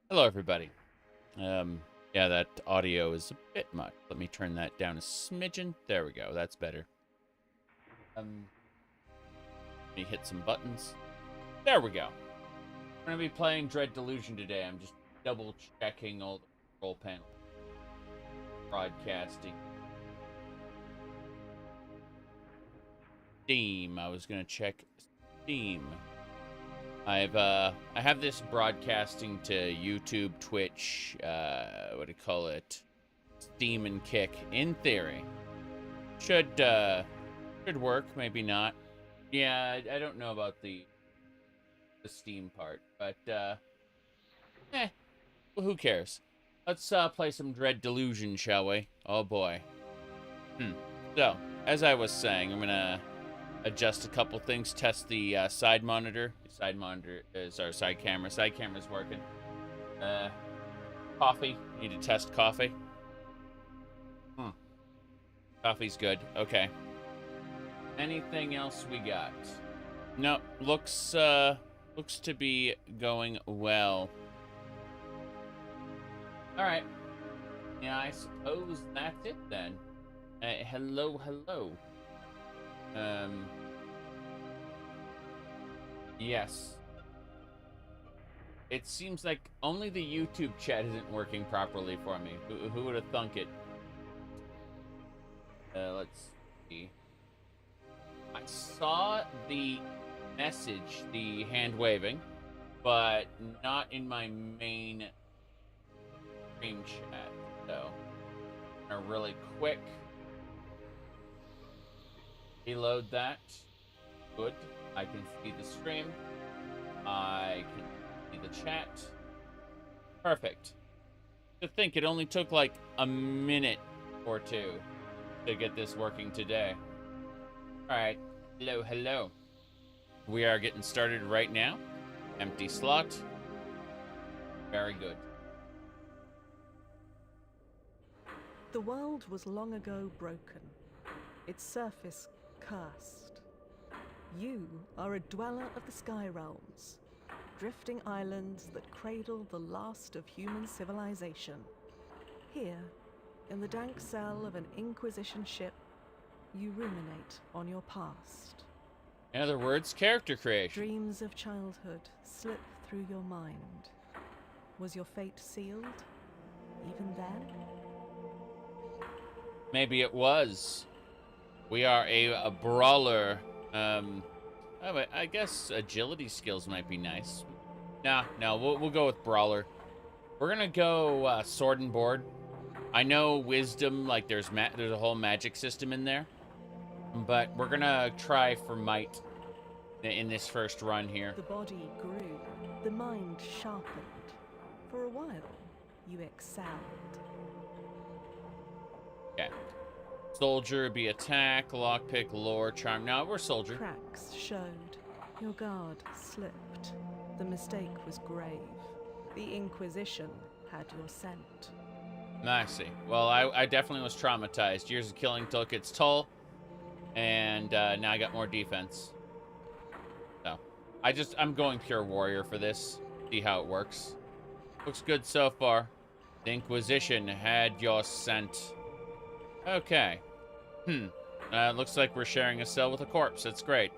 Hello, everybody. Yeah, that audio is a bit much. Let me turn that down a smidgen. There we go. That's better. Let me hit some buttons. There we go. We're gonna be playing Delusion today. I'm just double checking all the control panel. Broadcasting. Steam. I was gonna check Steam. I have this broadcasting to YouTube, Twitch, what do you call it? Steam and Kick. In theory, should work. Maybe not. Yeah, I don't know about the Steam part, but well, who cares? Let's play some Delusion, shall we? Oh boy. So, as I was saying, I'm gonna adjust a couple things. Test the side monitor. Side monitor is our side camera. Side camera's working. Coffee. Need to test coffee. Coffee's good. Okay. Anything else we got? No. Looks to be going well. All right. Yeah, I suppose that's it then. Hello. Yes. It seems like only the YouTube chat isn't working properly for me. Who would have thunk it? Let's see. I saw the message, the hand waving, but not in my main stream chat. So, I'm gonna really quick reload that. Good. I can see the stream. I can see the chat. Perfect. To think it only took like a minute or two to get this working today. Alright. Hello. We are getting started right now. Empty slot. Very good. The world was long ago broken, its surface cursed. You are a dweller of the sky realms, drifting islands that cradle the last of human civilization. Here, in the dank cell of an Inquisition ship, you ruminate on your past. In other words, character creation. Dreams of childhood slip through your mind. Was your fate sealed, even then? Maybe it was. We are a brawler. I guess agility skills might be nice. No, we'll go with brawler. We're gonna go sword and board. I know wisdom, like there's a whole magic system in there, but we're gonna try for might in this first run here. The body grew, the mind sharpened. For a while, you excelled. Okay. Soldier would be attack, lockpick, lore, charm. No, we're soldier. Cracks showed. Your guard slipped. The mistake was grave. The Inquisition had your scent. I see. Well, I definitely was traumatized. Years of killing took its toll, and now I got more defense. So, I'm going pure warrior for this. See how it works. Looks good so far. The Inquisition had your scent. Okay. Looks like we're sharing a cell with a corpse. That's great.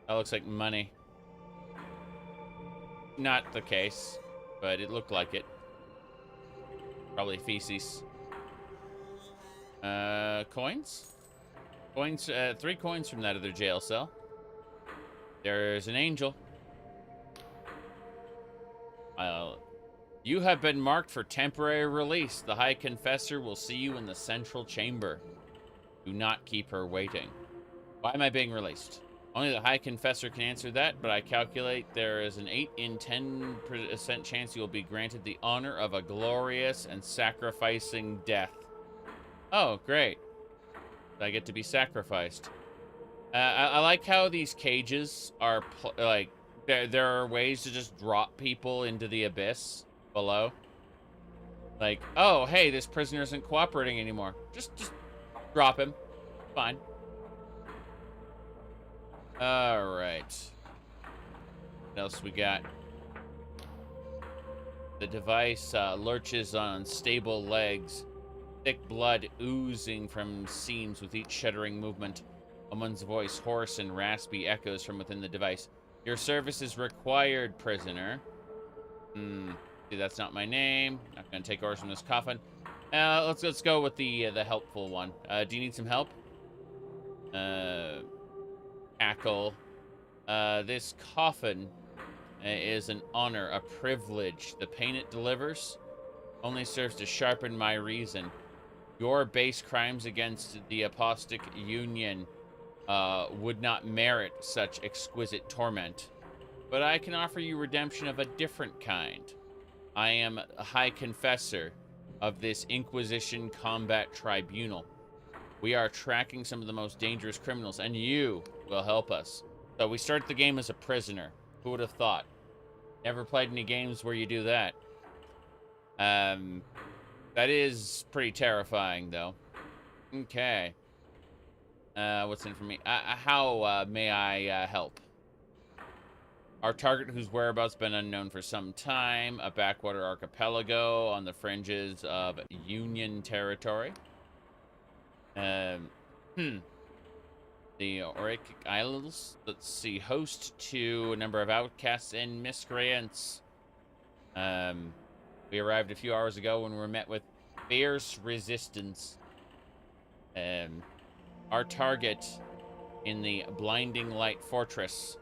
That looks like money. Not the case, but it looked like it. Probably feces. Coins? Coins, 3 coins from that other jail cell. There's an angel. You have been marked for temporary release. The High Confessor will see you in the central chamber. Do not keep her waiting. Why am I being released? Only the High Confessor can answer that, but I calculate there is an 8 in 10% chance you will be granted the honor of a glorious and sacrificing death. Oh, great. I get to be sacrificed. I like how these cages are, like, there are ways to just drop people into the abyss below. Like, oh, hey, this prisoner isn't cooperating anymore. Just drop him. Fine. All right. What else we got? The device lurches on unstable legs, thick blood oozing from seams with each shuddering movement. A woman's voice, hoarse and raspy, echoes from within the device. Your service is required, prisoner. See, that's not my name. Not gonna take orders from this coffin. Let's go with the helpful one. Do you need some help? Cackle. This coffin is an honor, a privilege. The pain it delivers only serves to sharpen my reason. Your base crimes against the apostate union would not merit such exquisite torment. But I can offer you redemption of a different kind. I am a High Confessor of this Inquisition Combat Tribunal. We are tracking some of the most dangerous criminals, and you will help us. So we start the game as a prisoner. Who would have thought? Never played any games where you do that. That is pretty terrifying, though. Okay. What's in for me? How may I help? Our target, whose whereabouts been unknown for some time, a backwater archipelago on the fringes of Union territory. The Auric Isles, let's see, host to a number of outcasts and miscreants. We arrived a few hours ago when we were met with fierce resistance. Our target in the Blinding Light Fortress,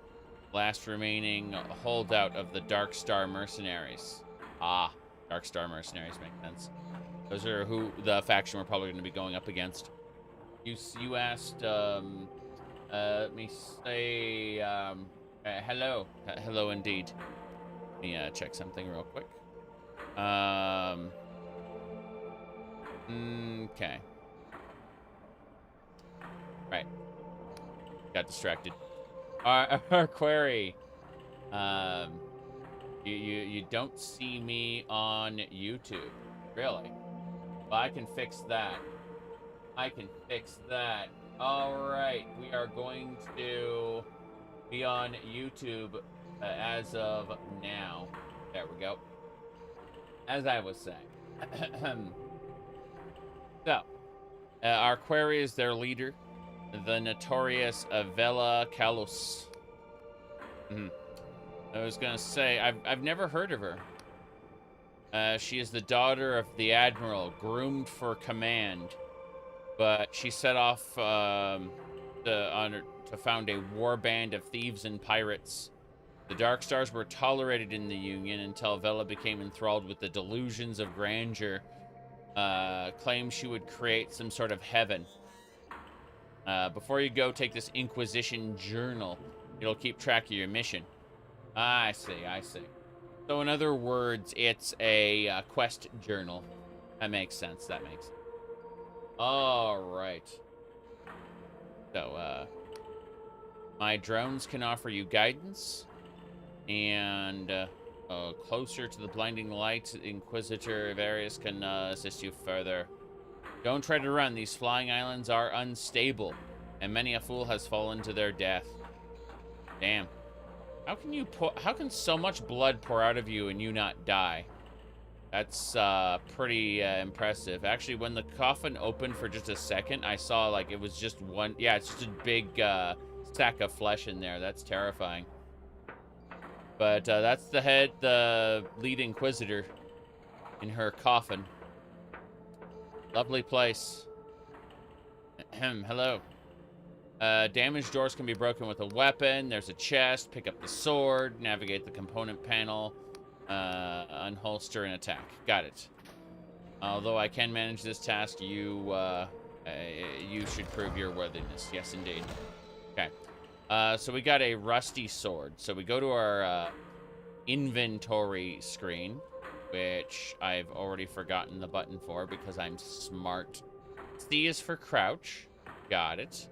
last remaining holdout of the Dark Star Mercenaries. Ah, Dark Star Mercenaries make sense. Those are who the faction we're probably going to be going up against. You asked, let me say, hello. Hello indeed. Let me check something real quick. Okay. Right. Got distracted. Our query. You don't see me on YouTube. Really? Well, I can fix that. Alright, we are going to be on YouTube as of now. There we go. As I was saying. So, our query is their leader, the notorious Vella Kalos. I was gonna say, I've never heard of her. She is the daughter of the Admiral, groomed for command. But she set off to found a war band of thieves and pirates. The Dark Stars were tolerated in the Union until Vella became enthralled with the delusions of grandeur. Claimed she would create some sort of heaven. Before you go, take this Inquisition journal. It'll keep track of your mission. I see. So in other words, it's a quest journal. That makes sense. All right. So, my drones can offer you guidance, and closer to the blinding light, Inquisitor Various can assist you further. Don't try to run. These flying islands are unstable, and many a fool has fallen to their death. Damn. How can so much blood pour out of you and you not die? That's pretty impressive. Actually, when the coffin opened for just a second, I saw like it was just one. Yeah, it's just a big sack of flesh in there. That's terrifying. But that's the lead Inquisitor in her coffin. Lovely place. Hello. Damaged doors can be broken with a weapon. There's a chest. Pick up the sword. Navigate the component panel. Unholster and attack. Got it. Although I can manage this task, you should prove your worthiness. Yes, indeed. Okay. So we got a rusty sword. So we go to our inventory screen, which I've already forgotten the button for because I'm smart. C is for crouch. Got it.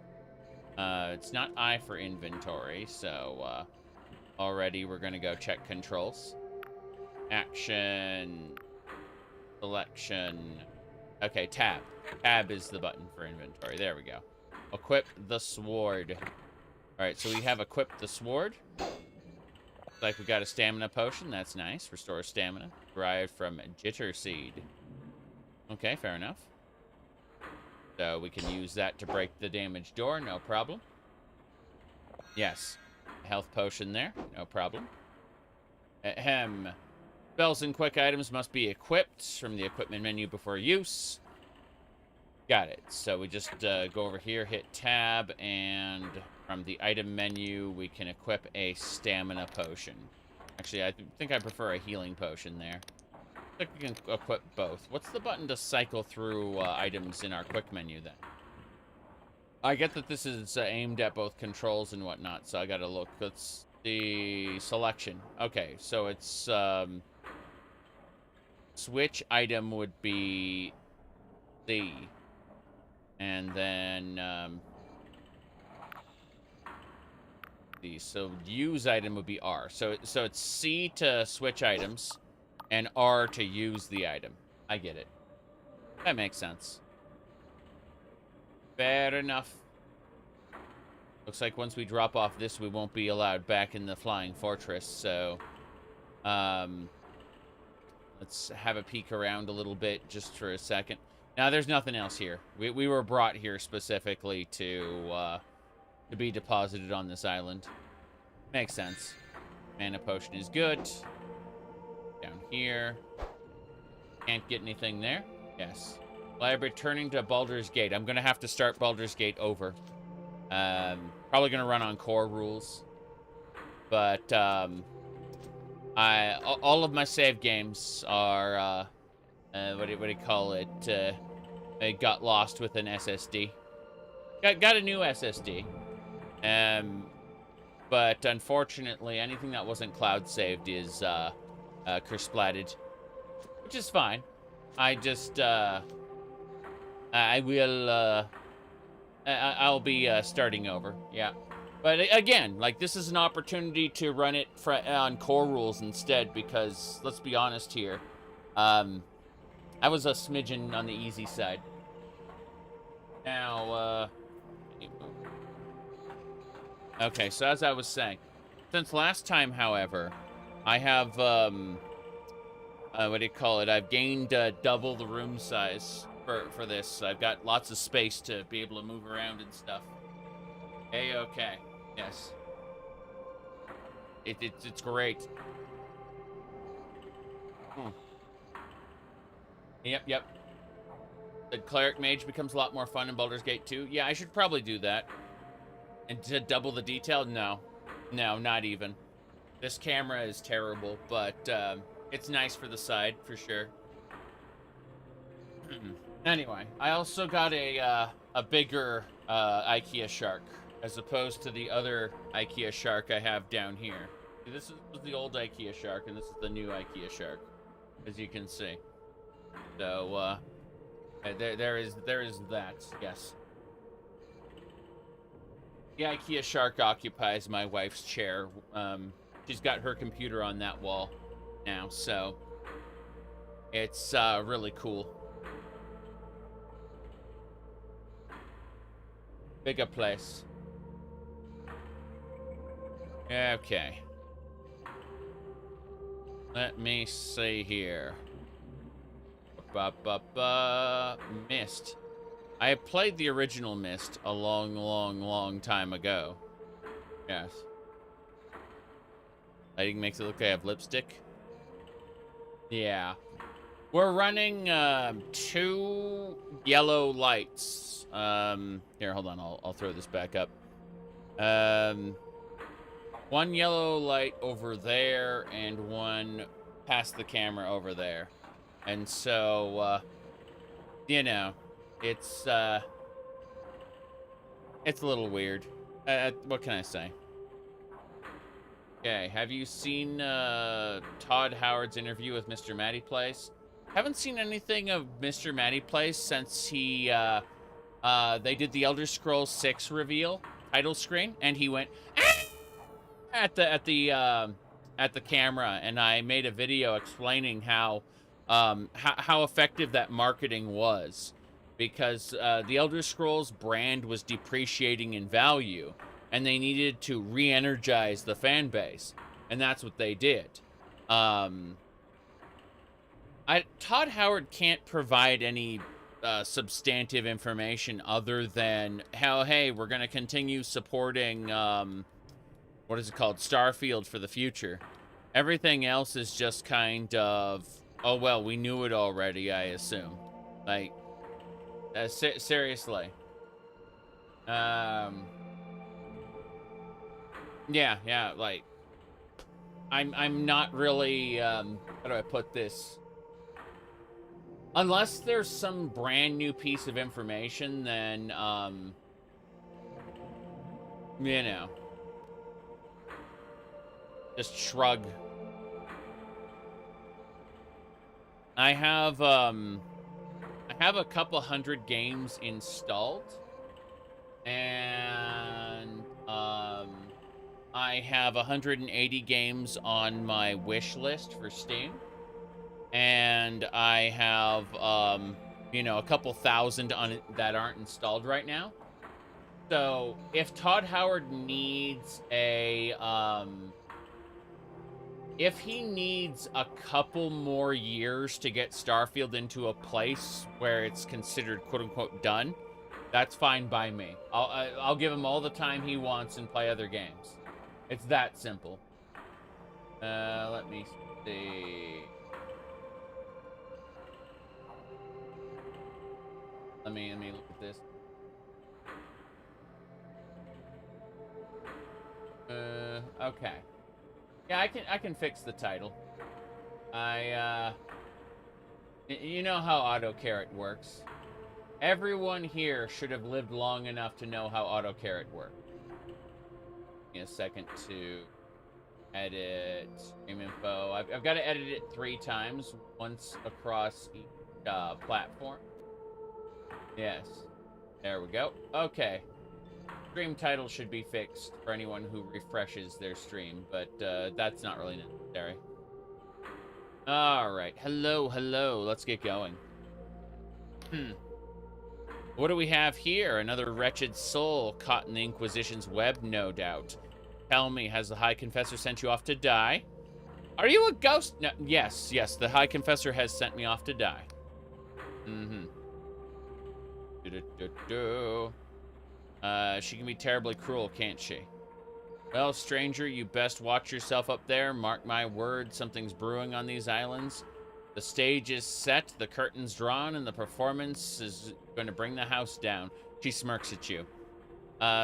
It's not I for inventory, so already we're going to go check controls. Action, selection. Okay, tab. Tab is the button for inventory. There we go. Equip the sword. All right, so we have equipped the sword. Like we got a stamina potion. That's nice. Restore stamina. Derived from jitter seed. Okay, fair enough. So we can use that to break the damaged door. No problem. Yes. Health potion there. No problem. Ahem. Spells and quick items must be equipped from the equipment menu before use. Got it. So we just go over here, hit tab, and from the item menu, we can equip a stamina potion. Actually, I think I prefer a healing potion there. I think we can equip both. What's the button to cycle through items in our quick menu then? I get that this is aimed at both controls and whatnot, so I gotta look. That's the selection. Okay, so it's switch item would be C. And then so use item would be R. So it's C to switch items and R to use the item. I get it. That makes sense. Fair enough. Looks like once we drop off this, we won't be allowed back in the flying fortress, so let's have a peek around a little bit just for a second. Now, there's nothing else here. We were brought here specifically to be deposited on this island. Makes sense. Mana potion is good. Down here. Can't get anything there. Yes. Well, I'm returning to Baldur's Gate. I'm going to have to start Baldur's Gate over. Probably going to run on core rules. But all of my save games are... what do you call it? I got lost with an SSD. Got a new SSD. But unfortunately, anything that wasn't cloud saved is curse-splatted, which is fine. I just I'll be starting over. Yeah. But again, like, this is an opportunity to run it on core rules instead, because let's be honest here. I was a smidgen on the easy side. Now, okay, so as I was saying, since last time, however, I have, what do you call it? I've gained double the room size for this. I've got lots of space to be able to move around and stuff. Okay, yes. It's great. Yep. The cleric mage becomes a lot more fun in Baldur's Gate 2. Yeah, I should probably do that. And to double the detail? No, not even. This camera is terrible, but it's nice for the side, for sure. Anyway, I also got a bigger IKEA shark, as opposed to the other IKEA shark I have down here. This was the old IKEA shark, and this is the new IKEA shark, as you can see. So, there is that, yes. The IKEA shark occupies my wife's chair. She's got her computer on that wall now, so it's really cool. Bigger place. Okay. Let me see here. Myst. I played the original Myst a long time ago. Yes. Lighting makes it look like I have lipstick. Yeah. We're running 2 yellow lights. Here, hold on. I'll throw this back up. 1 yellow light over there and 1 past the camera over there. And so, you know, it's a little weird. What can I say? Okay, have you seen Todd Howard's interview with Mr. Matty Place? Haven't seen anything of Mr. Matty Place since he, they did the Elder Scrolls 6 reveal title screen, and he went at the camera, and I made a video explaining how effective that marketing was, because the Elder Scrolls brand was depreciating in value, and they needed to re-energize the fan base. And that's what they did. Todd Howard can't provide any substantive information other than how, hey, we're going to continue supporting, what is it called? Starfield for the future. Everything else is just kind of, oh, well, we knew it already, I assume. Like, seriously. Yeah, like, I'm not really, how do I put this? Unless there's some brand new piece of information, then, you know, just shrug. I have a couple hundred games installed, and, I have 180 games on my wish list for Steam. And I have, you know, a couple thousand that aren't installed right now. So if Todd Howard needs a, if he needs a couple more years to get Starfield into a place where it's considered quote unquote done, that's fine by me. I'll give him all the time he wants and play other games. It's that simple. Let me see. Let me look at this. Okay. Yeah, I can fix the title. You know how AutoCarrot works. Everyone here should have lived long enough to know how AutoCarrot works. Give me a second to edit stream info. I've got to edit it 3 times, once across each platform. Yes. There we go. Okay. Stream title should be fixed for anyone who refreshes their stream, but that's not really necessary. Alright. Hello. Let's get going. What do we have here? Another wretched soul caught in the Inquisition's web, no doubt. Tell me, has the High Confessor sent you off to die? Are you a ghost? No, yes, the High Confessor has sent me off to die. She can be terribly cruel, can't she? Well, stranger, you best watch yourself up there. Mark my word, something's brewing on these islands. The stage is set, the curtain's drawn, and the performance is going to bring the house down. She smirks at you.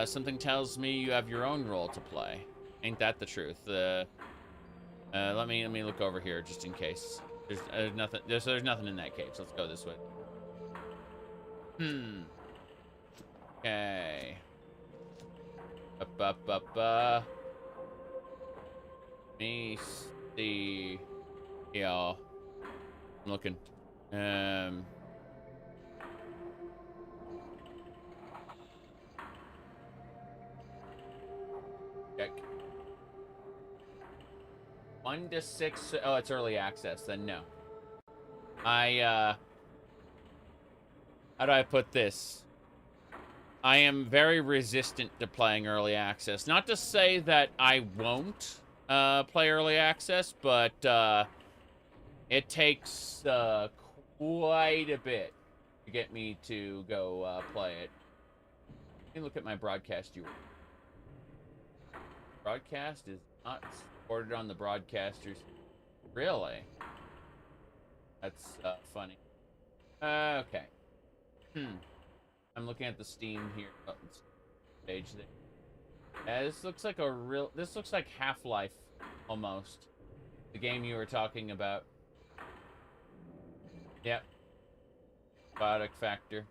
Something tells me you have your own role to play. Ain't that the truth? Let me look over here just in case. There's nothing. There's nothing in that cave. So let's go this way. Okay. Up. Me see. Yeah. I'm looking. Check. 1 to 6. Oh, it's early access. Then no. How do I put this? I am very resistant to playing early access. Not to say that I won't play early access, but it takes quite a bit to get me to go play it. Let me look at my broadcast URL. Broadcast is not supported on the broadcasters. Really? That's funny. Okay. I'm looking at the Steam here. Page there. This looks like this looks like Half-Life, almost. The game you were talking about. Yep. Biotic factor.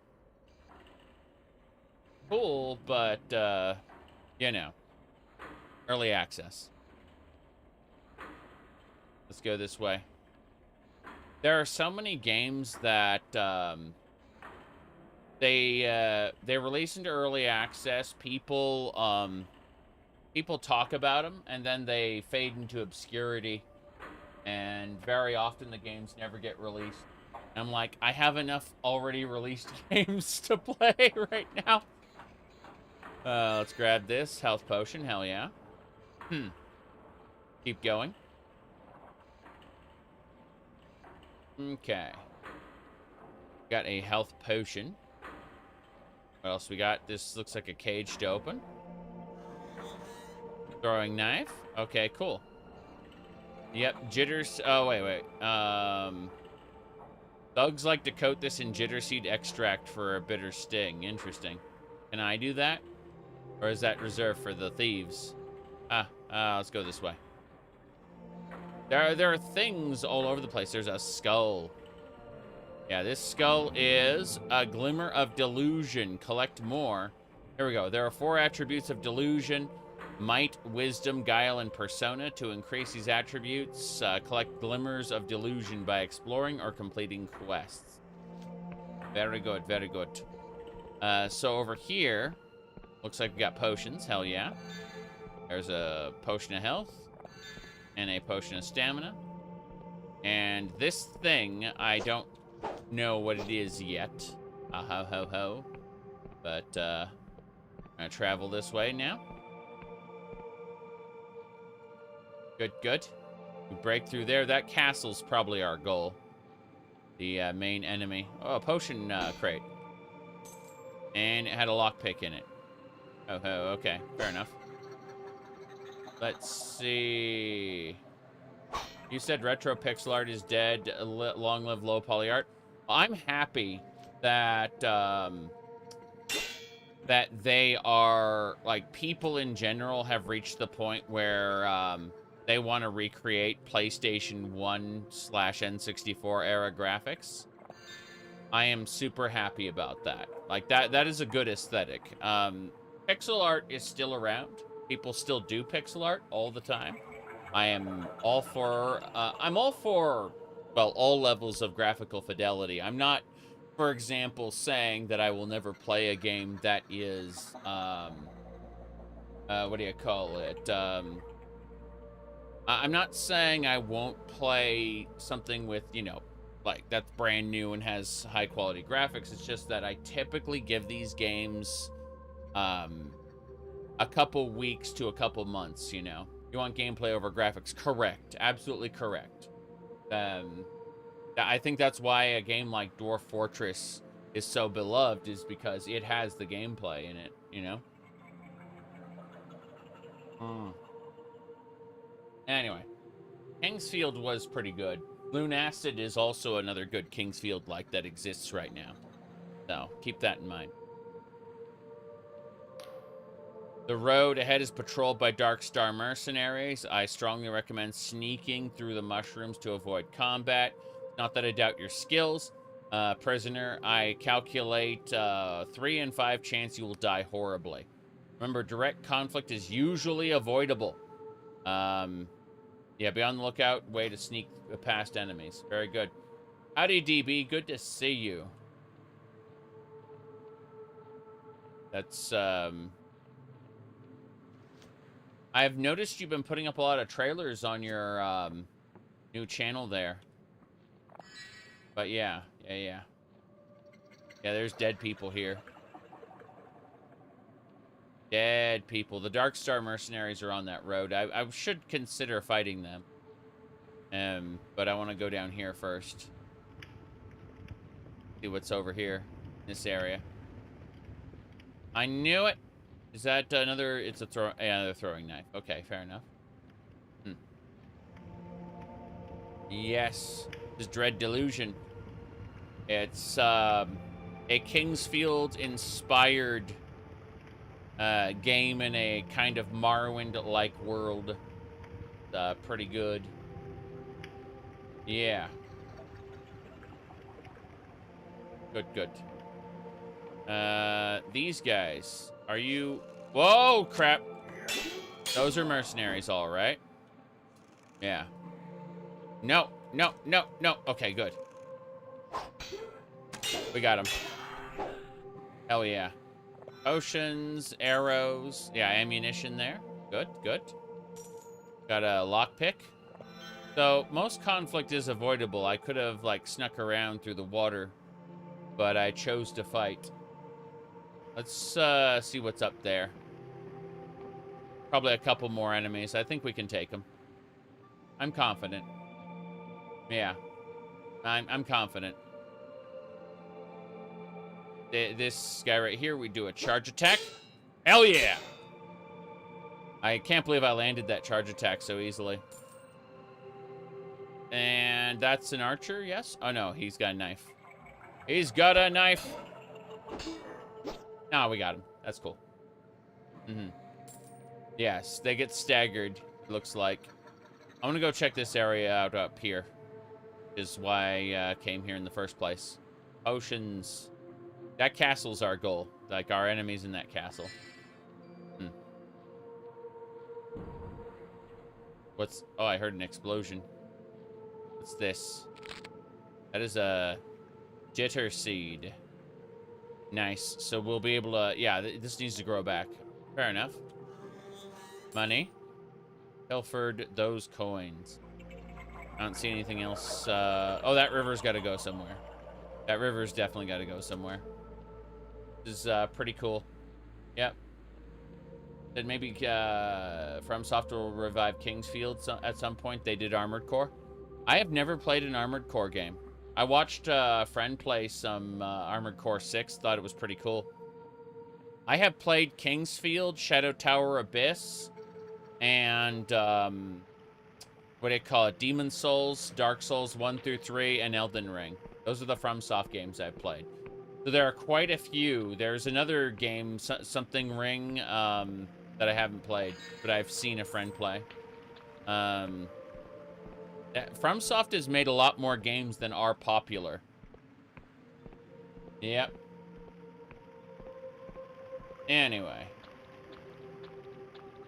Cool, but, you know. Early access. Let's go this way. There are so many games that, they release into early access. People talk about them, and then they fade into obscurity. And very often the games never get released. And I'm like, I have enough already released games to play right now. Let's grab this health potion. Hell yeah. Keep going. Okay. Got a health potion. What else we got? This looks like a cage to open. Throwing knife. Okay, cool. Yep, jitters. Oh, wait. Thugs like to coat this in jitter seed extract for a bitter sting. Interesting. Can I do that? Or is that reserved for the thieves? Let's go this way. There are things all over the place. There's a skull. Yeah, this skull is a glimmer of delusion. Collect more. Here we go. There are 4 attributes of delusion: might, wisdom, guile, and persona. To increase these attributes, collect glimmers of delusion by exploring or completing quests. Very good, very good. So over here, looks like we got potions. Hell yeah. There's a potion of health and a potion of stamina. And this thing, I don't know what it is yet. Ho ho ho. But I'm gonna travel this way now. Good. We break through there. That castle's probably our goal. The main enemy. Oh, a potion crate. And it had a lockpick in it. Oh, okay. Fair enough. Let's see. You said retro pixel art is dead. Long live low poly art. I'm happy that that they are, like, people in general have reached the point where they want to recreate PlayStation 1/N64 era graphics. I am super happy about that. Like, that is a good aesthetic. Pixel art is still around. People still do pixel art all the time. I'm all for, well, all levels of graphical fidelity. I'm not, for example, saying that I will never play a game that is, what do you call it? I'm not saying I won't play something with, you know, like, that's brand new and has high quality graphics. It's just that I typically give these games a couple weeks to a couple months, you know. You want gameplay over graphics? Correct. Absolutely correct. I think that's why a game like Dwarf Fortress is so beloved, is because it has the gameplay in it, you know? Anyway, Kingsfield was pretty good. Lunacid is also another good Kingsfield-like that exists right now. So, keep that in mind. The road ahead is patrolled by Dark Star mercenaries. I strongly recommend sneaking through the mushrooms to avoid combat. Not that I doubt your skills. Prisoner, I calculate 3 in 5 chance you will die horribly. Remember, direct conflict is usually avoidable. Yeah, be on the lookout. Way to sneak past enemies. Very good. Howdy, DB. Good to see you. That's, I've noticed you've been putting up a lot of trailers on your, new channel there. But yeah. Yeah, there's dead people here. Dead people. The Dark Star mercenaries are on that road. I should consider fighting them. But I want to go down here first. See what's over here in this area. I knew it. Is that another? It's a another throwing knife. Okay, fair enough. Yes, this Dread Delusion. It's a Kingsfield inspired game in a kind of Morrowind-like world. Pretty good. Yeah. Good. These guys. Are you... Whoa, crap. Those are mercenaries, all right. Yeah. No. Okay, good. We got him. Hell yeah. Potions, arrows. Yeah, ammunition there. Good. Got a lockpick. So, most conflict is avoidable. I could have, like, snuck around through the water, but I chose to fight. Let's see what's up there. Probably a couple more enemies. I think we can take them. I'm confident. Yeah. I'm confident. This guy right here, we do a charge attack. Hell yeah! I can't believe I landed that charge attack so easily. And that's an archer, yes? Oh no, he's got a knife. He's got a knife! No, we got him. That's cool. Yes, they get staggered, looks like. I'm gonna go check this area out up here. Is why I came here in the first place. Potions. That castle's our goal. Like, our enemies in that castle. What's... Oh, I heard an explosion. What's this? That is a jitter seed. Nice. So we'll be able to... Yeah, this needs to grow back. Fair enough. Money. Pilfered those coins. I don't see anything else. Oh, that river's got to go somewhere. That river's definitely got to go somewhere. This is pretty cool. Yep. Then maybe FromSoft will revive Kingsfield at some point. They did Armored Core. I have never played an Armored Core game. I watched a friend play some Armored Core 6. Thought it was pretty cool. I have played Kingsfield, Shadow Tower Abyss, and what do you call it? Demon Souls, Dark Souls 1 through 3, and Elden Ring. Those are the FromSoft games I've played. So there are quite a few. There's another game, something Ring, that I haven't played, but I've seen a friend play. FromSoft has made a lot more games than are popular. Yep. Anyway.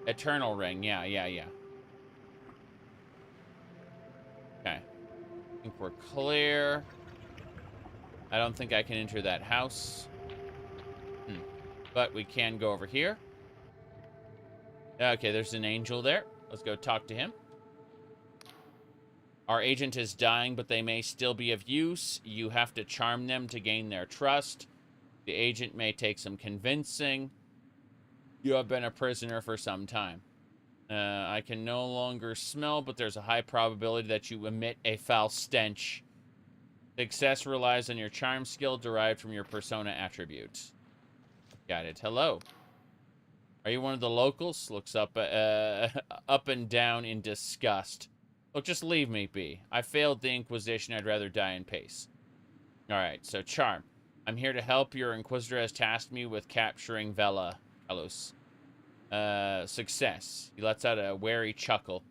Eternal Ring, yeah. Okay. I think we're clear. I don't think I can enter that house. But we can go over here. Okay, there's an angel there. Let's go talk to him. Our agent is dying, but they may still be of use. You have to charm them to gain their trust. The agent may take some convincing. You have been a prisoner for some time. I can no longer smell, but there's a high probability that you emit a foul stench. Success relies on your charm skill derived from your persona attributes. Got it. Hello. Are you one of the locals? Looks up and down in disgust. Look, just leave me be. I failed the Inquisition. I'd rather die in peace. Alright, so charm. I'm here to help. Your Inquisitor has tasked me with capturing Vella. Kalos. Success. He lets out a wary chuckle.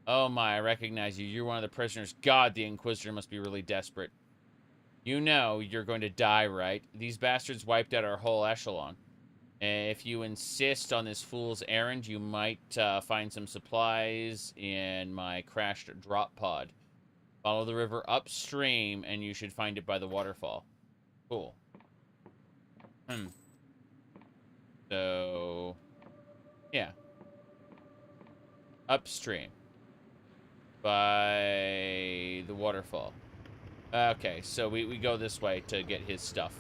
Oh my, I recognize you. You're one of the prisoners. God, the Inquisitor must be really desperate. You know you're going to die, right? These bastards wiped out our whole echelon. If you insist on this fool's errand, you might find some supplies in my crashed drop pod. Follow the river upstream, and you should find it by the waterfall. Cool. So, yeah. Upstream. By the waterfall. Okay, so we go this way to get his stuff.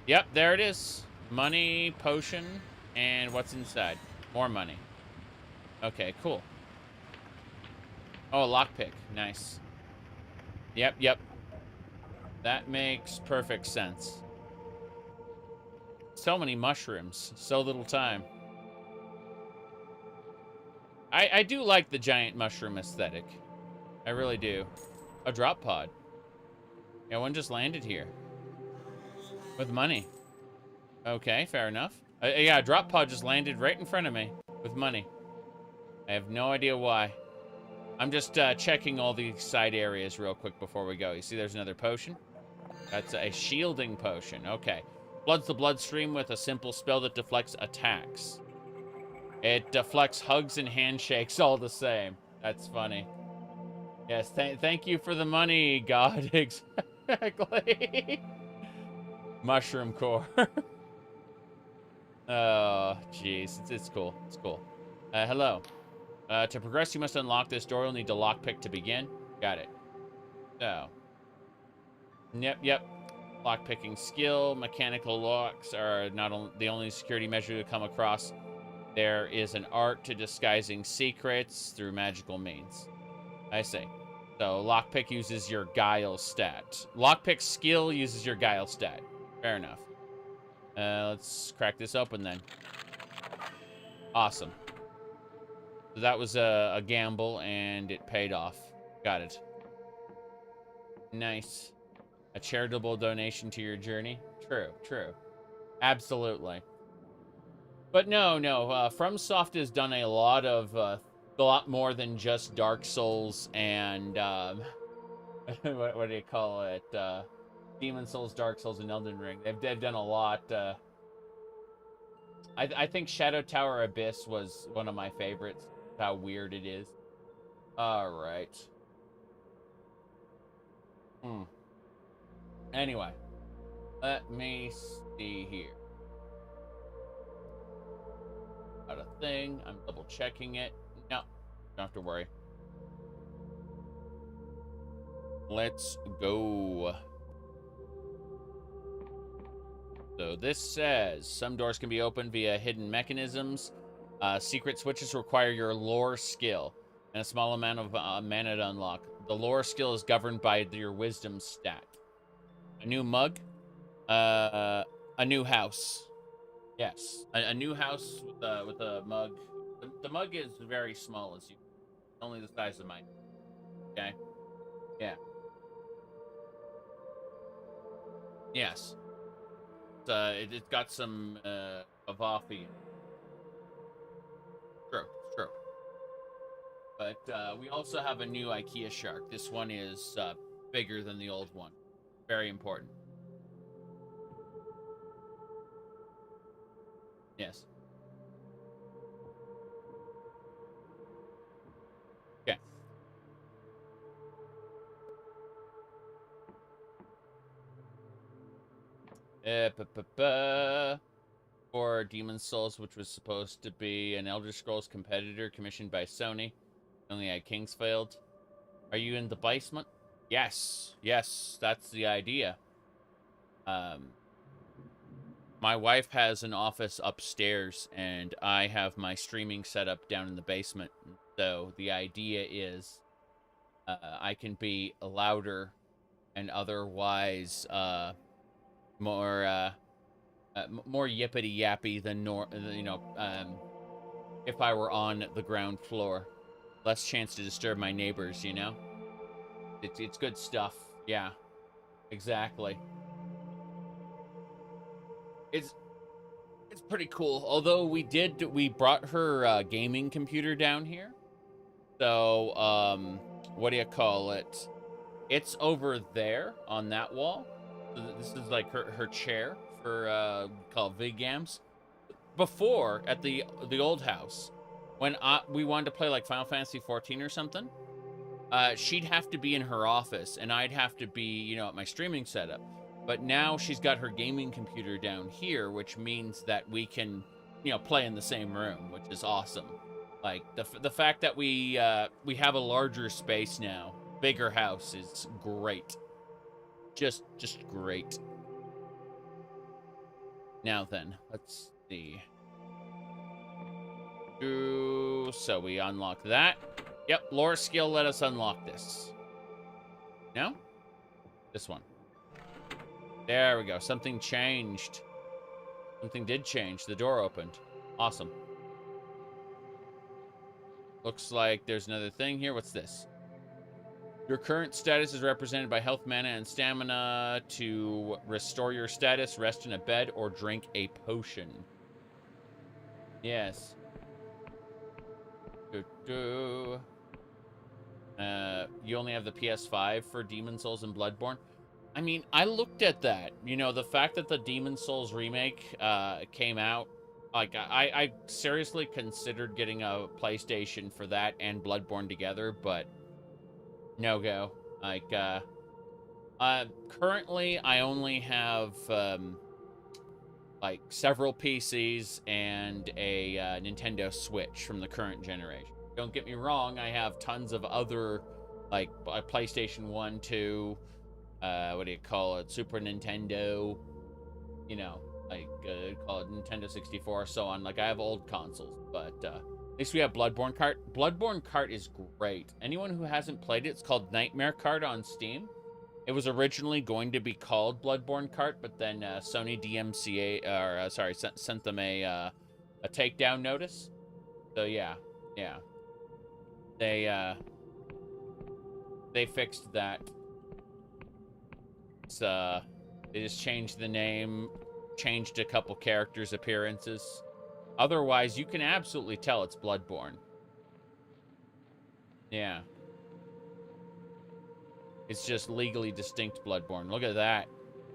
Yep, there it is. Money, potion, and what's inside? More money. Okay, cool. Oh, lockpick. Nice. Yep. That makes perfect sense. So many mushrooms. So little time. I do like the giant mushroom aesthetic. I really do. A drop pod. Yeah, one just landed here. With money. Okay, fair enough. Yeah, a drop pod just landed right in front of me. With money. I have no idea why. I'm just checking all the side areas real quick before we go. You see there's another potion? That's a shielding potion. Okay. Floods the bloodstream with a simple spell that deflects attacks. It deflects hugs and handshakes all the same. That's funny. Yes, thank you for the money, God. Exactly. Mushroom core. Oh, jeez. It's cool. It's cool. Hello. To progress, you must unlock this door. You'll need to lockpick to begin. Got it. So. Yep. Lockpicking skill. Mechanical locks are not the only security measure to come across. There is an art to disguising secrets through magical means. I see. So lockpick uses your guile stat. Lockpick skill uses your guile stat. Fair enough. Let's crack this open then. Awesome. So that was a gamble, and it paid off. Got it. Nice. A charitable donation to your journey? True, true. Absolutely. But no, FromSoft has done a lot more than just Dark Souls and, what do you call it? Demon Souls, Dark Souls, and Elden Ring. They've done a lot. I think Shadow Tower Abyss was one of my favorites. How weird it is. Alright. Anyway. Let me see here. Got a thing. I'm double checking it. No. Don't have to worry. Let's go. So this says some doors can be opened via hidden mechanisms. Secret switches require your lore skill and a small amount of mana to unlock. The lore skill is governed by your wisdom stat. A new mug. A new house. Yes, a new house with a mug. The mug is very small, as you, only the size of mine. Okay. Yeah. Yes. It's got some Avafi. True, true. But we also have a new IKEA shark. This one is bigger than the old one. Very important. Yes. Okay. For Demon Souls, which was supposed to be an Elder Scrolls competitor commissioned by Sony, only at Kingsfield. Are you in the basement? Yes, yes, that's the idea. My wife has an office upstairs, and I have my streaming set up down in the basement. So the idea is I can be louder and otherwise more yippity yappy than if I were on the ground floor. Less chance to disturb my neighbors, you know? It's good stuff. Yeah, exactly. It's pretty cool. Although we brought her gaming computer down here. So, what do you call it? It's over there on that wall. So this is like her chair for called VGAMs. Before, at the old house, when we wanted to play like Final Fantasy 14 or something, she'd have to be in her office, and I'd have to be, at my streaming setup. But now she's got her gaming computer down here, which means that we can, play in the same room, which is awesome. Like the fact that we have a larger space now, bigger house is great. Just great. Now then, let's see. So we unlock that. Yep, lore skill let us unlock this. No? This one. There we go. Something changed. Something did change. The door opened. Awesome. Looks like there's another thing here. What's this? Your current status is represented by health, mana, and stamina. To restore your status, rest in a bed or drink a potion. Yes. You only have the PS5 for Demon Souls and Bloodborne. I mean, I looked at that. The fact that the Demon Souls remake came out, like, I seriously considered getting a PlayStation for that and Bloodborne together, but no go. Like, currently I only have like several PCs and a Nintendo Switch from the current generation. Don't get me wrong, I have tons of other, like a PlayStation 1, 2, what do you call it, Super Nintendo, like, call it Nintendo 64, so on. Like, I have old consoles, but at least we have Bloodborne Kart. Bloodborne Kart is great. Anyone who hasn't played it, it's called Nightmare Kart on Steam. It was originally going to be called Bloodborne Kart, but then Sony DMCA, or sorry, sent them a takedown notice. So yeah, they fixed that. It's, they just changed the name, changed a couple characters' appearances. Otherwise, you can absolutely tell it's Bloodborne. Yeah. It's just legally distinct Bloodborne. Look at that.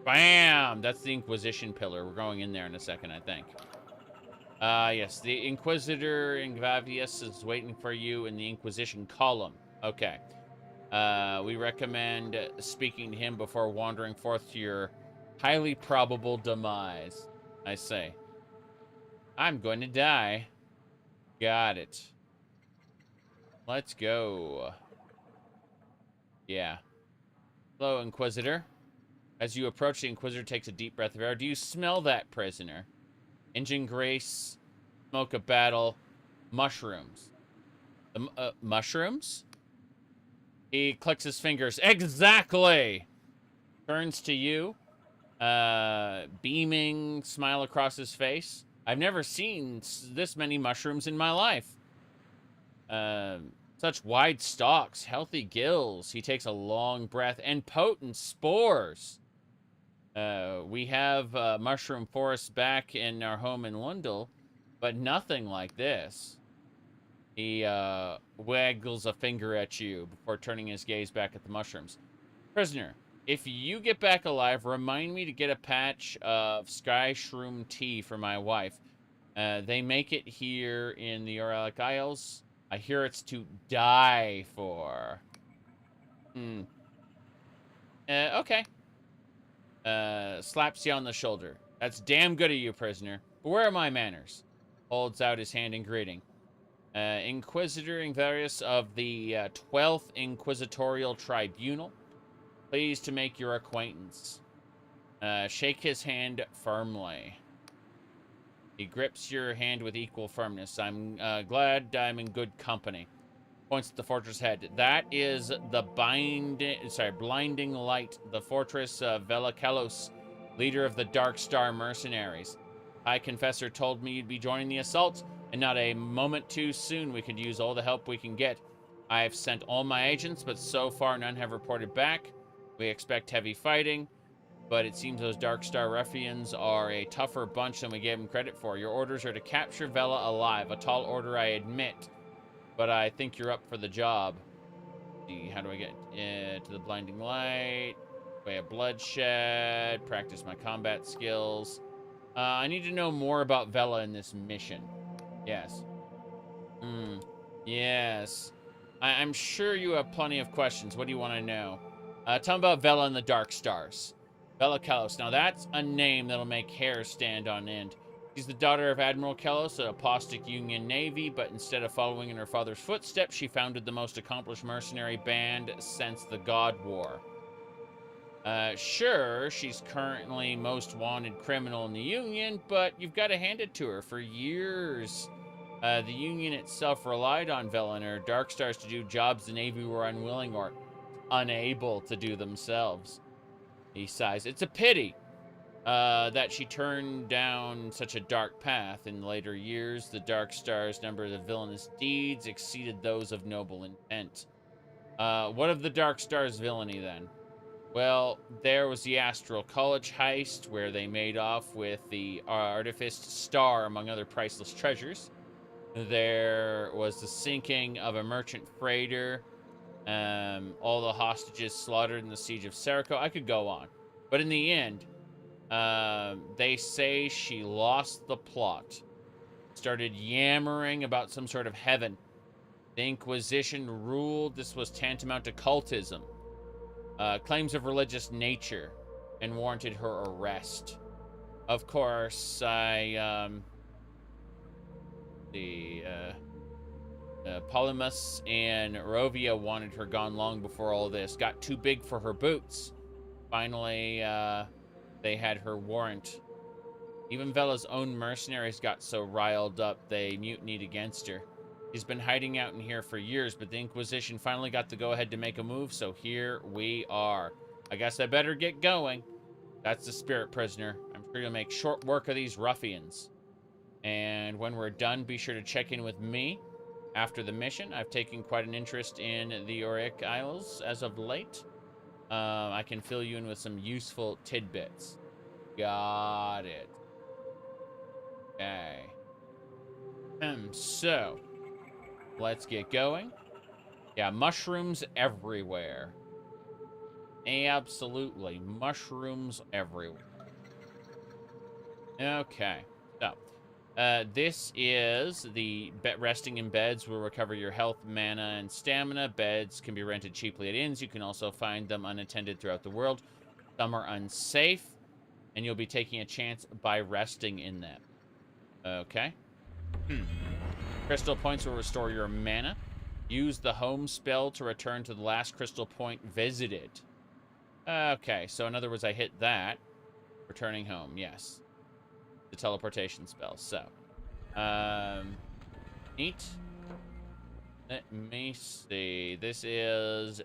Bam! That's the Inquisition pillar. We're going in there in a second, I think. Yes, the Inquisitor Ingvavius is waiting for you in the Inquisition column. Okay. We recommend speaking to him before wandering forth to your highly probable demise. I say. I'm going to die. Got it. Let's go. Yeah. Hello, Inquisitor. As you approach, the Inquisitor takes a deep breath of air. Do you smell that, prisoner? Engine grace, smoke of battle, mushrooms. Mushrooms? He clicks his fingers. Exactly! Turns to you. Beaming smile across his face. I've never seen this many mushrooms in my life. Such wide stalks, healthy gills. He takes a long breath. And potent spores. We have mushroom forests back in our home in Lundell, but nothing like this. He waggles a finger at you before turning his gaze back at the mushrooms. Prisoner, if you get back alive, remind me to get a patch of Sky Shroom tea for my wife. They make it here in the Auralic Isles. I hear it's to die for. Okay. Slaps you on the shoulder. That's damn good of you, prisoner. But where are my manners? Holds out his hand in greeting. Inquisitor Ingvarius of the 12th Inquisitorial Tribunal. Pleased to make your acquaintance. Shake his hand firmly. He grips your hand with equal firmness. I'm glad I'm in good company. Points at the fortress head. That is the blinding light. The fortress of Vella Kalos, leader of the Dark Star mercenaries. High Confessor told me you'd be joining the assault, and not a moment too soon. We could use all the help we can get. I've sent all my agents, but so far none have reported back. We expect heavy fighting, but it seems those Dark Star ruffians are a tougher bunch than we gave them credit for. Your orders are to capture Vella alive. A tall order, I admit, but I think you're up for the job. See, how do I get to the blinding light? Way of bloodshed. Practice my combat skills. I need to know more about Vella in this mission. Yes. Yes. I'm sure you have plenty of questions. What do you want to know? Tell me about Vella and the Dark Stars. Vella Kalos. Now that's a name that'll make hair stand on end. She's the daughter of Admiral Kalos, an apostate Union Navy, but instead of following in her father's footsteps, she founded the most accomplished mercenary band since the God War. Sure, she's currently most wanted criminal in the Union, but you've got to hand it to her. For years, the Union itself relied on Vella and her Dark Stars to do jobs the Navy were unwilling or unable to do themselves. He sighs. It's a pity that she turned down such a dark path. In later years, the Dark Stars' number of villainous deeds exceeded those of noble intent. What of the Dark Stars' villainy, then? Well, there was the Astral College heist, where they made off with the Artificed Star, among other priceless treasures. There was the sinking of a merchant freighter, all the hostages slaughtered in the siege of Serico. I could go on. But in the end, they say she lost the plot. Started yammering about some sort of heaven. The Inquisition ruled this was tantamount to cultism. Claims of religious nature, and warranted her arrest. Of course, Polymus and Rovia wanted her gone long before all this. Got too big for her boots. Finally, they had her warrant Even Vella's own mercenaries got so riled up they mutinied against her. She's been hiding out in here for years, but the Inquisition finally got the go-ahead to make a move, so here we are. I guess I better get going. That's the spirit prisoner. I'm sure you'll make short work of these ruffians. And when we're done, be sure to check in with me after the mission. I've taken quite an interest in the Auric Isles as of late. I can fill you in with some useful tidbits. Got it. Okay. So, let's get going. Yeah, mushrooms everywhere. Absolutely. Mushrooms everywhere. Okay. So, this is the resting in beds will recover your health, mana, and stamina. Beds can be rented cheaply at inns. You can also find them unattended throughout the world. Some are unsafe, and you'll be taking a chance by resting in them. Okay. Crystal points will restore your mana. Use the home spell to return to the last crystal point visited. Okay, so in other words, I hit that. Returning home, yes. The teleportation spell, so. Neat. Let me see. This is...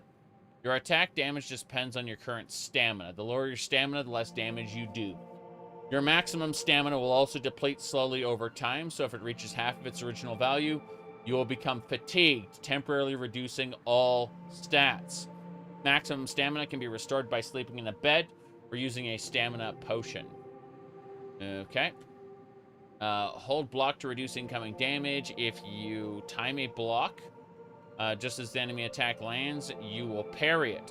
Your attack damage just depends on your current stamina. The lower your stamina, the less damage you do. Your maximum stamina will also deplete slowly over time, so if it reaches half of its original value, you will become fatigued, temporarily reducing all stats. Maximum stamina can be restored by sleeping in a bed or using a stamina potion. Okay. Hold block to reduce incoming damage. If you time a block, just as the enemy attack lands, you will parry it.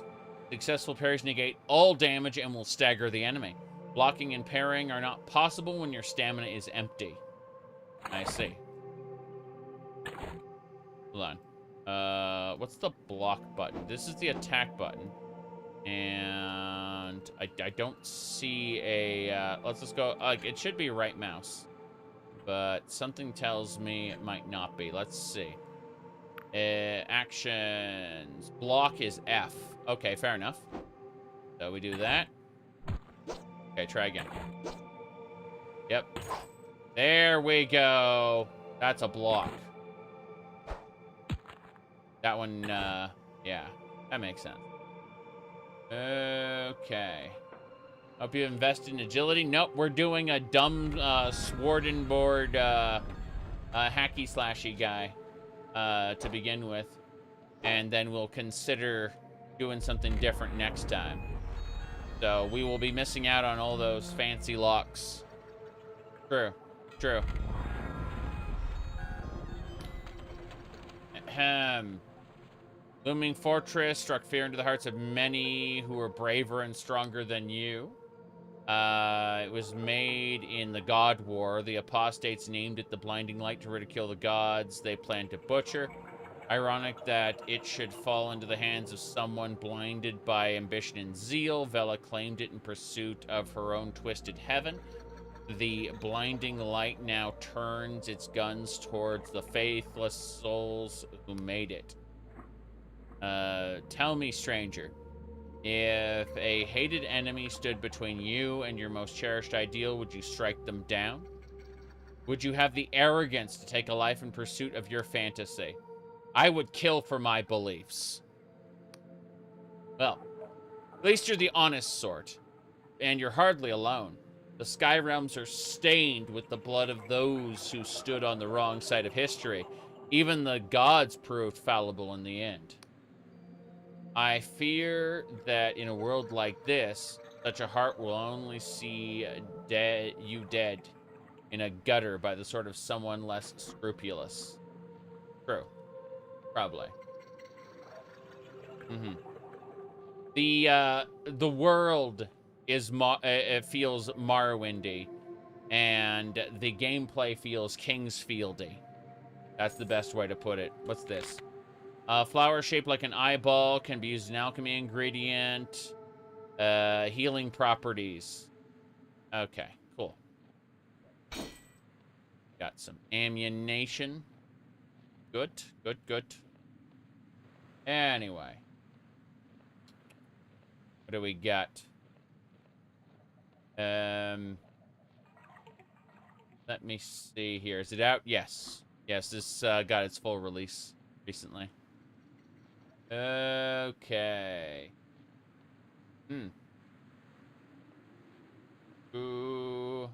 Successful parries negate all damage and will stagger the enemy. Blocking and parrying are not possible when your stamina is empty. I see. Hold on. What's the block button? This is the attack button. And I don't see a... let's just go... it should be right mouse. But something tells me it might not be. Let's see. Actions. Block is F. Okay, fair enough. So we do that. Okay, try again. Yep. There we go. That's a block. That one, yeah. That makes sense. Okay. Hope you invested in agility. Nope, we're doing a dumb, swarden board, hacky-slashy guy, to begin with. And then we'll consider doing something different next time. So we will be missing out on all those fancy locks. True. True. Ahem. Looming fortress struck fear into the hearts of many who were braver and stronger than you. It was made in the God War. The apostates named it the Blinding Light to ridicule the gods they planned to butcher. Ironic that it should fall into the hands of someone blinded by ambition and zeal. Vella claimed it in pursuit of her own twisted heaven. The Blinding Light now turns its guns towards the faithless souls who made it. Tell me, stranger, if a hated enemy stood between you and your most cherished ideal, would you strike them down? Would you have the arrogance to take a life in pursuit of your fantasy? I would kill for my beliefs. Well, at least you're the honest sort. And you're hardly alone. The Sky Realms are stained with the blood of those who stood on the wrong side of history. Even the gods proved fallible in the end. I fear that in a world like this, such a heart will only see you dead in a gutter by the sword of someone less scrupulous. True. Probably. The world is it feels Morrowindy, and the gameplay feels Kingsfieldy. That's the best way to put it. What's this? Flower shaped like an eyeball, can be used as an alchemy ingredient. Healing properties. Okay, cool. Got some ammunition. Good, good, good. Anyway. What do we got? Let me see here. Is it out? Yes. Yes, this got its full release recently. Okay. Ooh.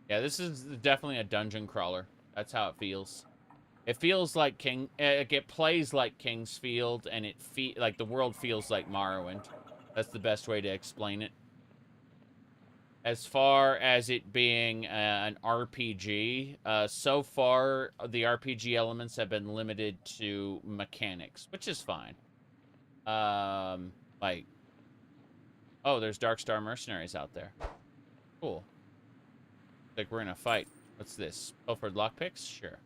Yeah, this is definitely a dungeon crawler. That's how it feels. It feels like it plays like Kingsfield, and like the world feels like Morrowind. That's the best way to explain it. As far as it being an RPG, so far the RPG elements have been limited to mechanics, which is fine. Like, oh, there's Darkstar mercenaries out there. Cool. Like we're gonna fight. What's this? Pilfered lockpicks? Sure.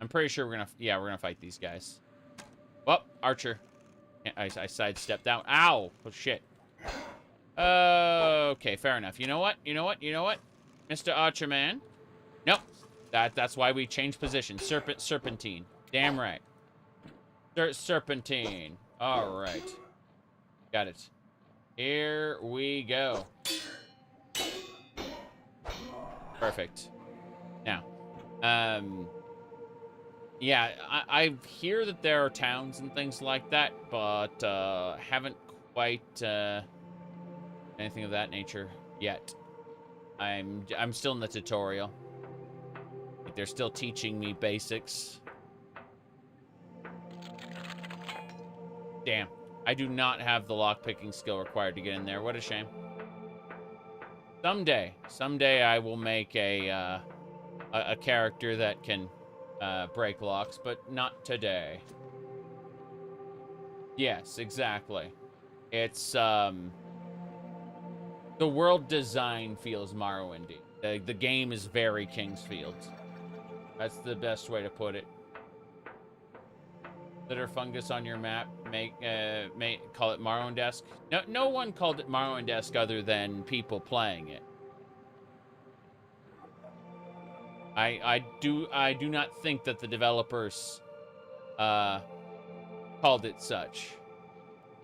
I'm pretty sure we're gonna fight these guys. Well, Archer. I sidestepped down. Ow! Oh shit. Okay, fair enough. You know what? Mr. Archer Man. Nope. That's why we changed position. Serpentine. Damn right. Serpentine. All right. Got it. Here we go. Perfect. Now, yeah, I hear that there are towns and things like that, but haven't quite anything of that nature yet. I'm still in the tutorial. Like, they're still teaching me basics. Damn, I do not have the lockpicking skill required to get in there. What a shame. Someday I will make a character that can break locks, but not today. Yes, exactly. It's the world design feels Morrowindy. The game is very Kingsfield. That's the best way to put it. Litter fungus on your map. Call it Morrowind-esque. No one called it Morrowind-esque other than people playing it. I do not think that the developers called it such,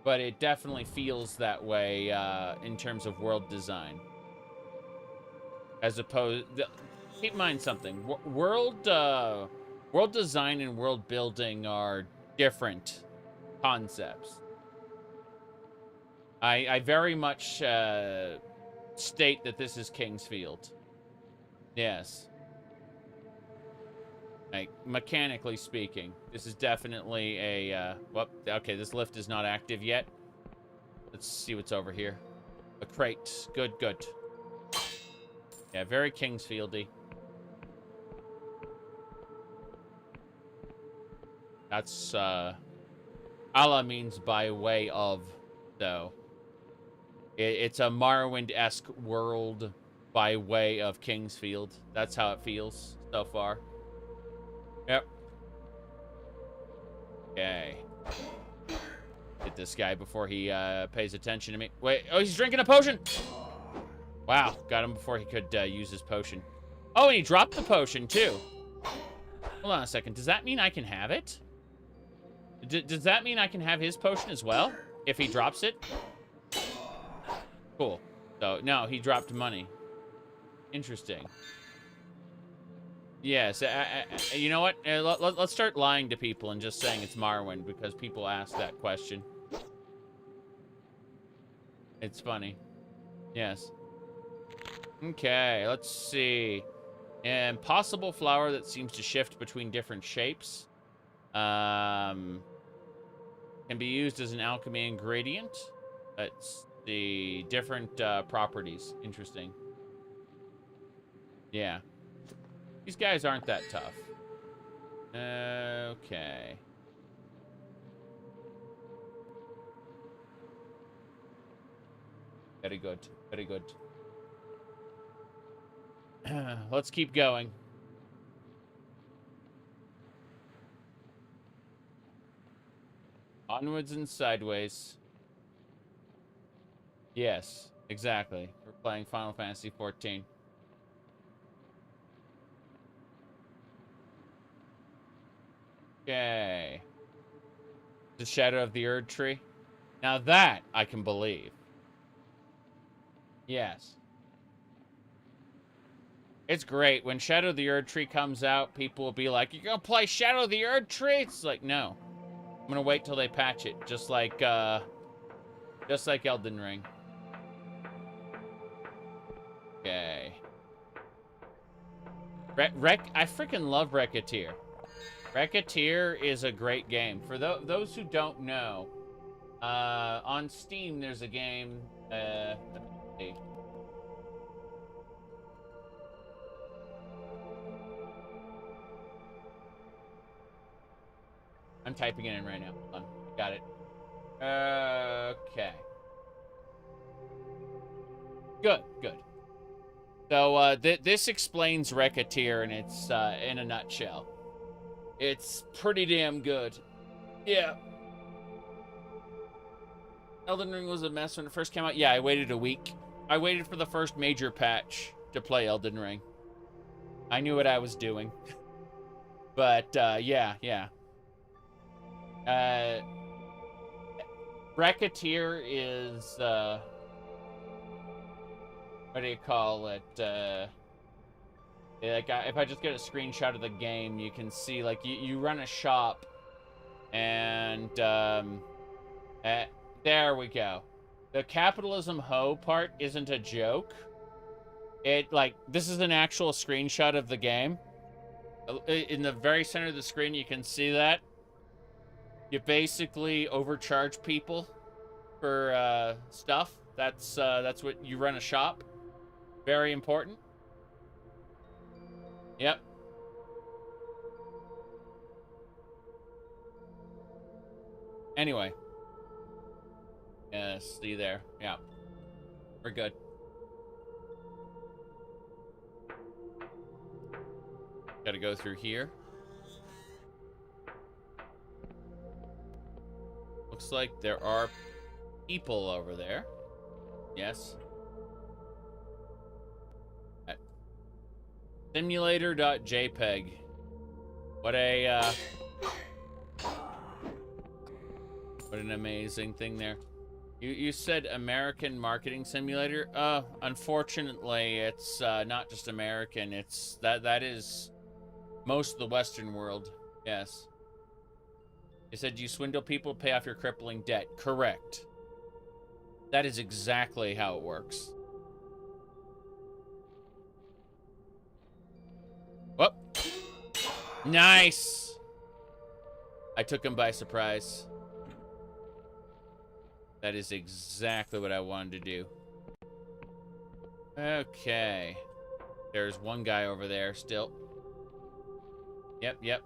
but it definitely feels that way in terms of world design. As opposed, keep in mind something. World design and world building are different concepts. I very much state that this is Kingsfield. Yes. Like, mechanically speaking, this is definitely a, well, okay, this lift is not active yet. Let's see what's over here. A crate. Good. Yeah, very Kingsfieldy. That's, Allah means by way of, though. It's a Morrowind-esque world by way of Kingsfield. That's how it feels so far. Yep. Okay. Get this guy before he pays attention to me. Wait, oh, he's drinking a potion! Wow, got him before he could use his potion. Oh, and he dropped the potion, too. Hold on a second. Does that mean I can have it? Does that mean I can have his potion as well? If he drops it? Cool. So, no, he dropped money. Interesting. Yes, you know what? Let's start lying to people and just saying it's Morrowind because people ask that question. It's funny. Yes. Okay, let's see. Impossible flower that seems to shift between different shapes. Can be used as an alchemy ingredient. Let's see. Different properties. Interesting. Yeah. These guys aren't that tough. Okay. Very good. Very good. Let's keep going. Onwards and sideways. Yes, exactly. We're playing Final Fantasy 14. Okay. The Shadow of the Erd Tree. Now that I can believe. Yes. It's great. When Shadow of the Erdtree comes out, people will be like, "You're gonna play Shadow of the Erdtree?" It's like, no. I'm gonna wait till they patch it, just like Elden Ring. Okay. I freaking love Racketeer. Racketeer is a great game. For those who don't know, on Steam there's a game. Let me see. I'm typing it in right now. Hold on. Got it. Okay. Good, good. So, this explains Racketeer, and it's, in a nutshell. It's pretty damn good. Yeah. Elden Ring was a mess when it first came out. Yeah, I waited a week. I waited for the first major patch to play Elden Ring. I knew what I was doing. But, yeah. Racketeer is, what do you call it? Like, if I just get a screenshot of the game, you can see, like, you run a shop, and, there we go. The capitalism hoe part isn't a joke. This is an actual screenshot of the game. In the very center of the screen, you can see that. You basically overcharge people for stuff. That's what you run a shop. Very important. Yep. Anyway. See there. Yeah. We're good. Gotta go through here. Looks like there are people over there. Yes. Simulator.jpg. What an amazing thing there. You said American Marketing Simulator? Unfortunately, it's not just American. It's that is most of the Western world. Yes. You said you swindle people to pay off your crippling debt. Correct. That is exactly how it works. Whoop. Nice. I took him by surprise. That is exactly what I wanted to do. Okay. There's one guy over there still. Yep.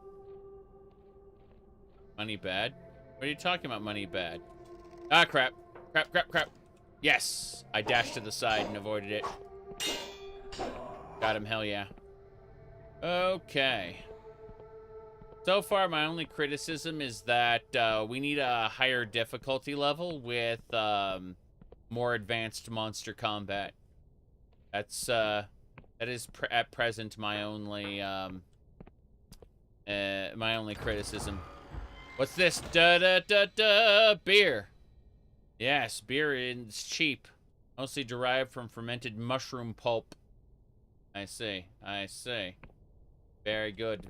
Money bad? What are you talking about, money bad? Ah, crap. Crap. Yes! I dashed to the side and avoided it. Got him, hell yeah. Okay. So far, my only criticism is that we need a higher difficulty level with more advanced monster combat. That is at present my only criticism. What's this? Beer. Yes, beer is cheap, mostly derived from fermented mushroom pulp. I see. Very good.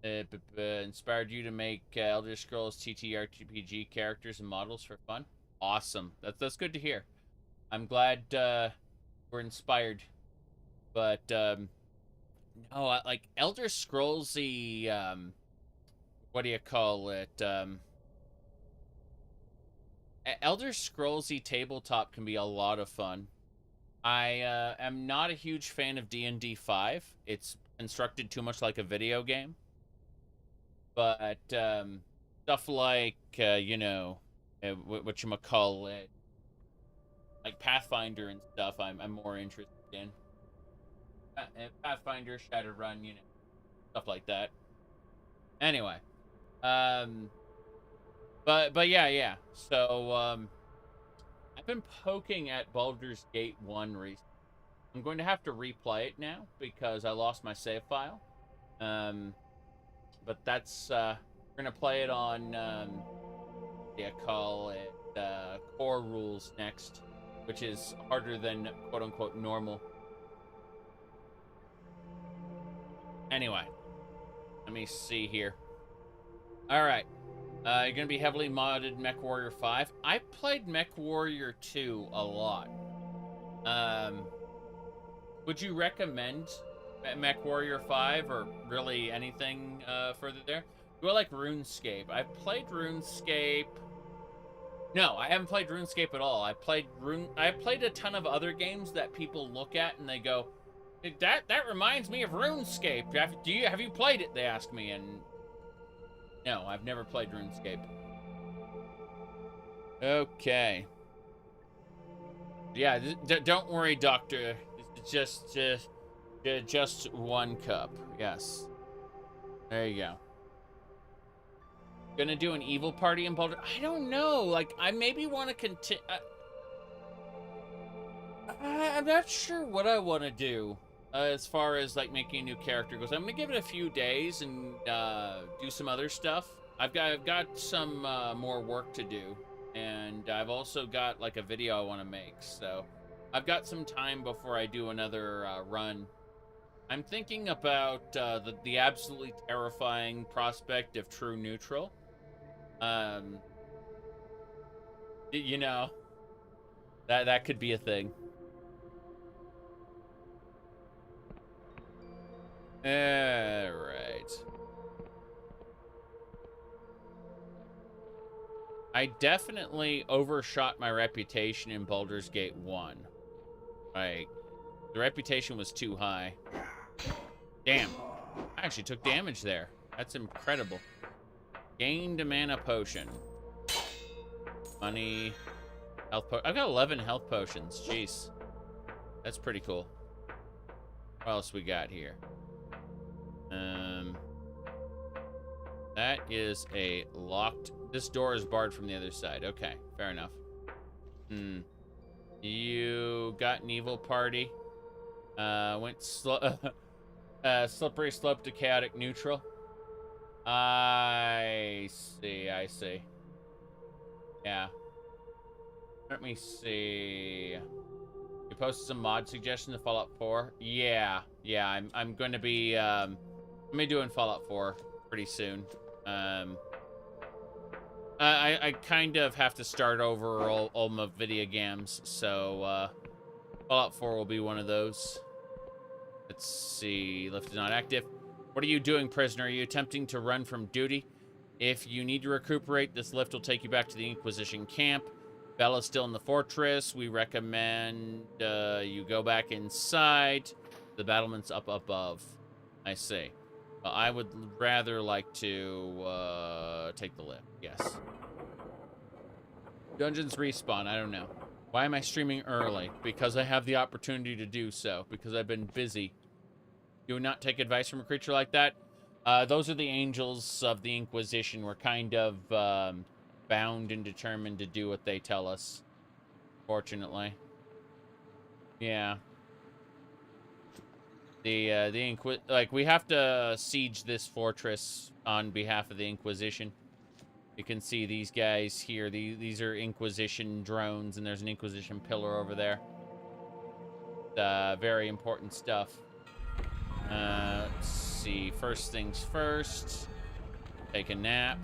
Inspired you to make Elder Scrolls TTRPG characters and models for fun? Awesome. That's good to hear. I'm glad we're inspired. But no, like Elder Scrollsy, what do you call it? Elder Scrollsy tabletop can be a lot of fun. I am not a huge fan of D&D 5. It's constructed too much like a video game. But stuff like, whatchamacallit, like Pathfinder and stuff, I'm more interested in. Pathfinder, Shadowrun, stuff like that. Anyway, but yeah. So I've been poking at Baldur's Gate 1 recently. I'm going to have to replay it now because I lost my save file. But that's we're gonna play it on what do you call it? core rules next, which is harder than quote-unquote normal. Anyway, let me see here. All right. You're going to be heavily modded MechWarrior 5. I played MechWarrior 2 a lot. Would you recommend MechWarrior 5 or really anything further there? Do I like RuneScape? I've played RuneScape. No, I haven't played RuneScape at all. I played a ton of other games that people look at and they go, that reminds me of RuneScape. Have you played it? They ask me, and no, I've never played RuneScape. Okay. Yeah, don't worry, Doctor. It's just one cup. Yes. There you go. Gonna do an evil party in Boulder? I don't know. Like, I maybe want to continue. I'm not sure what I want to do as far as like making a new character goes. I'm gonna give it a few days and do some other stuff. I've got some more work to do, and I've also got like a video I want to make. So I've got some time before I do another run. I'm thinking about the absolutely terrifying prospect of true neutral. You know, that could be a thing. All right. I definitely overshot my reputation in Baldur's Gate 1. Like, the reputation was too high. Damn. I actually took damage there. That's incredible. Gained a mana potion. Money. Health I've got 11 health potions. Jeez. That's pretty cool. What else we got here? That is a locked... This door is barred from the other side. Okay, fair enough. You got an evil party. Went slippery slope to chaotic neutral. I see. Yeah. Let me see. You posted some mod suggestions to Fallout 4. Yeah. I'm going to be doing Fallout 4 pretty soon. I kind of have to start over all my video games, so Fallout 4 will be one of those. Let's see. Lift is not active. What are you doing, prisoner? Are you attempting to run from duty? If you need to recuperate, this lift will take you back to the Inquisition camp. Bella's still in the fortress. We recommend you go back inside. The battlement's up above. I see. I would rather like to take the lift. Yes. Dungeons respawn. I don't know. Why am I streaming early? Because I have the opportunity to do so. Because I've been busy. Do not take advice from a creature like that. Those are the angels of the Inquisition. We're kind of bound and determined to do what they tell us. Fortunately. Yeah. We have to siege this fortress on behalf of the Inquisition. You can see these guys here. These are Inquisition drones, and there's an Inquisition pillar over there. Very important stuff. Let's see. First things first. Take a nap.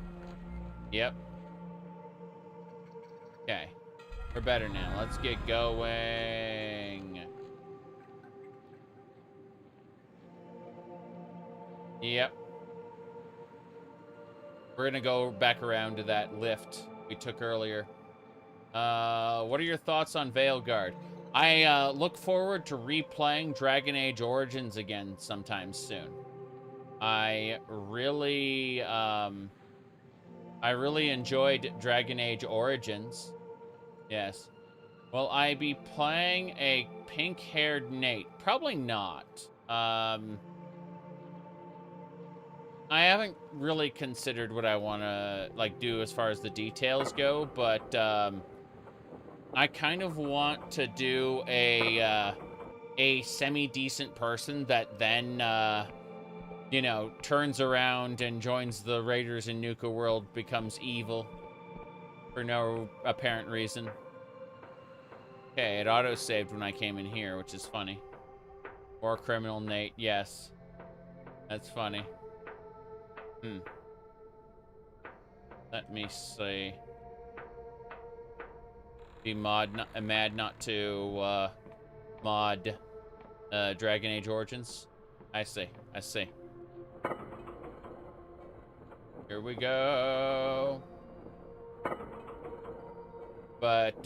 Yep. Okay. We're better now. Let's get going. Yep. We're gonna go back around to that lift we took earlier. What are your thoughts on Veilguard? I look forward to replaying Dragon Age Origins again sometime soon. I really enjoyed Dragon Age Origins. Yes. Will I be playing a pink-haired Nate? Probably not. I haven't really considered what I want to do as far as the details go, but I kind of want to do a semi-decent person that then turns around and joins the Raiders in Nuka World, becomes evil. For no apparent reason. Okay, it auto-saved when I came in here, which is funny. War criminal Nate, yes. That's funny. Let me see. Be mad not to mod Dragon Age Origins. I see. Here we go. But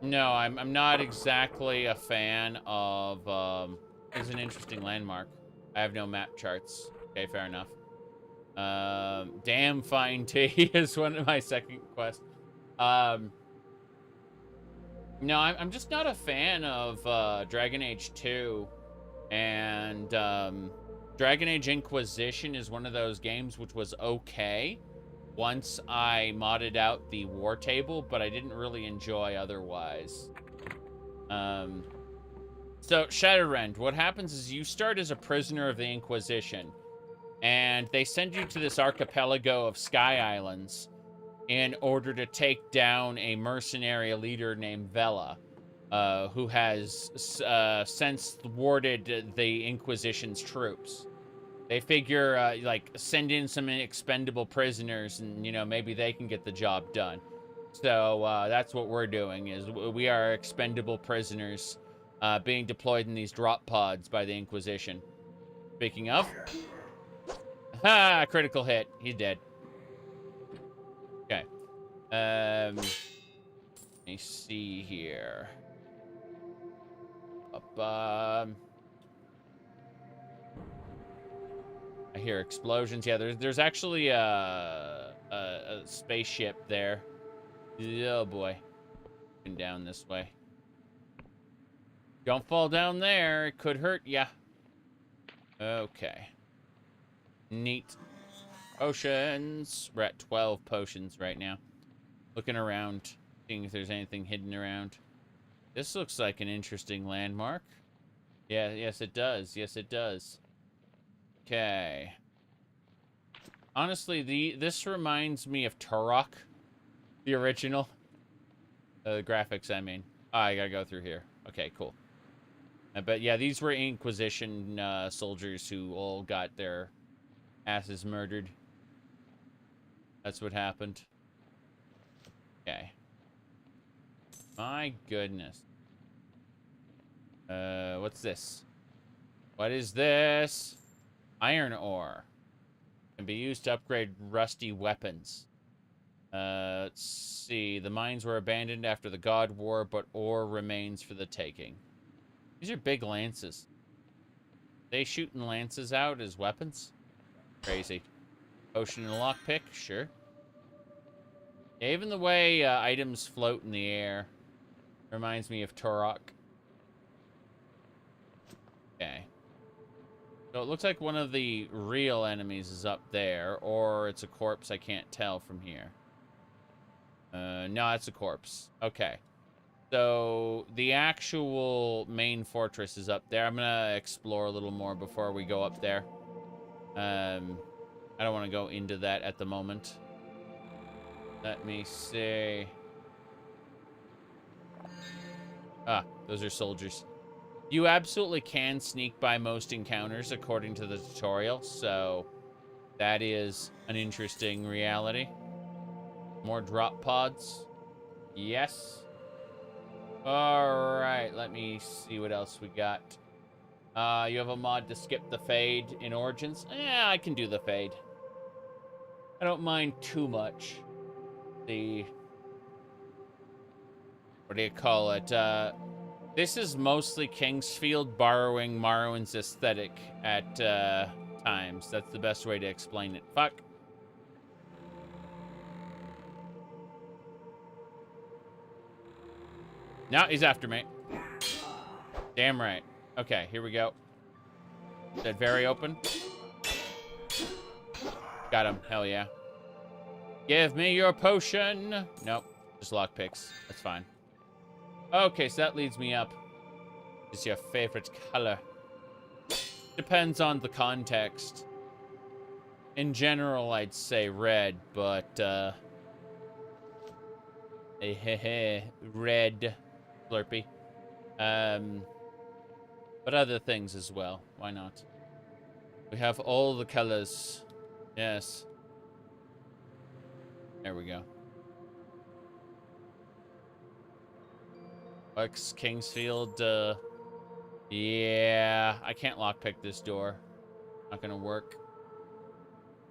no, I'm not exactly a fan of it's an interesting landmark. I have no map charts. Okay, fair enough. Damn fine tea is one of my second quests. No, I'm just not a fan of Dragon Age 2. And Dragon Age Inquisition is one of those games which was okay once I modded out the war table, but I didn't really enjoy otherwise. So, Shadowrend, what happens is you start as a prisoner of the Inquisition, and they send you to this archipelago of Sky Islands in order to take down a mercenary leader named Vella, who has since thwarted the Inquisition's troops. They figure, like, send in some expendable prisoners and, you know, maybe they can get the job done. So that's what we're doing, is we are expendable prisoners being deployed in these drop pods by the Inquisition. Speaking of... Ha! Critical hit. He's dead. Okay. Let me see here. I hear explosions. Yeah, there's actually a spaceship there. Oh boy. And down this way. Don't fall down there. It could hurt ya. Okay. Neat. Potions. We're at 12 potions right now. Looking around, seeing if there's anything hidden around. This looks like an interesting landmark. Yeah, yes it does. Yes it does. Okay. Honestly, this reminds me of Turok, the original. The graphics, I mean. Oh, I gotta go through here. Okay, cool. But yeah, these were Inquisition soldiers who all got their asses murdered. That's what happened. Okay. My goodness. What's this? What is this? Iron ore. Can be used to upgrade rusty weapons. Let's see. The mines were abandoned after the God War, but ore remains for the taking. These are big lances. They shooting lances out as weapons? Crazy. Potion and lockpick? Sure. Yeah, even the way items float in the air reminds me of Turok. Okay. So it looks like one of the real enemies is up there, or it's a corpse. I can't tell from here. No, it's a corpse. Okay. So the actual main fortress is up there. I'm gonna explore a little more before we go up there. I don't want to go into that at the moment. Let me see. Ah, those are soldiers. You absolutely can sneak by most encounters according to the tutorial, so that is an interesting reality. More drop pods. Yes. Alright, let me see what else we got. You have a mod to skip the fade in Origins? Yeah, I can do the fade. I don't mind too much. What do you call it? This is mostly Kingsfield borrowing Morrowind's aesthetic at times. That's the best way to explain it. Fuck. No, he's after me. Damn right. Okay, here we go. Is that very open? Got him. Hell yeah. Give me your potion. Nope. Just lockpicks. That's fine. Okay, so that leads me up. Is your favorite color? Depends on the context. In general, I'd say red, but A heh red Slurpee. But other things as well. Why not? We have all the colors. Yes. There we go. X Kingsfield, yeah, I can't lockpick this door. Not gonna work.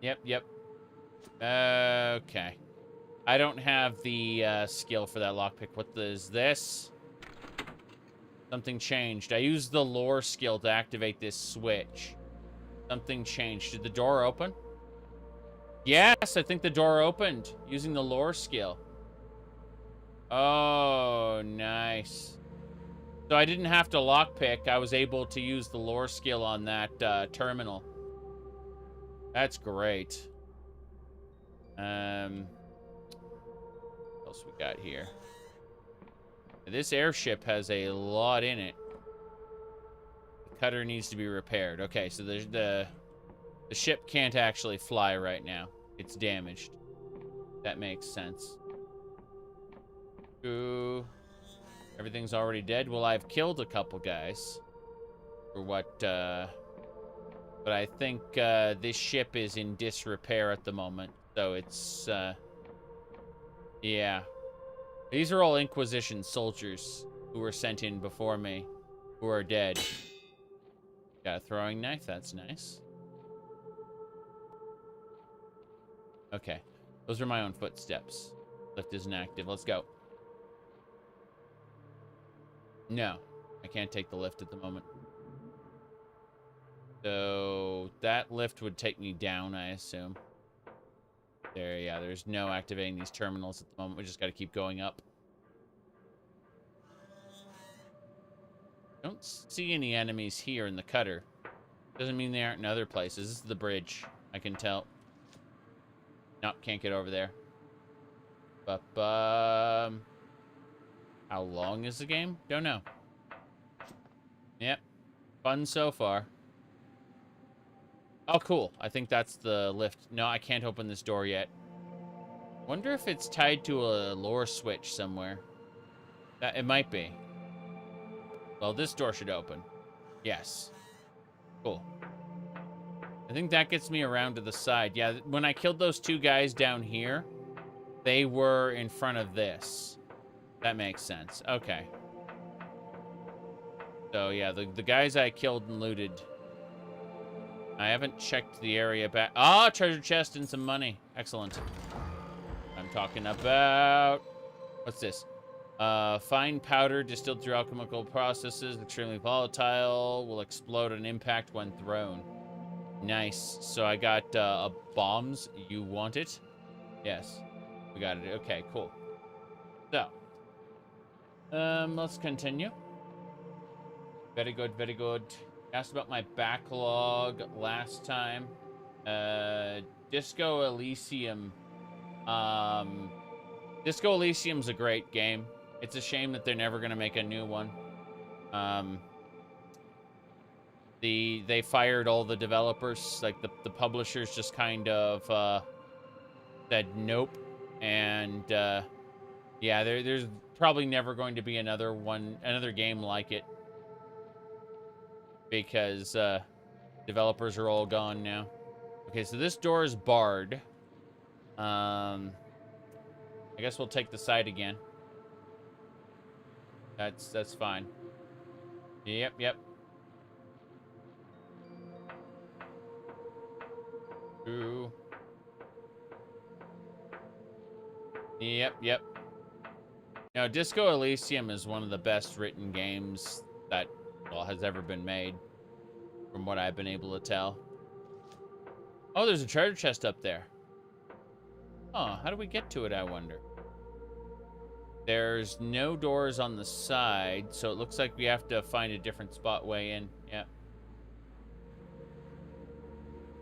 Yep. Okay. I don't have the skill for that lockpick. What is this? Something changed. I used the lore skill to activate this switch. Something changed. Did the door open? Yes, I think the door opened using the lore skill. Oh, nice. So I didn't have to lockpick. I was able to use the lore skill on that terminal. That's great. What else we got here? This airship has a lot in it. The cutter needs to be repaired. Okay, so the ship can't actually fly right now. It's damaged. That makes sense. Ooh. Everything's already dead. Well, I've killed a couple guys. For what, but I think, this ship is in disrepair at the moment. So it's, yeah. These are all Inquisition soldiers who were sent in before me, who are dead. Got a throwing knife. That's nice. Okay. Those are my own footsteps. Lift isn't active. Let's go. No, I can't take the lift at the moment. So that lift would take me down, I assume. There, yeah, there's no activating these terminals at the moment. We just got to keep going up. Don't see any enemies here in the cutter. Doesn't mean they aren't in other places. This is the bridge. I can tell. Nope, can't get over there. But, how long is the game? Don't know. Yep. Fun so far. Oh, cool. I think that's the lift. No, I can't open this door yet. Wonder if it's tied to a lore switch somewhere. It might be. Well, this door should open. Yes. Cool. I think that gets me around to the side. Yeah, when I killed those two guys down here, they were in front of this. That makes sense. Okay. So, yeah, the guys I killed and looted. I haven't checked the area back. Ah, treasure chest and some money. Excellent. I'm talking about... What's this? Fine powder distilled through alchemical processes. Extremely volatile. Will explode on impact when thrown. Nice. So I got bombs. You want it? Yes. We got it. Okay, cool. So. Let's continue. Very good, very good. Asked about my backlog last time. Disco Elysium. Disco Elysium's a great game. It's a shame that they're never gonna make a new one. They fired all the developers. Like the publishers just kind of said nope. And yeah, there's probably never going to be another game like it. Because developers are all gone now. Okay, so this door is barred. I guess we'll take the side again. That's fine. Yep. Ooh. Yep. Now, Disco Elysium is one of the best written games that has ever been made, from what I've been able to tell. Oh, there's a treasure chest up there. Oh, how do we get to it, I wonder? There's no doors on the side, so it looks like we have to find a different spot way in. Yeah.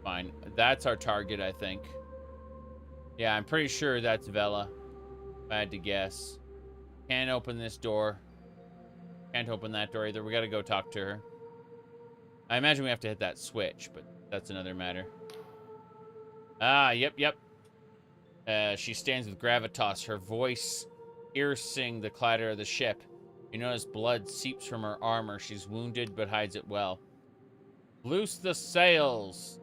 Fine. That's our target, I think. Yeah, I'm pretty sure that's Vella, if I had to guess. Can't open this door. Can't open that door either. We gotta go talk to her. I imagine we have to hit that switch, but that's another matter. Ah, yep. She stands with gravitas. Her voice piercing the clatter of the ship. You notice blood seeps from her armor. She's wounded, but hides it well. Loose the sails.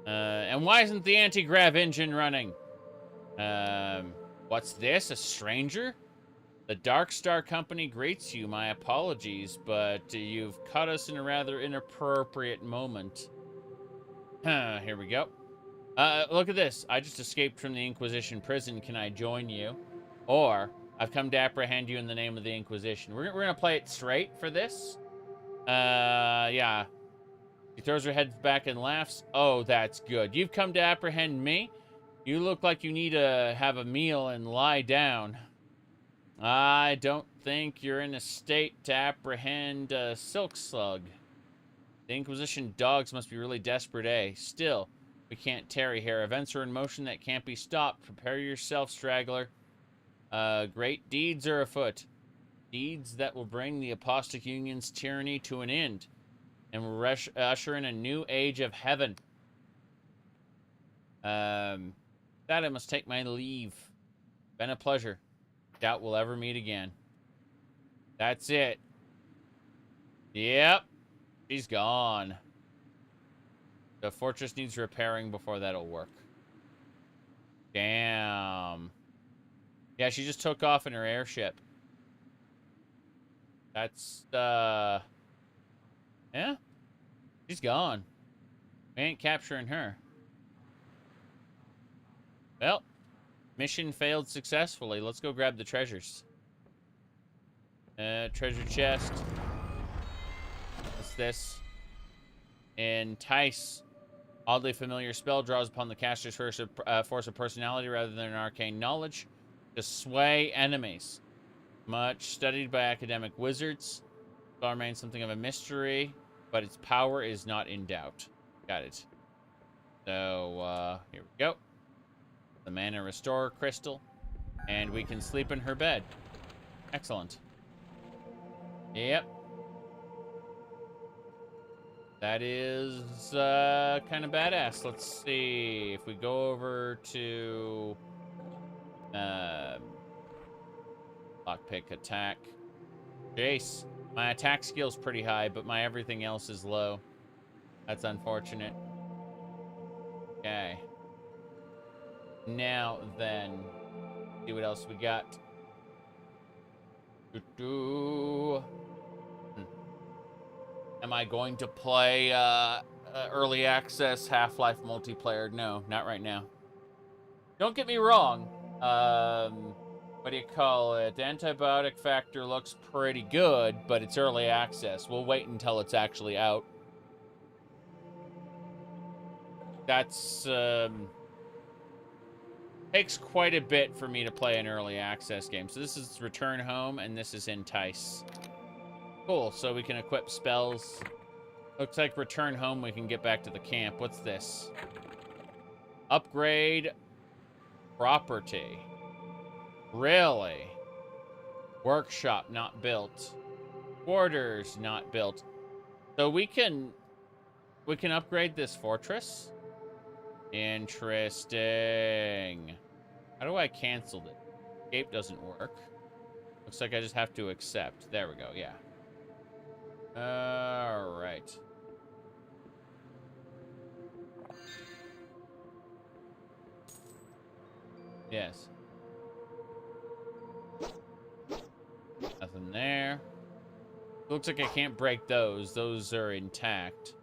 And why isn't the anti-grav engine running? What's this? A stranger? The Dark Star Company greets you. My apologies, but you've caught us in a rather inappropriate moment. Here we go. Look at this. I just escaped from the Inquisition prison. Can I join you? Or, I've come to apprehend you in the name of the Inquisition. We're gonna play it straight for this. Yeah. She throws her head back and laughs. Oh, that's good. You've come to apprehend me? You look like you need to have a meal and lie down. I don't think you're in a state to apprehend a silk slug. The Inquisition dogs must be really desperate, eh? Still, we can't tarry here. Events are in motion that can't be stopped. Prepare yourself, straggler. Great deeds are afoot. Deeds that will bring the Apostate Union's tyranny to an end. And will usher in a new age of heaven. That I must take my leave. Been a pleasure. Doubt we'll ever meet again. That's it. Yep. She's gone. The fortress needs repairing before that'll work. Damn. Yeah, she just took off in her airship. That's, yeah. She's gone. We ain't capturing her. Well, mission failed successfully. Let's go grab the treasures. Treasure chest. What's this? Entice. Oddly familiar spell draws upon the caster's force of personality rather than arcane knowledge to sway enemies. Much studied by academic wizards. Spell remains something of a mystery, but its power is not in doubt. Got it. So, here we go. The mana restore crystal. And we can sleep in her bed. Excellent. Yep. That is kind of badass. Let's see if we go over to lockpick attack. Jace, my attack skill's pretty high, but my everything else is low. That's unfortunate. Okay. Now then, see what else we got. Am I going to play early access Half-Life multiplayer? No, not right now. Don't get me wrong. What do you call it? The antibiotic factor looks pretty good, but it's early access. We'll wait until it's actually out. That's takes quite a bit for me to play an early access game. So this is Return Home, and this is Entice. Cool, so we can equip spells. Looks like Return Home, we can get back to the camp. What's this? Upgrade property. Really? Workshop not built. Quarters not built. So we can upgrade this fortress? Interesting. How do I cancel it? Escape doesn't work. Looks like I just have to accept. There we go, yeah. Alright. Yes. Nothing there. Looks like I can't break those. Those are intact.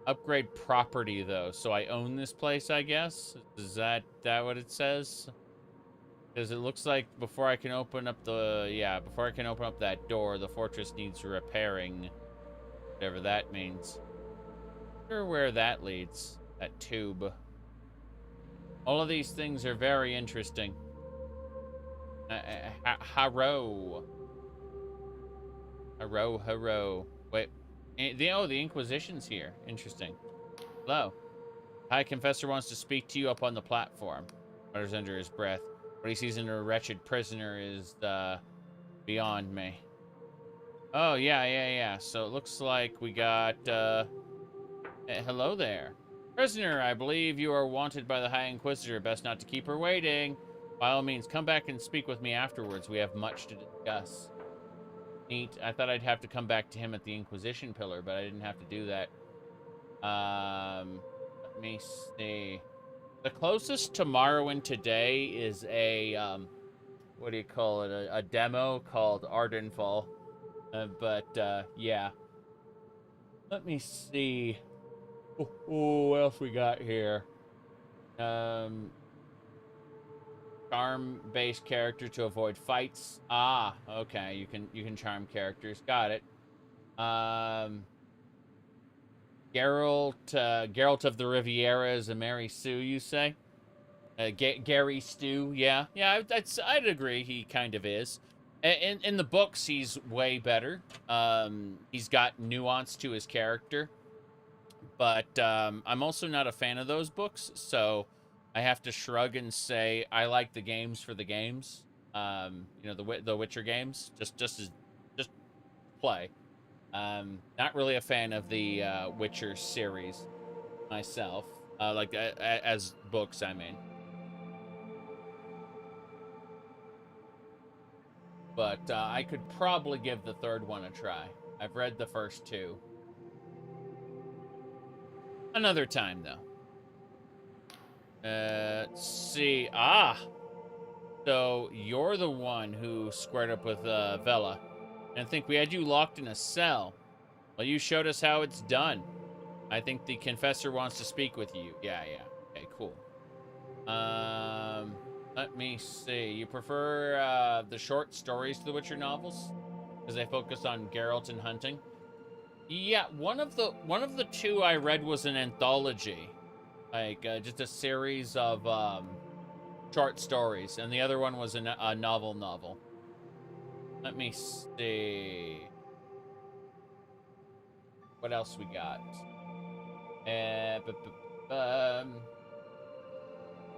Upgrade property, though. So I own this place, I guess? Is that what it says? Because it looks like before I can open up the... Yeah, before I can open up that door, the fortress needs repairing. Whatever that means. Not sure where that leads. That tube. All of these things are very interesting. Harrow. Harrow. Wait. The Inquisition's here. Interesting. Hello. High Confessor wants to speak to you up on the platform. Mutters under his breath. What he sees in a wretched prisoner is beyond me. Oh, yeah. So it looks like we got... hello there. Prisoner, I believe you are wanted by the High Inquisitor. Best not to keep her waiting. By all means, come back and speak with me afterwards. We have much to discuss. Neat. I thought I'd have to come back to him at the Inquisition Pillar, but I didn't have to do that. Let me see. The closest to Morrowind today is a, what do you call it? A demo called Ardenfall. Yeah. Let me see. What else we got here? Charm-based character to avoid fights. Ah, okay. You can charm characters. Got it. Geralt of the Riviera is a Mary Sue, you say? Gary Stu, yeah. Yeah, I'd agree he kind of is. In the books, he's way better. He's got nuance to his character. But I'm also not a fan of those books, so I have to shrug and say I like the games for the games. You know, the Witcher games, just play. Not really a fan of the Witcher series myself. Like as books, I mean. But I could probably give the third one a try. I've read the first two. Another time, though. Let's see. Ah! So, you're the one who squared up with Vella. And I think we had you locked in a cell. Well, you showed us how it's done. I think the Confessor wants to speak with you. Yeah. Okay, cool. Let me see. You prefer the short stories to the Witcher novels? Because they focus on Geralt and hunting? Yeah, one of the two I read was an anthology. Like, just a series of short stories. And the other one was a novel. Let me see. What else we got?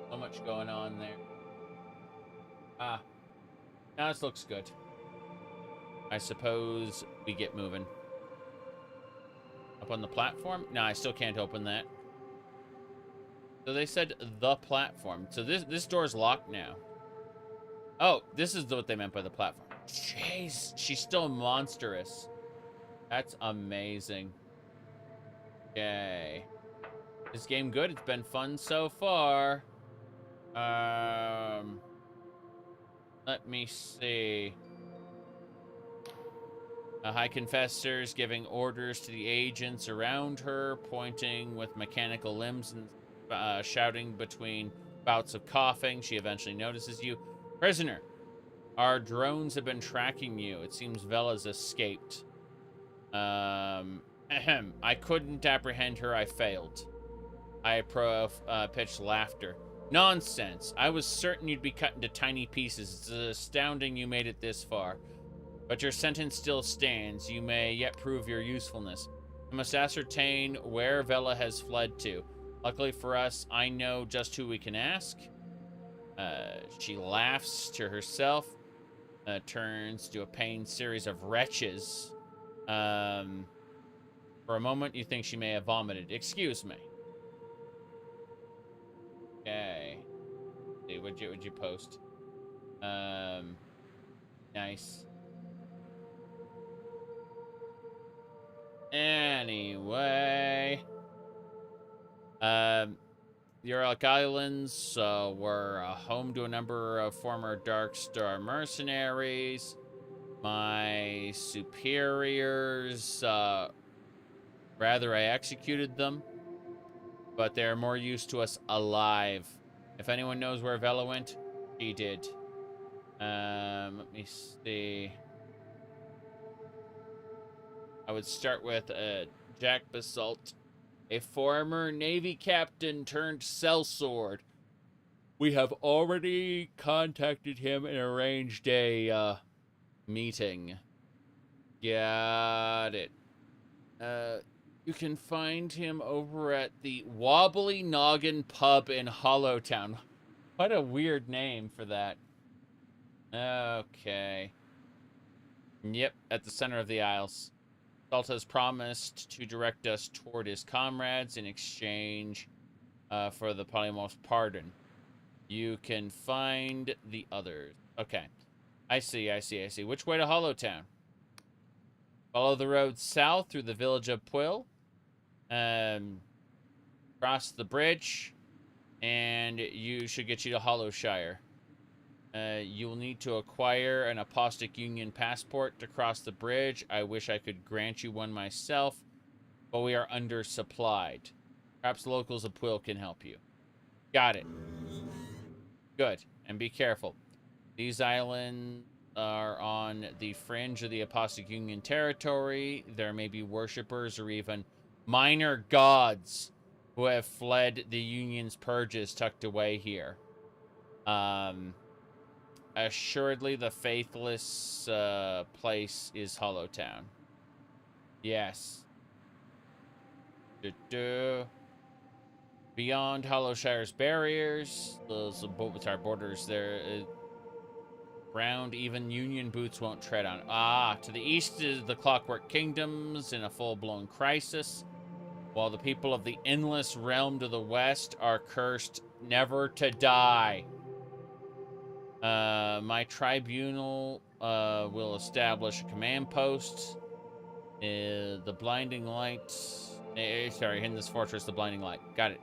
So much going on there. Now this looks good. I suppose we get moving. Up on the platform? No, I still can't open that. So they said the platform. So this door's locked now. Oh, this is what they meant by the platform. Jeez, she's still monstrous. That's amazing. Okay. This game good. It's been fun so far. Let me see. High Confessor's giving orders to the agents around her, pointing with mechanical limbs and shouting between bouts of coughing. She eventually notices you. Prisoner, our drones have been tracking you. It seems Vella's escaped. I couldn't apprehend her. I failed. I pitched laughter. Nonsense. I was certain you'd be cut into tiny pieces. It's astounding you made it this far. But your sentence still stands. You may yet prove your usefulness. I must ascertain where Vella has fled to. Luckily for us, I know just who we can ask. She laughs to herself. Turns to a pained series of retches. For a moment, you think she may have vomited. Excuse me. Okay. See, what'd you post? Nice. Anyway. The Uralic Islands were home to a number of former Dark Star mercenaries. My superiors, rather I executed them, but they're more used to us alive. If anyone knows where Vella went, she did. Let me see. I would start with Jack Basalt, a former Navy captain turned sellsword. We have already contacted him and arranged a meeting. Got it. You can find him over at the Wobbly Noggin Pub in Hollowtown. What a weird name for that. Okay. Yep, at the center of the Isles. Salt has promised to direct us toward his comrades in exchange for the Polymorph's pardon. You can find the others. Okay. I see. Which way to Hollowtown? Follow the road south through the village of Puil. Cross the bridge, and you should get you to Hollowshire. You will need to acquire an Apostate Union passport to cross the bridge. I wish I could grant you one myself, but we are undersupplied. Perhaps the locals of Puil can help you. Got it. Good. And be careful. These islands are on the fringe of the Apostate Union territory. There may be worshippers or even minor gods who have fled the Union's purges tucked away here. Assuredly, the faithless place is Hollowtown. Yes. Beyond Hollowshire's barriers, those borders there, ground even Union boots won't tread on. To the east is the Clockwork Kingdoms in a full-blown crisis, while the people of the Endless Realm to the west are cursed never to die. My tribunal will establish a command post. The Blinding Light. In this fortress, the Blinding Light. Got it.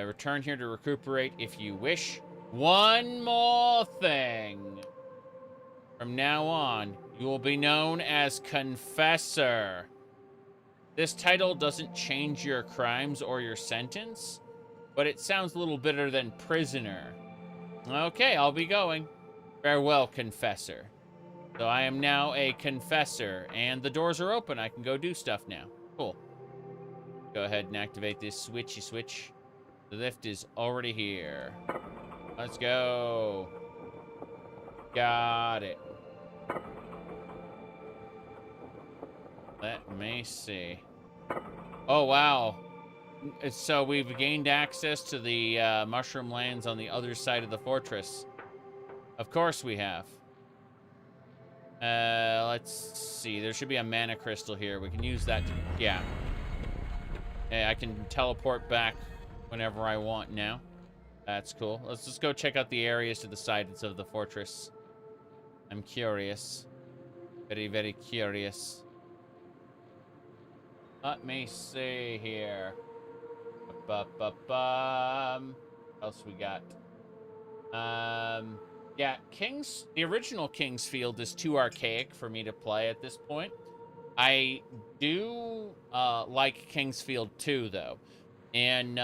Return here to recuperate if you wish. One more thing. From now on, you will be known as Confessor. This title doesn't change your crimes or your sentence, but it sounds a little better than prisoner. Okay, I'll be going. Farewell, Confessor. So I am now a Confessor, and the doors are open. I can go do stuff now. Cool. Go ahead and activate this switchy switch. The lift is already here. Let's go. Got it. Let me see. Oh, wow. So we've gained access to the mushroom lands on the other side of the fortress. Of course we have. Let's see. There should be a mana crystal here. We can use that. Yeah. I can teleport back whenever I want now. That's cool. Let's just go check out the areas to the sides of the fortress. I'm curious. Very, very curious. Let me see here. What else we got? Yeah, the original Kingsfield is too archaic for me to play at this point. I do like Kingsfield 2, though. And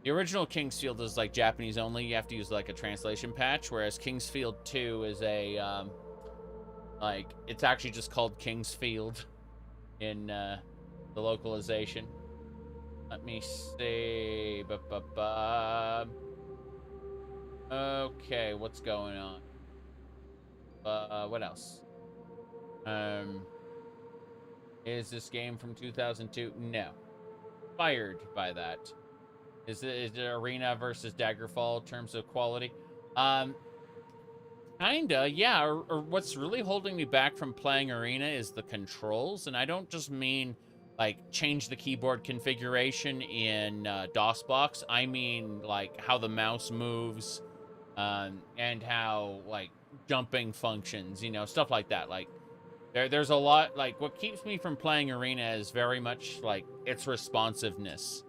the original Kingsfield is like Japanese only. You have to use like a translation patch, whereas Kingsfield 2 is a it's actually just called Kingsfield in the localization. Let me see. Okay, what's going on? What else? Is this game from 2002? No. Inspired by that. Is it Arena versus Daggerfall in terms of quality? Kinda, yeah. Or what's really holding me back from playing Arena is the controls, and I don't just mean like change the keyboard configuration in DOSBox. I mean like how the mouse moves, and how like jumping functions, you know, stuff like that. Like there's a lot, like what keeps me from playing Arena is very much like its responsiveness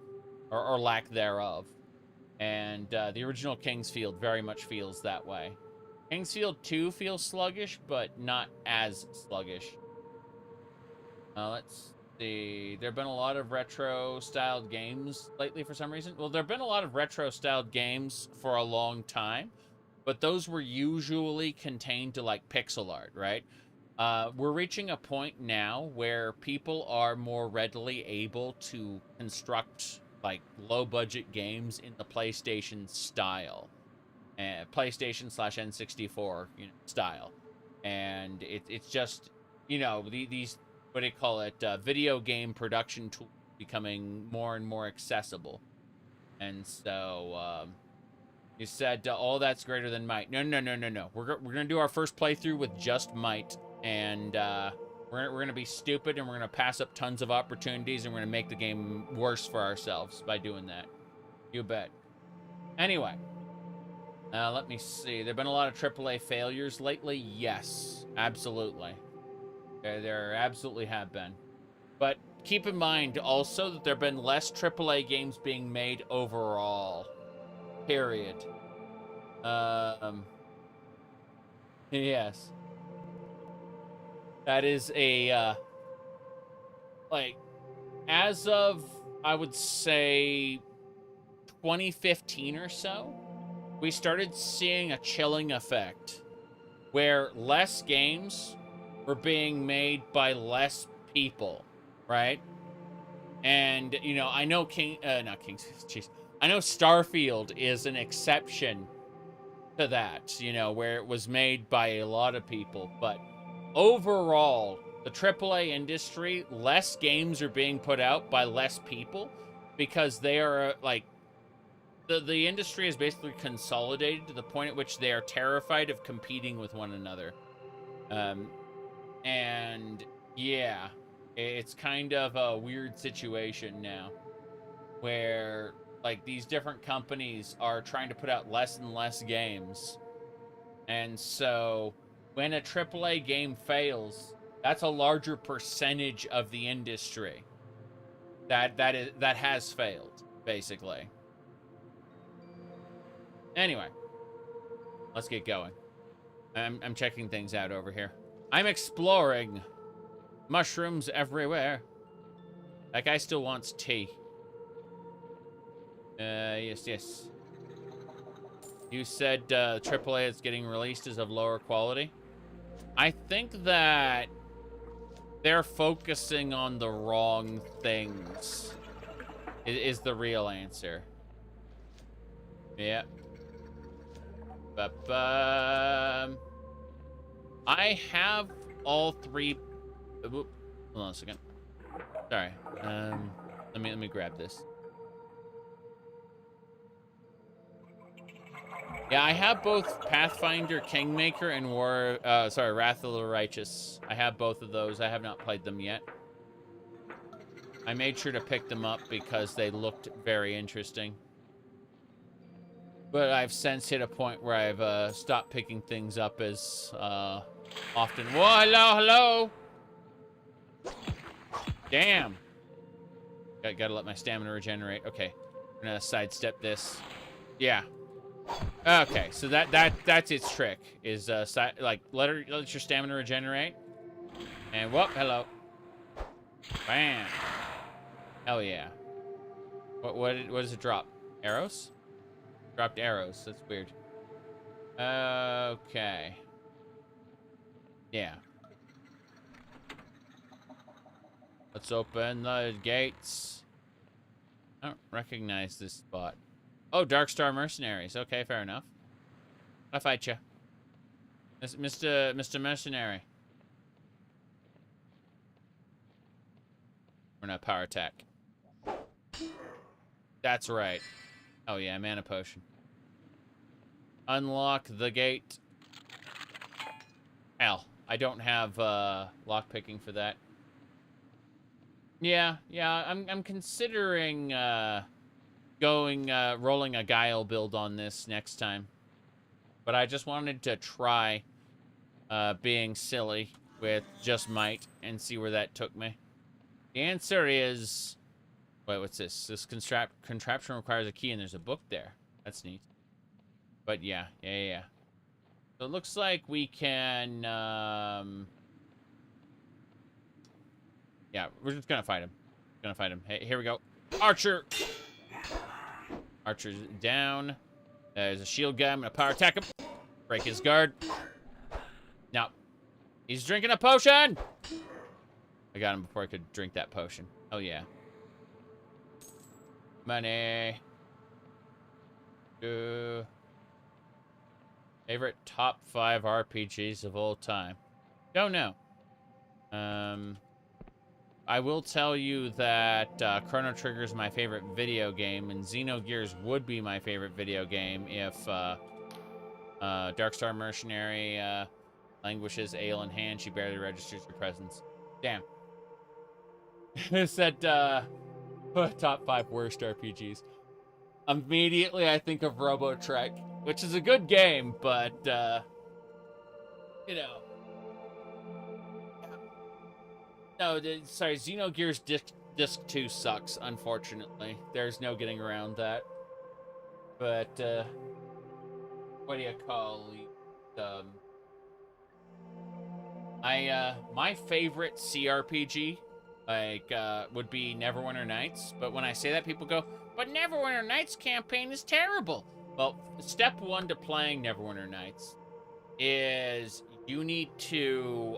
or lack thereof. And the original Kingsfield very much feels that way. Kingsfield 2 feels sluggish, but not as sluggish. Let's see. There have been a lot of retro-styled games lately for some reason. Well, there have been a lot of retro-styled games for a long time, but those were usually contained to, like, pixel art, right? We're reaching a point now where people are more readily able to construct, like, low-budget games in the PlayStation style. PlayStation/N64 style. And it's just, you know, these, what do you call it, video game production tools becoming more and more accessible. And so, you said, all that's greater than might. No. We're going to do our first playthrough with just might. And we're going to be stupid, and we're going to pass up tons of opportunities, and we're going to make the game worse for ourselves by doing that. You bet. Anyway, let me see. There've been a lot of AAA failures lately. Yes, absolutely. There absolutely have been. But keep in mind also that there have been less AAA games being made overall. Period. Yes. That is a, like, as of, I would say, 2015 or so, we started seeing a chilling effect where less games were being made by less people, right? And, you know, I know I know Starfield is an exception to that, you know, where it was made by a lot of people, but overall, the AAA industry, less games are being put out by less people because they are, like, the industry is basically consolidated to the point at which they are terrified of competing with one another. And yeah, it's kind of a weird situation now where, like, these different companies are trying to put out less and less games. And so when a AAA game fails, that's a larger percentage of the industry that has failed, basically. Anyway, let's get going. I'm checking things out over here. I'm exploring. Mushrooms everywhere. That guy still wants tea. Yes. You said AAA is getting released is of lower quality. I think that they're focusing on the wrong things. Is the real answer. Yeah. I have all three. Hold on a second. Sorry. Let me grab this. Yeah, I have both Pathfinder Kingmaker and Wrath of the Righteous. I have both of those. I have not played them yet. I made sure to pick them up because they looked very interesting. But I've since hit a point where I've stopped picking things up as often. Whoa, hello! Damn. Gotta let my stamina regenerate. Okay, I'm gonna sidestep this. Yeah. Okay, so that's its trick. Is like let your stamina regenerate. And whoop, hello. Bam. Hell yeah. What does it drop? Arrows? Dropped arrows. That's weird. Okay. Yeah. Let's open the gates. I don't recognize this spot. Oh, Darkstar Mercenaries. Okay, fair enough. I'll fight you. Mr. Mercenary. We're not power attack. That's right. Oh yeah, mana potion. Unlock the gate. Hell, I don't have lock picking for that. Yeah, I'm considering rolling a guile build on this next time. But I just wanted to try being silly with just might and see where that took me. The answer is, wait, what's this? This contraption requires a key and there's a book there. That's neat. But yeah. So it looks like we can, yeah, we're just gonna fight him. Hey, here we go. Archer! Archer's down. There's a shield guy. I'm gonna power attack him. Break his guard. No. He's drinking a potion! I got him before I could drink that potion. Oh, yeah. Money. Favorite top 5 RPGs of all time? Don't know. I will tell you that Chrono Trigger is my favorite video game, and Xenogears would be my favorite video game if Darkstar Mercenary languishes, ale in hand, she barely registers her presence. Damn. It said top 5 worst RPGs. immediately I think of Robotrek, which is a good game, but, you know. No, sorry, Xenogears Disc 2 sucks, unfortunately. There's no getting around that. But, what do you call it? My favorite CRPG, like, would be Neverwinter Nights. But when I say that, people go, but Neverwinter Nights campaign is terrible. Well, step one to playing Neverwinter Nights is you need to,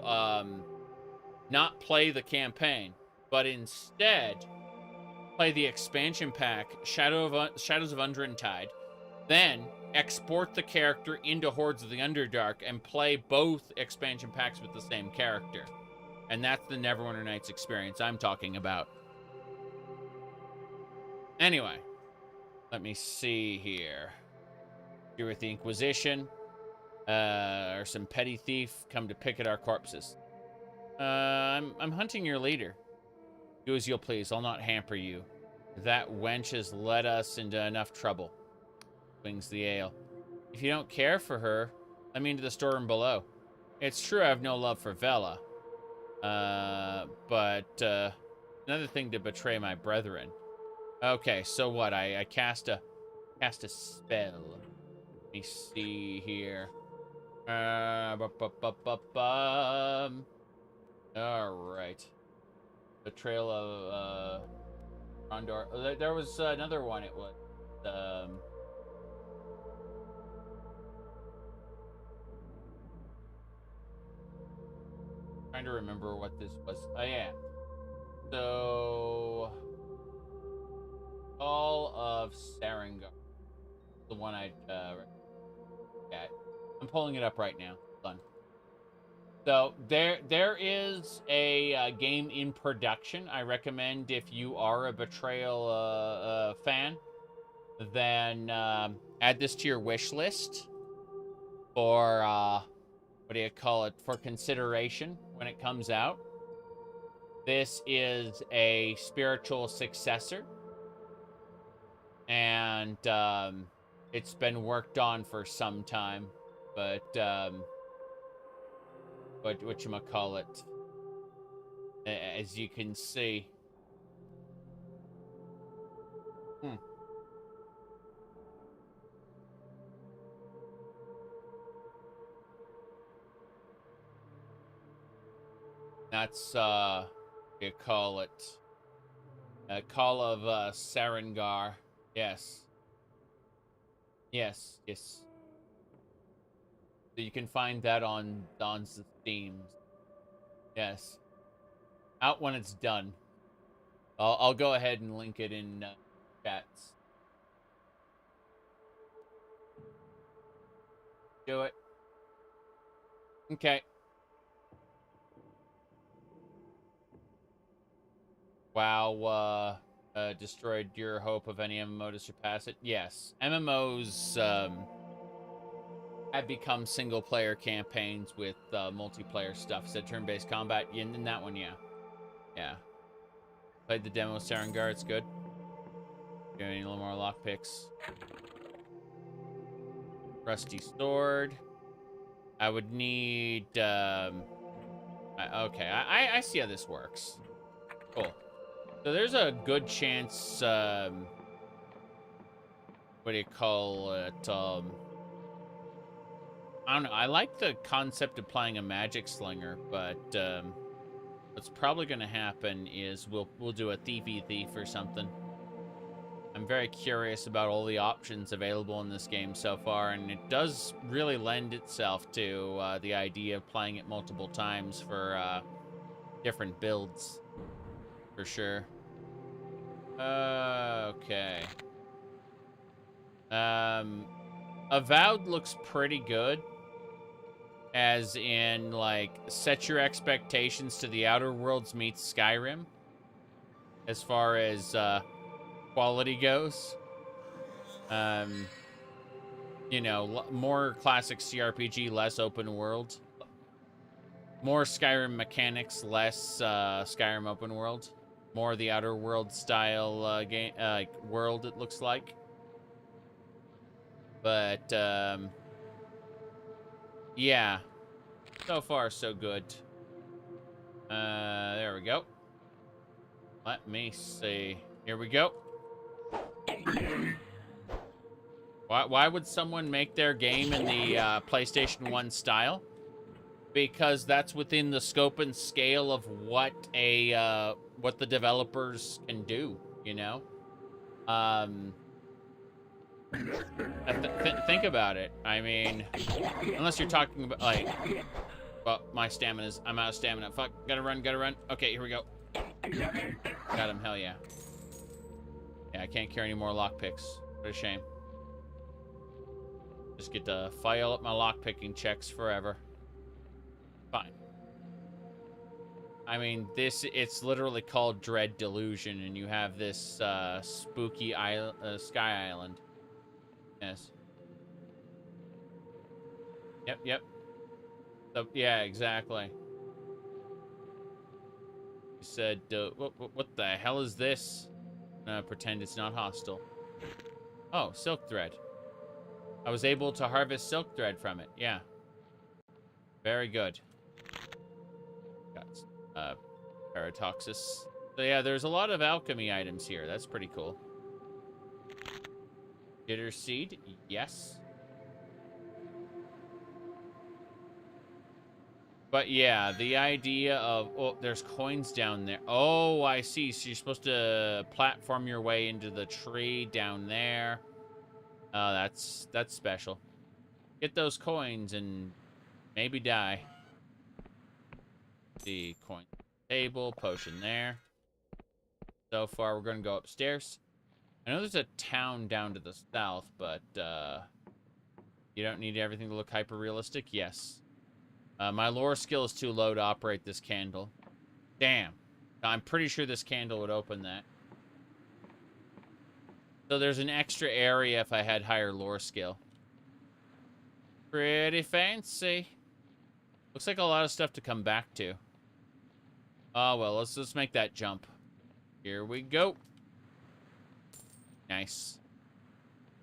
not play the campaign, but instead play the expansion pack, Shadows of Undrentide, then export the character into Hordes of the Underdark and play both expansion packs with the same character. And that's the Neverwinter Nights experience I'm talking about. Anyway, let me see here. You're with the Inquisition, or some petty thief come to pick at our corpses. I'm hunting your leader. Do as you'll please. I'll not hamper you. That wench has led us into enough trouble. Wings the ale. If you don't care for her, let me into the storeroom below. It's true I have no love for Vella. But another thing to betray my brethren. Okay, so what? I cast a spell. Let me see here. Alright. Betrayal of, Rondor. There was another one, it was, trying to remember what this was. Oh, yeah. So, Call of Sarengar. The one I, got. I'm pulling it up right now. Hold on. So there is a game in production. I recommend if you are a Betrayal fan, then add this to your wish list for what do you call it? For consideration when it comes out. This is a spiritual successor, and it's been worked on for some time, but whatchamacallit, as you can see. That's, you call it, Call of Sarengar. Yes. Yes, yes. So you can find that on Steam. Yes. Out when it's done. I'll go ahead and link it in chats. Do it. Okay. WoW destroyed your hope of any MMO to surpass it? Yes. MMOs have become single-player campaigns with multiplayer stuff. Said turn-based combat. In that one, yeah. Yeah. Played the demo of Sarengar. It's good. Getting a little more lockpicks. Rusty sword. I would need... okay, I see how this works. Cool. So there's a good chance, what do you call it, I don't know, I like the concept of playing a magic slinger, but, what's probably gonna happen is we'll do a thiefy thief or something. I'm very curious about all the options available in this game so far, and it does really lend itself to, the idea of playing it multiple times for, different builds. For sure. Okay. Avowed looks pretty good. As in, like, set your expectations to the Outer Worlds meets Skyrim. As far as, quality goes. You know, more classic CRPG, less open world. More Skyrim mechanics, less, Skyrim open world. More the Outer World style game world, it looks like. But, yeah. So far, so good. There we go. Let me see. Here we go. Why would someone make their game in the PlayStation 1 style? Because that's within the scope and scale of what what the developers can do, you know? Think about it. I mean, unless you're talking about, like, well, my stamina's, I'm out of stamina. Fuck, gotta run. Okay, here we go. Got him, hell yeah. Yeah, I can't carry any more lockpicks. What a shame. Just get to file up my lockpicking checks forever. Fine. I mean, it's literally called Dread Delusion, and you have this spooky sky island. Yes. Yep. So, yeah, exactly. He said, what the hell is this? Pretend it's not hostile. Oh, silk thread. I was able to harvest silk thread from it. Yeah. Very good. Got Paratoxis. So yeah, there's a lot of alchemy items here. That's pretty cool. Jitter seed, yes. But yeah, the idea of, oh, there's coins down there. Oh, I see. So you're supposed to platform your way into the tree down there. Oh, that's special. Get those coins and maybe die. The coin table, potion there. So far, we're going to go upstairs. I know there's a town down to the south, but you don't need everything to look hyper-realistic? Yes. My lore skill is too low to operate this candle. Damn. I'm pretty sure this candle would open that. So there's an extra area if I had higher lore skill. Pretty fancy. Looks like a lot of stuff to come back to. Oh, well, let's make that jump. Here we go. Nice.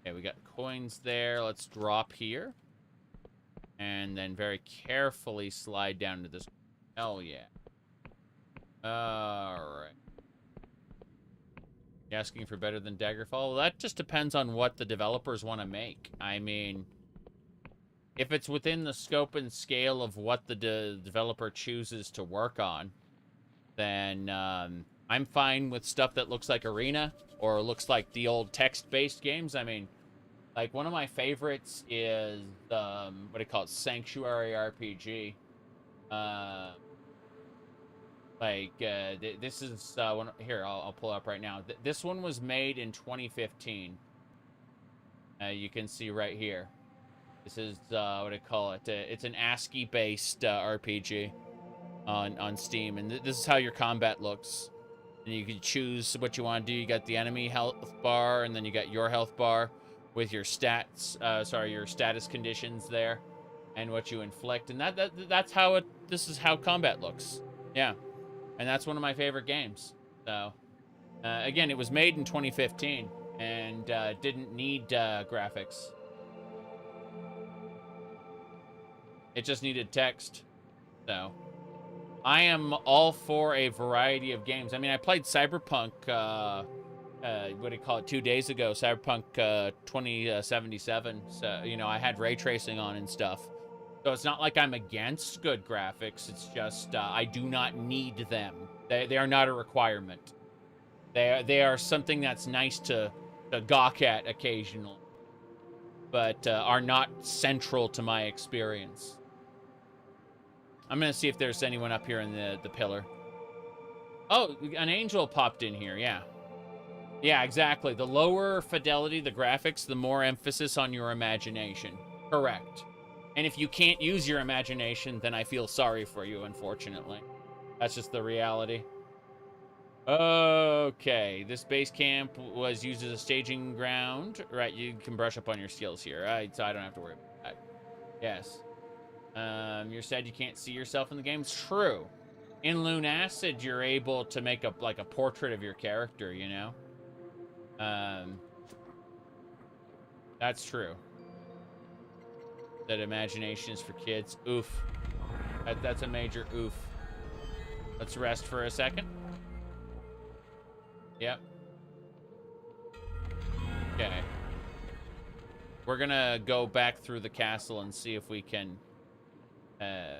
Okay, we got coins there. Let's drop here. And then very carefully slide down to this. Hell yeah. Alright. You asking for better than Daggerfall? Well, that just depends on what the developers want to make. I mean, if it's within the scope and scale of what the developer chooses to work on, then I'm fine with stuff that looks like Arena or looks like the old text-based games. I mean, like, one of my favorites is, what do you call it, Sanctuary RPG. This is, one, here, I'll pull it up right now. This one was made in 2015. You can see right here. This is, what do you call it? It's an ASCII-based RPG on Steam, and this is how your combat looks. And you can choose what you want to do. You got the enemy health bar, and then you got your health bar with your stats, your status conditions there, and what you inflict. And that's how this is how combat looks. Yeah. And that's one of my favorite games. So, again, it was made in 2015 and didn't need graphics. It just needed text. So, I am all for a variety of games. I mean, I played Cyberpunk, what do you call it, 2 days ago, Cyberpunk 2077. So, you know, I had ray tracing on and stuff. So it's not like I'm against good graphics. It's just I do not need them. They are not a requirement. They are something that's nice to gawk at occasionally, but are not central to my experience. I'm going to see if there's anyone up here in the pillar. Oh, an angel popped in here, yeah. Yeah, exactly. The lower fidelity, the graphics, the more emphasis on your imagination. Correct. And if you can't use your imagination, then I feel sorry for you, unfortunately. That's just the reality. Okay, this base camp was used as a staging ground. Right, you can brush up on your skills here, right? So I don't have to worry about that. Yes. You're sad you can't see yourself in the game. It's true. In Lunacid, you're able to make a portrait of your character, you know? That's true. That imagination is for kids. Oof. That's a major oof. Let's rest for a second. Yep. Okay. We're gonna go back through the castle and see if we can go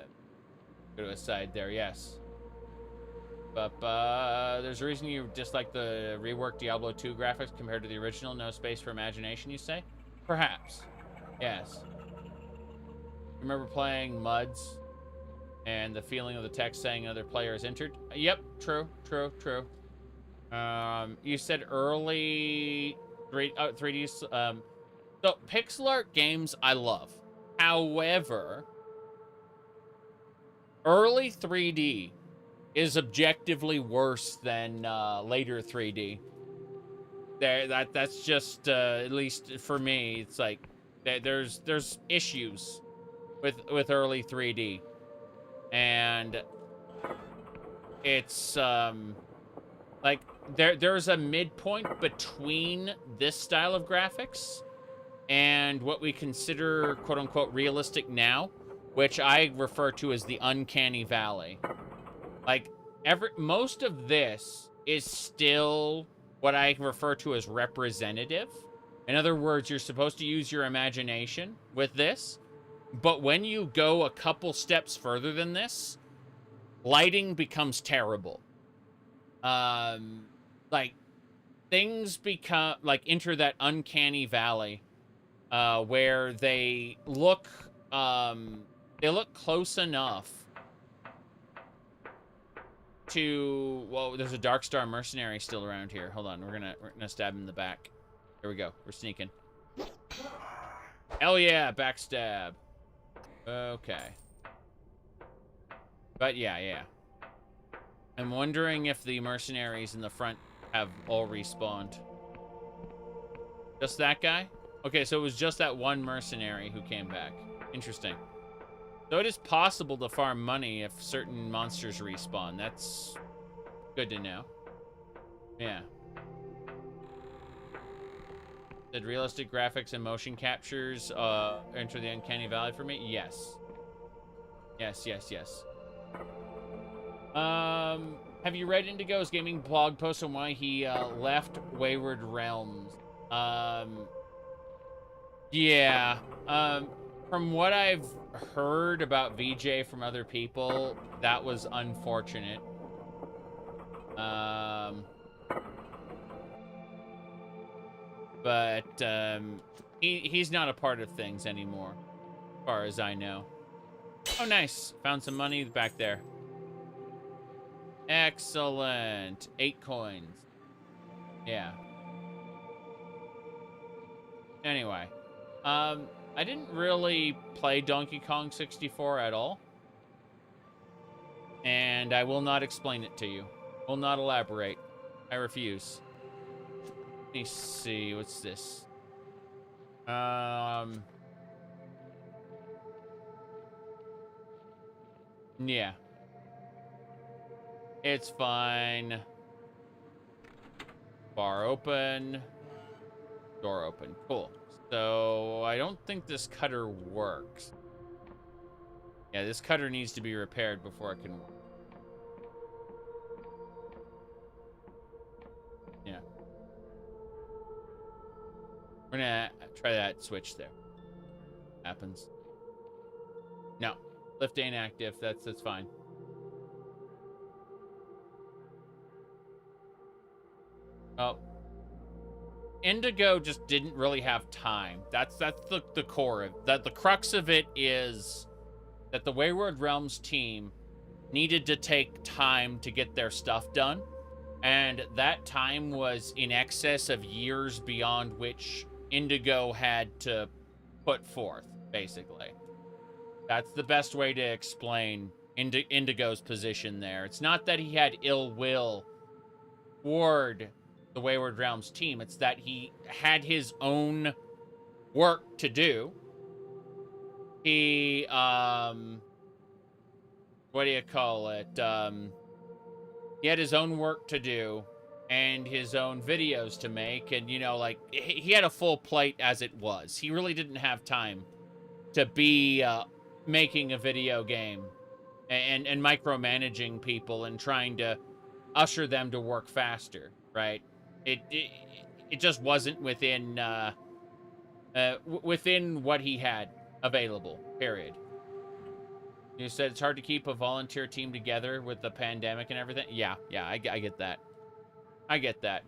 to a side there. Yes. But there's a reason you dislike the reworked Diablo 2 graphics compared to the original. No space for imagination, you say? Perhaps. Yes. Remember playing MUDs and the feeling of the text saying another player is entered? Yep, true. You said early 3D. So pixel art games I love. However, early 3D is objectively worse than later 3D. That's just at least for me. It's like there's issues with early 3D, and it's like there's a midpoint between this style of graphics and what we consider quote unquote realistic now, which I refer to as the uncanny valley. Like most of this is still what I refer to as representative. In other words, you're supposed to use your imagination with this, but when you go a couple steps further than this, lighting becomes terrible. Like things become like enter that uncanny valley where they look close enough to, well, there's a Darkstar mercenary still around here. Hold on, we're gonna stab him in the back. Here we go. We're sneaking. Hell yeah, backstab. Okay. But yeah. I'm wondering if the mercenaries in the front have all respawned. Just that guy? Okay, so it was just that one mercenary who came back. Interesting. So it is possible to farm money if certain monsters respawn. That's good to know. Yeah. Did realistic graphics and motion captures enter the uncanny valley for me? Yes. Yes. Have you read Indigo's gaming blog post on why he left Wayward Realms? Yeah. From what I've heard about VJ from other people, that was unfortunate. But he's not a part of things anymore, as far as I know. Oh, nice. Found some money back there. Excellent. 8 coins. Yeah. Anyway. I didn't really play Donkey Kong 64 at all. And I will not explain it to you. Will not elaborate. I refuse. Let me see. What's this? Yeah. It's fine. Bar open. Door open. Cool. So, I don't think this cutter works. Yeah, this cutter needs to be repaired before it can work. Yeah. We're gonna try that switch there. Happens. No. Lift ain't active. That's fine. Oh. Indigo just didn't really have time. That's the core of that. The crux of it is that the Wayward Realms team needed to take time to get their stuff done, and that time was in excess of years beyond which Indigo had to put forth, basically. That's the best way to explain Indigo's position there. It's not that he had ill will toward the Wayward Realms team. It's that he had his own work to do. He, what do you call it? He had his own work to do and his own videos to make. And, you know, like, he had a full plate as it was. He really didn't have time to be making a video game and micromanaging people and trying to usher them to work faster, right? It just wasn't within within what he had available, period. You said it's hard to keep a volunteer team together with the pandemic and everything. Yeah, I get that. I get that.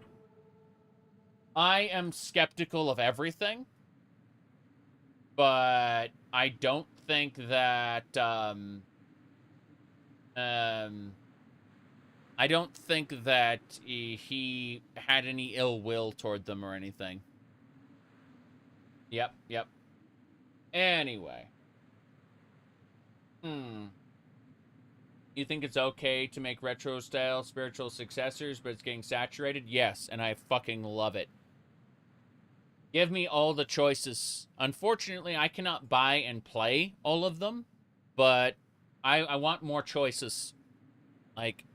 I am skeptical of everything, but I don't think that I don't think that he had any ill will toward them or anything. Yep. Anyway. You think it's okay to make retro-style spiritual successors, but it's getting saturated? Yes, and I fucking love it. Give me all the choices. Unfortunately, I cannot buy and play all of them, but I want more choices. Like,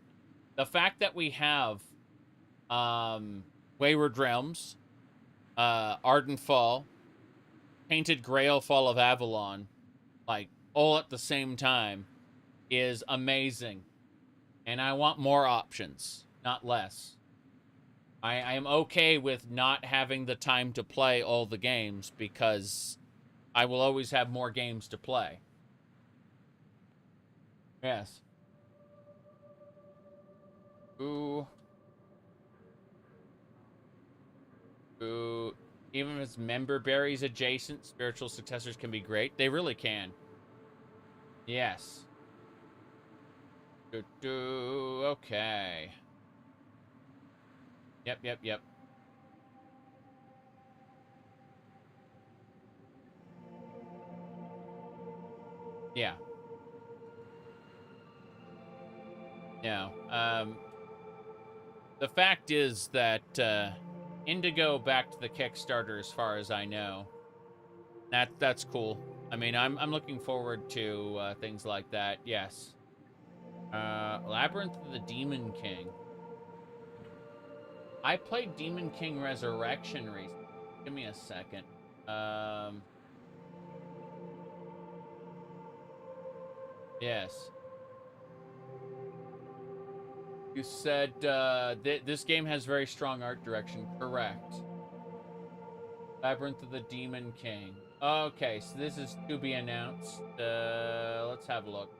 the fact that we have Wayward Realms, Ardent Fall, Painted Grail Fall of Avalon, like, all at the same time, is amazing. And I want more options, not less. I am okay with not having the time to play all the games because I will always have more games to play. Yes. Ooh. Even if it's member berries adjacent, spiritual successors can be great. They really can. Yes. Okay. Yep. Yeah. The fact is that Indigo backed the Kickstarter, as far as I know. That's cool. I mean, I'm looking forward to things like that. Yes. Labyrinth of the Demon King. I played Demon King Resurrection recently. Give me a second. Yes. You said this game has very strong art direction. Correct. Labyrinth of the Demon King. Okay, so this is to be announced. Let's have a look.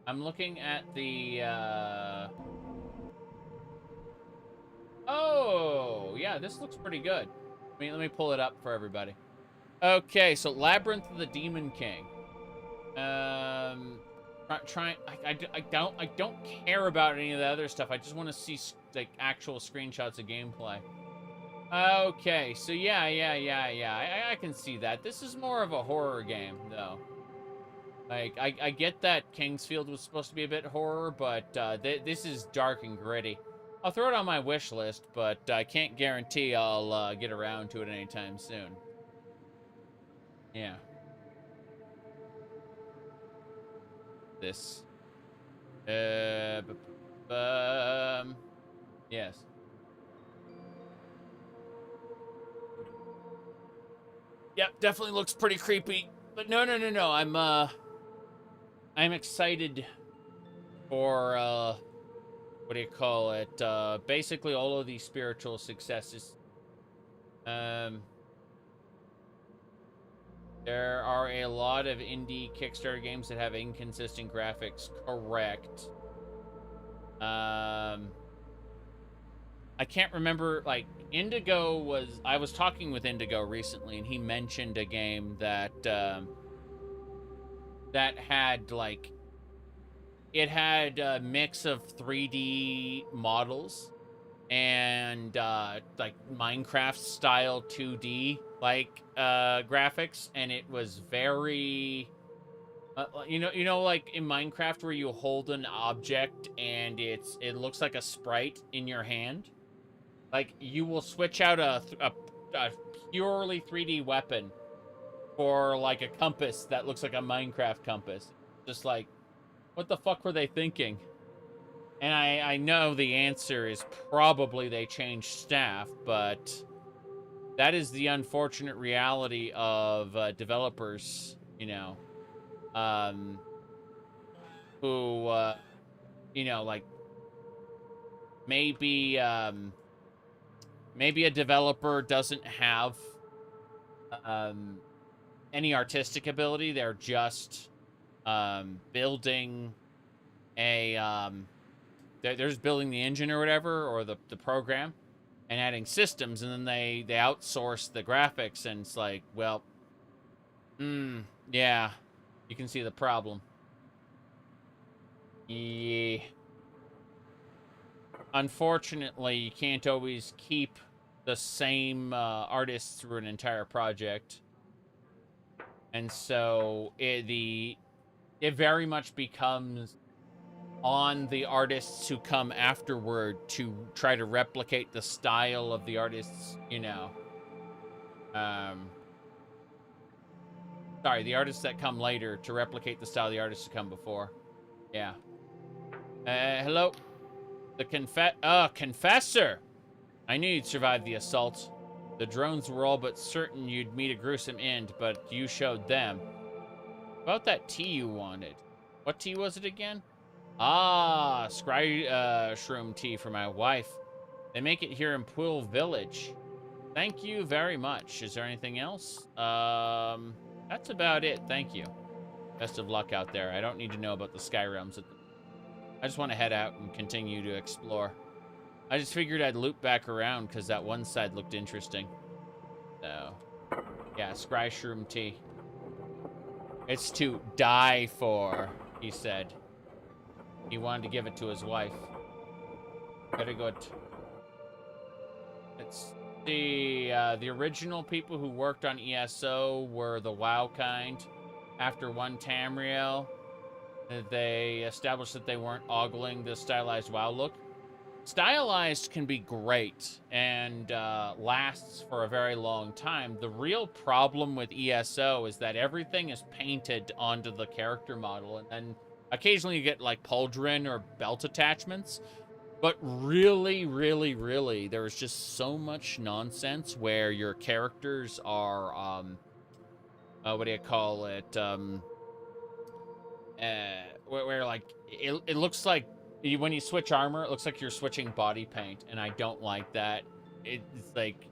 I'm looking at the... Oh, yeah, this looks pretty good. Let me pull it up for everybody. Okay, so Labyrinth of the Demon King. I don't care about any of the other stuff. I just want to see like actual screenshots of gameplay. Okay, so yeah. I can see that. This is more of a horror game, though. Like, I get that Kingsfield was supposed to be a bit horror, but this is dark and gritty. I'll throw it on my wish list, but I can't guarantee I'll get around to it anytime soon. Yeah. This. Yes. Yep, definitely looks pretty creepy. But no. I'm excited for, what do you call it? Basically all of these spiritual successes. There are a lot of indie Kickstarter games that have inconsistent graphics. Correct. I can't remember, like, Indigo was... I was talking with Indigo recently, and he mentioned a game that, that had, like... It had a mix of 3D models and, like, Minecraft-style 2D, like, graphics, and it was very... you know, like in Minecraft where you hold an object and it looks like a sprite in your hand? Like, you will switch out a purely 3D weapon for, like, a compass that looks like a Minecraft compass. Just like, what the fuck were they thinking? And I know the answer is probably they changed staff, but that is the unfortunate reality of developers you know, who, you know, like, maybe, maybe a developer doesn't have, any artistic ability. They're just, building a, they're just building the engine or whatever, or the program, and adding systems, and then they outsource the graphics, and it's like, well, yeah, you can see the problem. Yeah. Unfortunately, you can't always keep the same artists through an entire project. And so it very much becomes on the artists who come afterward to try to replicate the style of the artists, you know. Sorry, the artists that come later to replicate the style of the artists who come before. Yeah. Hello? The Confessor! I knew you'd survive the assault. The drones were all but certain you'd meet a gruesome end, but you showed them. About that tea you wanted. What tea was it again? Ah, scry shroom tea for my wife. They make it here in Pool Village. Thank you very much. Is there anything else? That's about it. Thank you. Best of luck out there. I don't need to know about the Sky Realms. I just want to head out and continue to explore. I just figured I'd loop back around because that one side looked interesting. So, yeah, scry shroom tea. It's to die for, he said. He wanted to give it to his wife. Gotta go. Let's see. The original people who worked on ESO were the WoW kind. After one Tamriel, they established that they weren't ogling the stylized WoW look. Stylized can be great and lasts for a very long time. The real problem with ESO is that everything is painted onto the character model, and then occasionally you get like pauldron or belt attachments. But really, really, really, there's just so much nonsense where your characters are, what do you call it? Where like, it looks like when you switch armor, it looks like you're switching body paint, and I don't like that. It's like,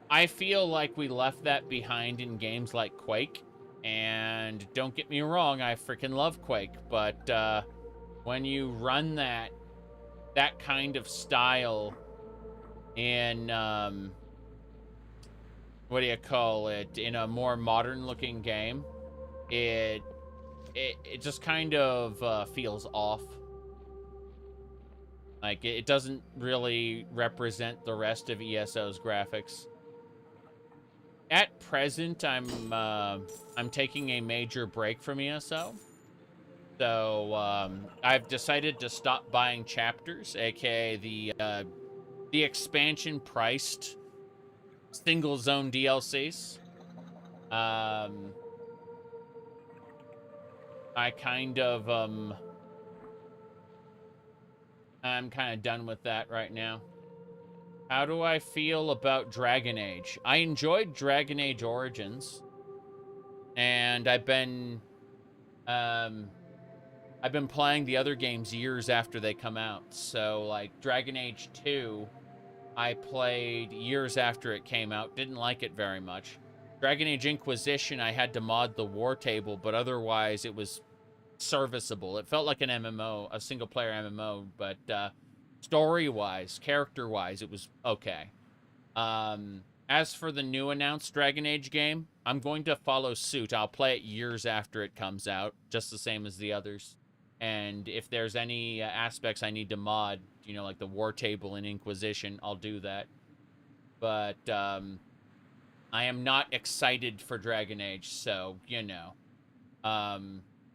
I feel like we left that behind in games like Quake, and don't get me wrong, I freaking love Quake, but when you run that kind of style in, what do you call it, in a more modern looking game, it just kind of feels off. Like, it doesn't really represent the rest of ESO's graphics. At present, I'm taking a major break from ESO. So, I've decided to stop buying chapters, aka the expansion priced single zone DLCs. I kind of, I'm kind of done with that right now. How do I feel about Dragon Age? I enjoyed Dragon Age Origins, and I've been playing the other games years after they come out. So, like, Dragon Age 2, I played years after it came out. Didn't like it very much. Dragon Age Inquisition, I had to mod the war table, but otherwise it was serviceable. It felt like an MMO, a single-player MMO, but story-wise, character-wise, it was okay. As for the new announced Dragon Age game, I'm going to follow suit. I'll play it years after it comes out, just the same as the others. And if there's any aspects I need to mod, you know, like the war table in Inquisition, I'll do that. But I am not excited for Dragon Age, so, you know.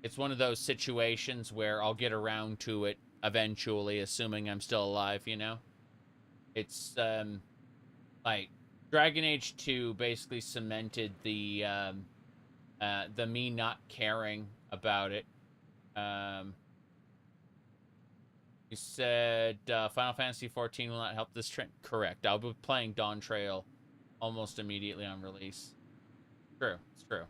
It's one of those situations where I'll get around to it eventually, assuming I'm still alive, you know? It's, like, Dragon Age 2 basically cemented the me not caring about it. You said Final Fantasy XIV will not help this trend. Correct. I'll be playing Dawn Trail almost immediately on release. True. It's true.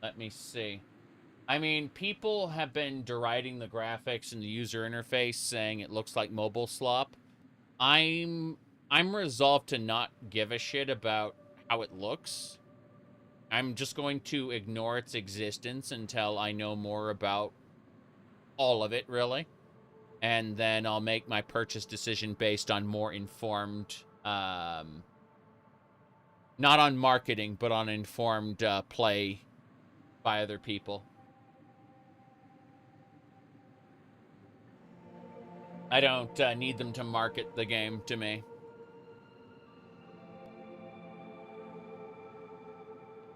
Let me see. I mean, people have been deriding the graphics and the user interface, saying it looks like mobile slop. I'm resolved to not give a shit about how it looks. I'm just going to ignore its existence until I know more about all of it, really. And then I'll make my purchase decision based on more informed, not on marketing, but on informed play by other people. I don't need them to market the game to me.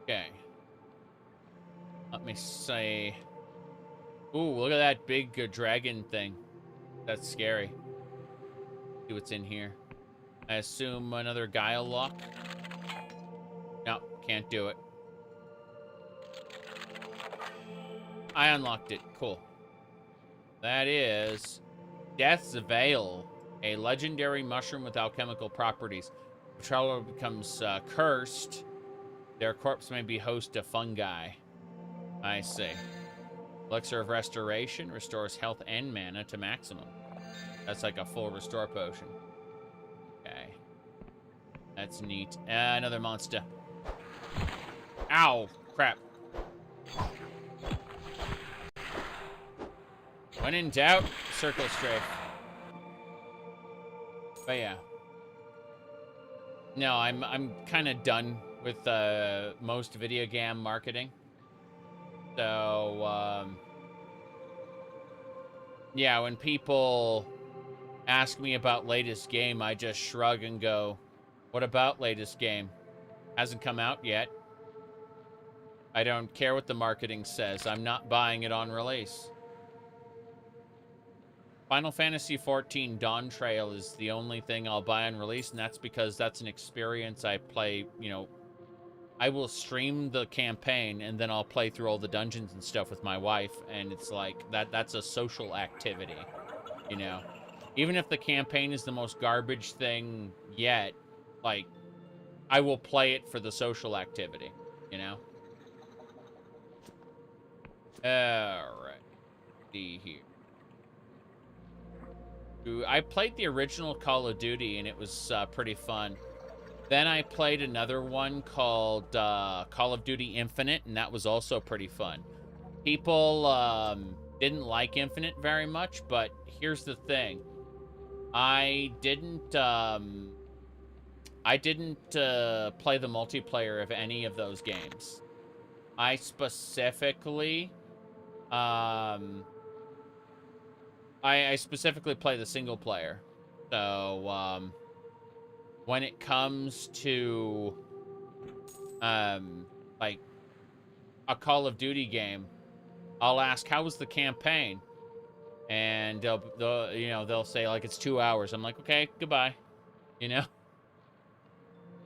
Okay. Let me say... Ooh, look at that big dragon thing. That's scary. See what's in here. I assume another guile lock? No, can't do it. I unlocked it. Cool. That is Death's Veil, a legendary mushroom with alchemical properties. If a traveler becomes cursed, their corpse may be host to fungi. I see. Elixir of Restoration restores health and mana to maximum. That's like a full restore potion. Okay. That's neat. Another monster. Ow! Crap. When in doubt, circle strafe. But yeah. No, I'm kind of done with most video game marketing. So, yeah, when people ask me about latest game, I just shrug and go, what about latest game? Hasn't come out yet. I don't care what the marketing says. I'm not buying it on release. Final Fantasy XIV Dawn Trail is the only thing I'll buy on release, and that's because that's an experience I play, you know. I will stream the campaign, and then I'll play through all the dungeons and stuff with my wife, and it's like, that's a social activity, you know. Even if the campaign is the most garbage thing yet, like, I will play it for the social activity, you know. Alright. See here. I played the original Call of Duty, and it was pretty fun. Then I played another one called Call of Duty Infinite, and that was also pretty fun. People didn't like Infinite very much, but here's the thing. I didn't play the multiplayer of any of those games. I specifically I specifically play the single player. So when it comes to like a Call of Duty game, I'll ask, how was the campaign? And they'll say like it's 2 hours. I'm like, okay, goodbye. You know?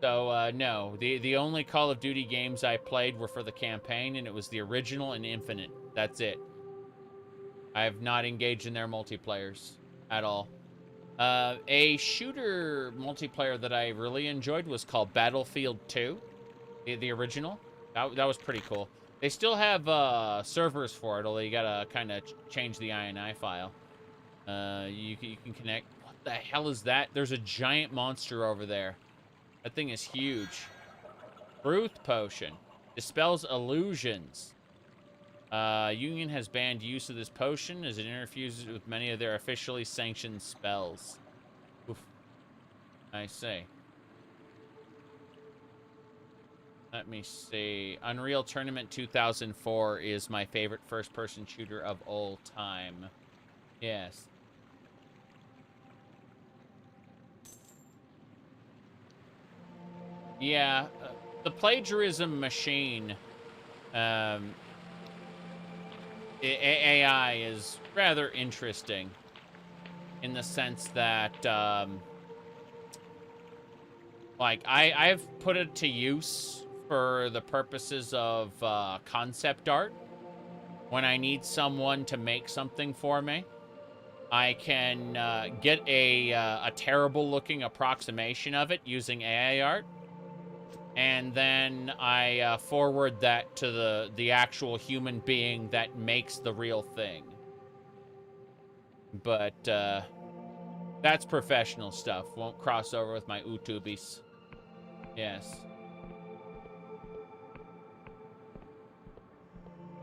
So no, the only Call of Duty games I played were for the campaign, and it was the original and Infinite. That's it. I have not engaged in their multiplayers at all. A shooter multiplayer that I really enjoyed was called Battlefield 2, the original. That was pretty cool. They still have servers for it, although you gotta kind of change the INI file. You can connect. What the hell is that? There's a giant monster over there. That thing is huge. Truth Potion. Dispels illusions. Union has banned use of this potion as it interferes with many of their officially sanctioned spells. Oof. I see. Let me see. Unreal Tournament 2004 is my favorite first-person shooter of all time. Yes. Yeah, the plagiarism machine, AI is rather interesting in the sense that, like, I've put it to use for the purposes of concept art. When I need someone to make something for me, I can get a terrible-looking approximation of it using AI art, and then I forward that to the actual human being that makes the real thing. But that's professional stuff. Won't cross over with my YouTubies. Yes.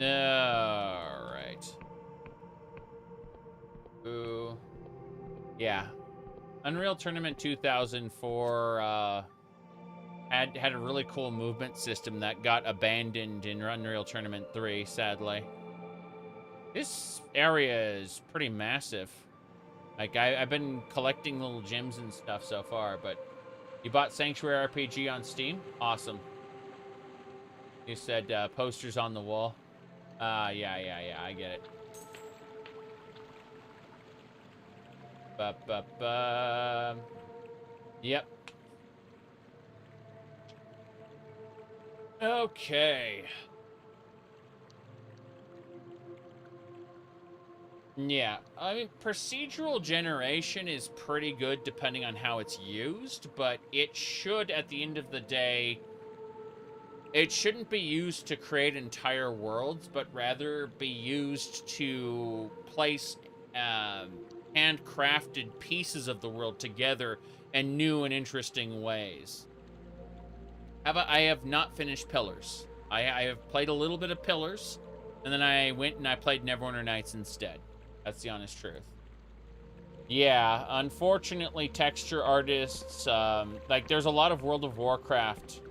All right. Ooh. Yeah. Unreal Tournament 2004 had a really cool movement system that got abandoned in Unreal Tournament 3, sadly. This area is pretty massive. Like, I've been collecting little gems and stuff so far, but you bought Sanctuary RPG on Steam? Awesome. You said posters on the wall. Yeah, I get it. Yep. Okay. Yeah, I mean, procedural generation is pretty good depending on how it's used, but it should, at the end of the day, it shouldn't be used to create entire worlds, but rather be used to place handcrafted pieces of the world together in new and interesting ways. I have not finished Pillars. I have played a little bit of Pillars, and then I went and I played Neverwinter Nights instead. That's the honest truth. Yeah, unfortunately, texture artists, like, there's a lot of World of Warcraft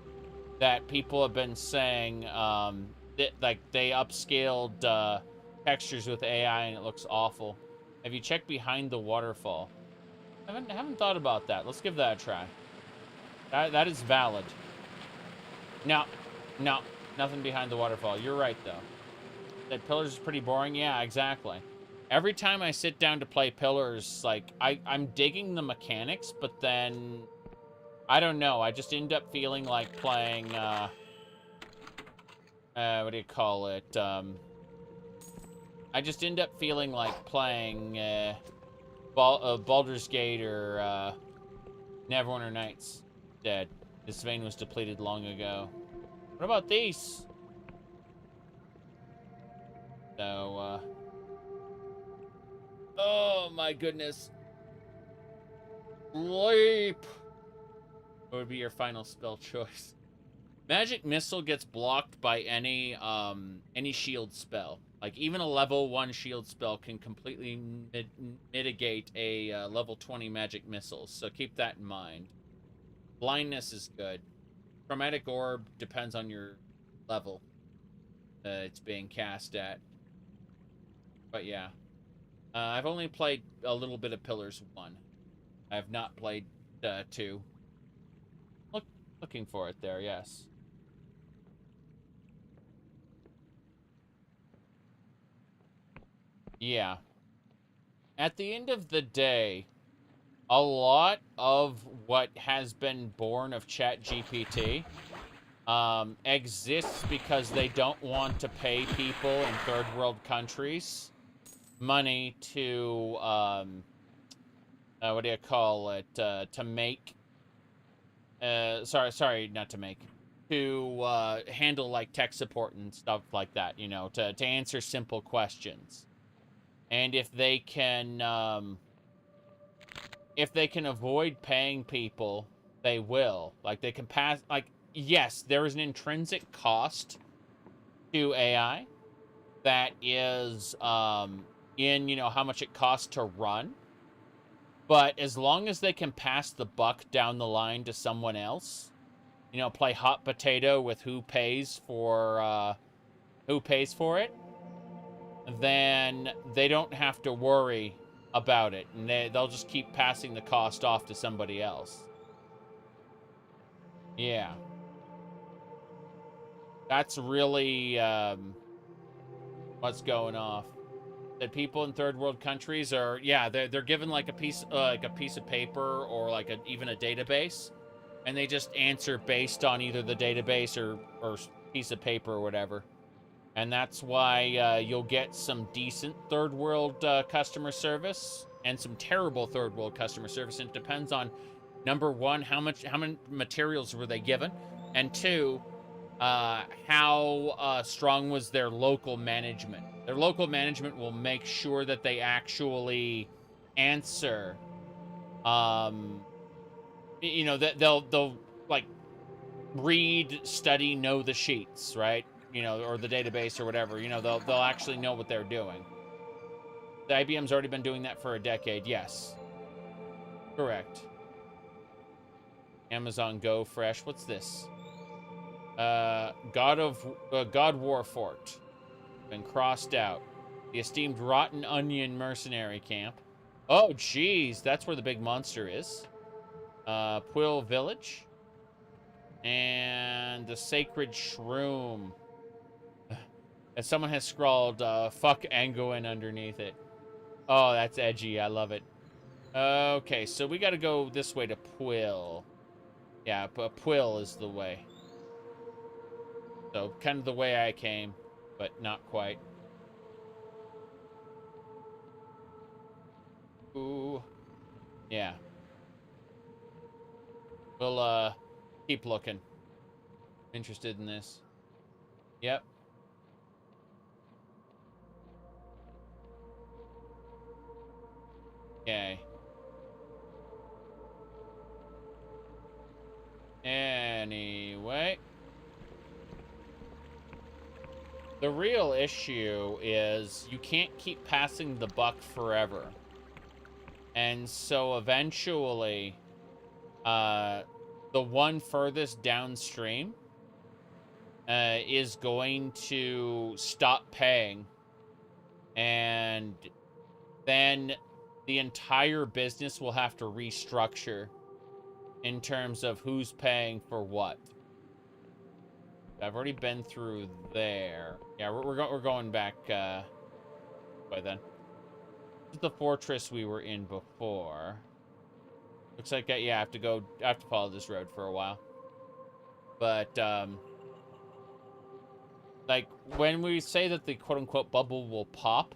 that people have been saying, that, like, they upscaled textures with AI and it looks awful. Have you checked behind the waterfall? I haven't thought about that. Let's give that a try. That is valid. No, nothing behind the waterfall. You're right, though. That Pillars is pretty boring. Yeah, exactly. Every time I sit down to play Pillars, like, I'm digging the mechanics, but then, I don't know, I just end up feeling like playing, what do you call it, I just end up feeling like playing, Baldur's Gate or, Neverwinter Nights. Dead. This vein was depleted long ago. What about these? So, oh my goodness. Sleep. What would be your final spell choice? Magic Missile gets blocked by any shield spell. Like, even a level 1 shield spell can completely mitigate a level 20 Magic Missiles, so keep that in mind. Blindness is good. Chromatic Orb depends on your level it's being cast at. But yeah. I've only played a little bit of Pillars 1. I have not played 2. Looking for it there, yes. Yeah. At the end of the day, a lot of what has been born of ChatGPT exists because they don't want to pay people in third world countries money to, what do you call it, to make, sorry, not to make, to handle, like, tech support and stuff like that, you know, to answer simple questions. And if they can avoid paying people, they will. Like, they can pass, like, yes, there is an intrinsic cost to AI that is, in, you know, how much it costs to run. But as long as they can pass the buck down the line to someone else, you know, play hot potato with who pays for it, then they don't have to worry about it, and they'll just keep passing the cost off to somebody else. Yeah. That's really what's going off. That people in third world countries are, yeah, they're given like a piece of paper or like even a database, and they just answer based on either the database or piece of paper or whatever. And that's why you'll get some decent third world customer service and some terrible third world customer service. And it depends on, number one, how many materials were they given? And two, how strong was their local management. Their local management will make sure that they actually answer, you know, that they'll like read, study, know the sheets, right? You know, or the database or whatever. You know, they'll actually know what they're doing. The IBM's already been doing that for a decade. Yes, correct. Amazon Go Fresh. What's this? God War Fort. Been crossed out. The esteemed Rotten Onion Mercenary Camp. Oh, jeez, that's where the big monster is. Quill Village. And the Sacred Shroom. And someone has scrawled, fuck Angoin underneath it. Oh, that's edgy. I love it. Okay, so we gotta go this way to Quill. Yeah, but Quill is the way. So, kind of the way I came, but not quite. Ooh. Yeah. We'll, keep looking. Interested in this. Yep. Okay. Anyway. The real issue is you can't keep passing the buck forever. And so eventually, the one furthest downstream is going to stop paying. And then the entire business will have to restructure in terms of who's paying for what. I've already been through there. Yeah, we're going back by then. This is the fortress we were in before. Looks like yeah, I have to follow this road for a while. But like when we say that the quote unquote bubble will pop,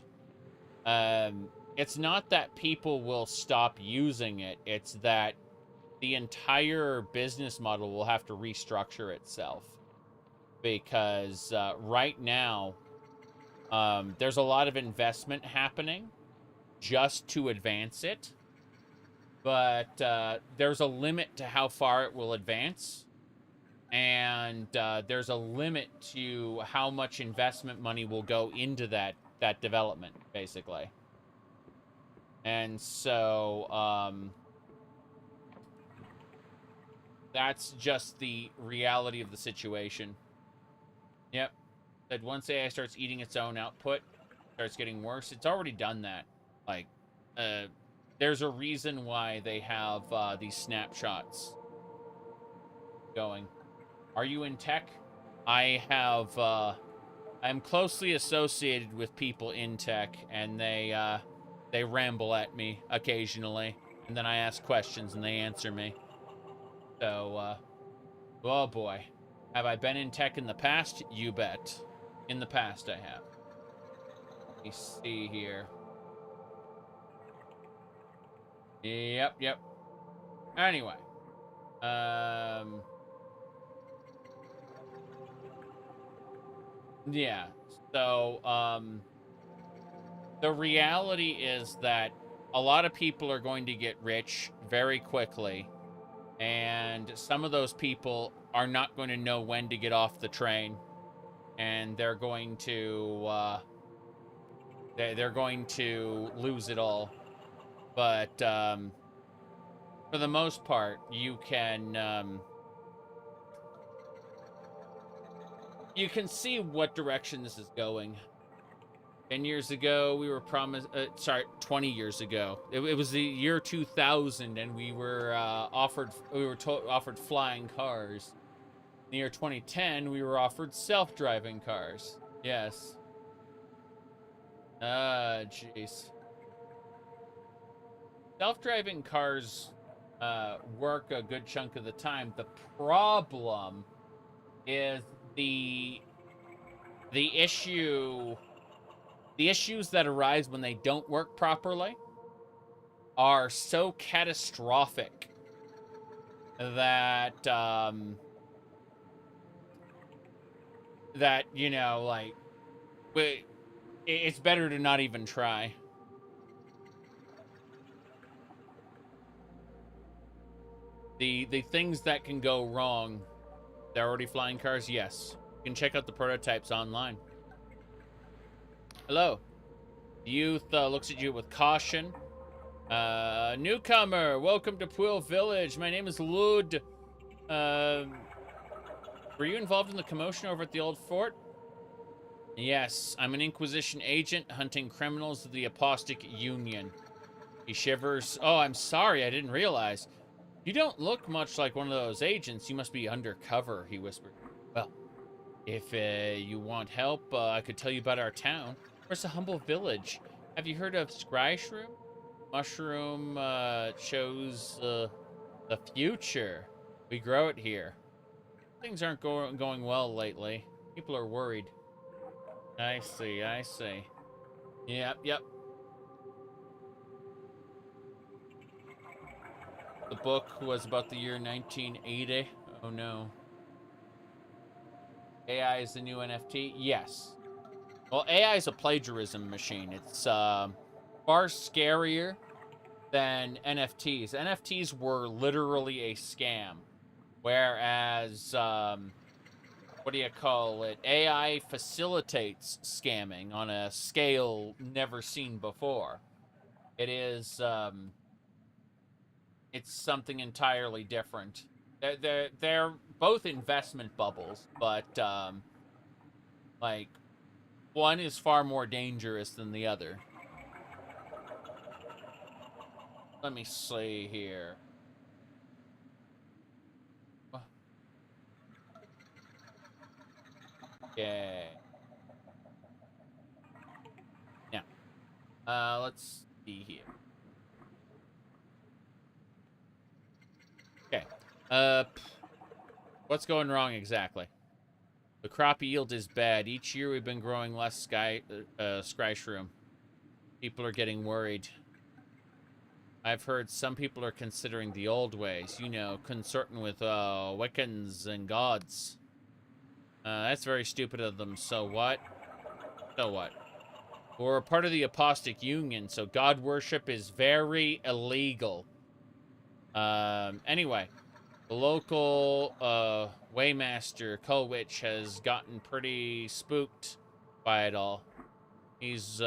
it's not that people will stop using it, it's that the entire business model will have to restructure itself. Because right now, there's a lot of investment happening just to advance it. But there's a limit to how far it will advance. And there's a limit to how much investment money will go into that development, basically. And so, that's just the reality of the situation. Yep. That once AI starts eating its own output, starts getting worse. It's already done that. Like, there's a reason why they have these snapshots going. Are you in tech? I have, I'm closely associated with people in tech, and they ramble at me occasionally, and then I ask questions and they answer me. So, oh boy. Have I been in tech in the past? You bet. In the past, I have. Let me see here. Yep. Anyway. Yeah. So, the reality is that a lot of people are going to get rich very quickly. And some of those people are not going to know when to get off the train, and they're going to they're going to lose it all. But for the most part, you can see what direction this is going. 10 years ago, we were promised... 20 years ago. It was the year 2000, and we were offered flying cars. In the year 2010, we were offered self-driving cars. Yes. Jeez. Self-driving cars work a good chunk of the time. The problem is the issues that arise when they don't work properly are so catastrophic that that, you know, like, it's better to not even try. The things that can go wrong, they're already flying cars, yes. You can check out the prototypes online. Hello. The youth looks at you with caution. Newcomer, welcome to Puel Village. My name is Lud. Were you involved in the commotion over at the old fort? Yes, I'm an Inquisition agent hunting criminals of the Apostate Union. He shivers. Oh, I'm sorry, I didn't realize. You don't look much like one of those agents. You must be undercover, he whispered. Well, if you want help, I could tell you about our town. We're a humble village. Have you heard of Scryshroom? Mushroom shows the future. We grow it here. Things aren't going well lately. People are worried. I see, I see. Yep. The book was about the year 1980. Oh no. AI is the new NFT? Yes. Well, AI is a plagiarism machine. It's far scarier than NFTs. NFTs were literally a scam. Whereas, what do you call it? AI facilitates scamming on a scale never seen before. It is, it's something entirely different. They're both investment bubbles, but like one is far more dangerous than the other. Let me see here. Okay. Now, let's see here. Okay. What's going wrong exactly? The crop yield is bad. Each year we've been growing less Scryshroom. People are getting worried. I've heard some people are considering the old ways. You know, consorting with Wiccans and gods. That's very stupid of them. So what? So what? We're a part of the Apostate Union, so god worship is very illegal. Anyway, the local Waymaster, Colwich, has gotten pretty spooked by it all. He's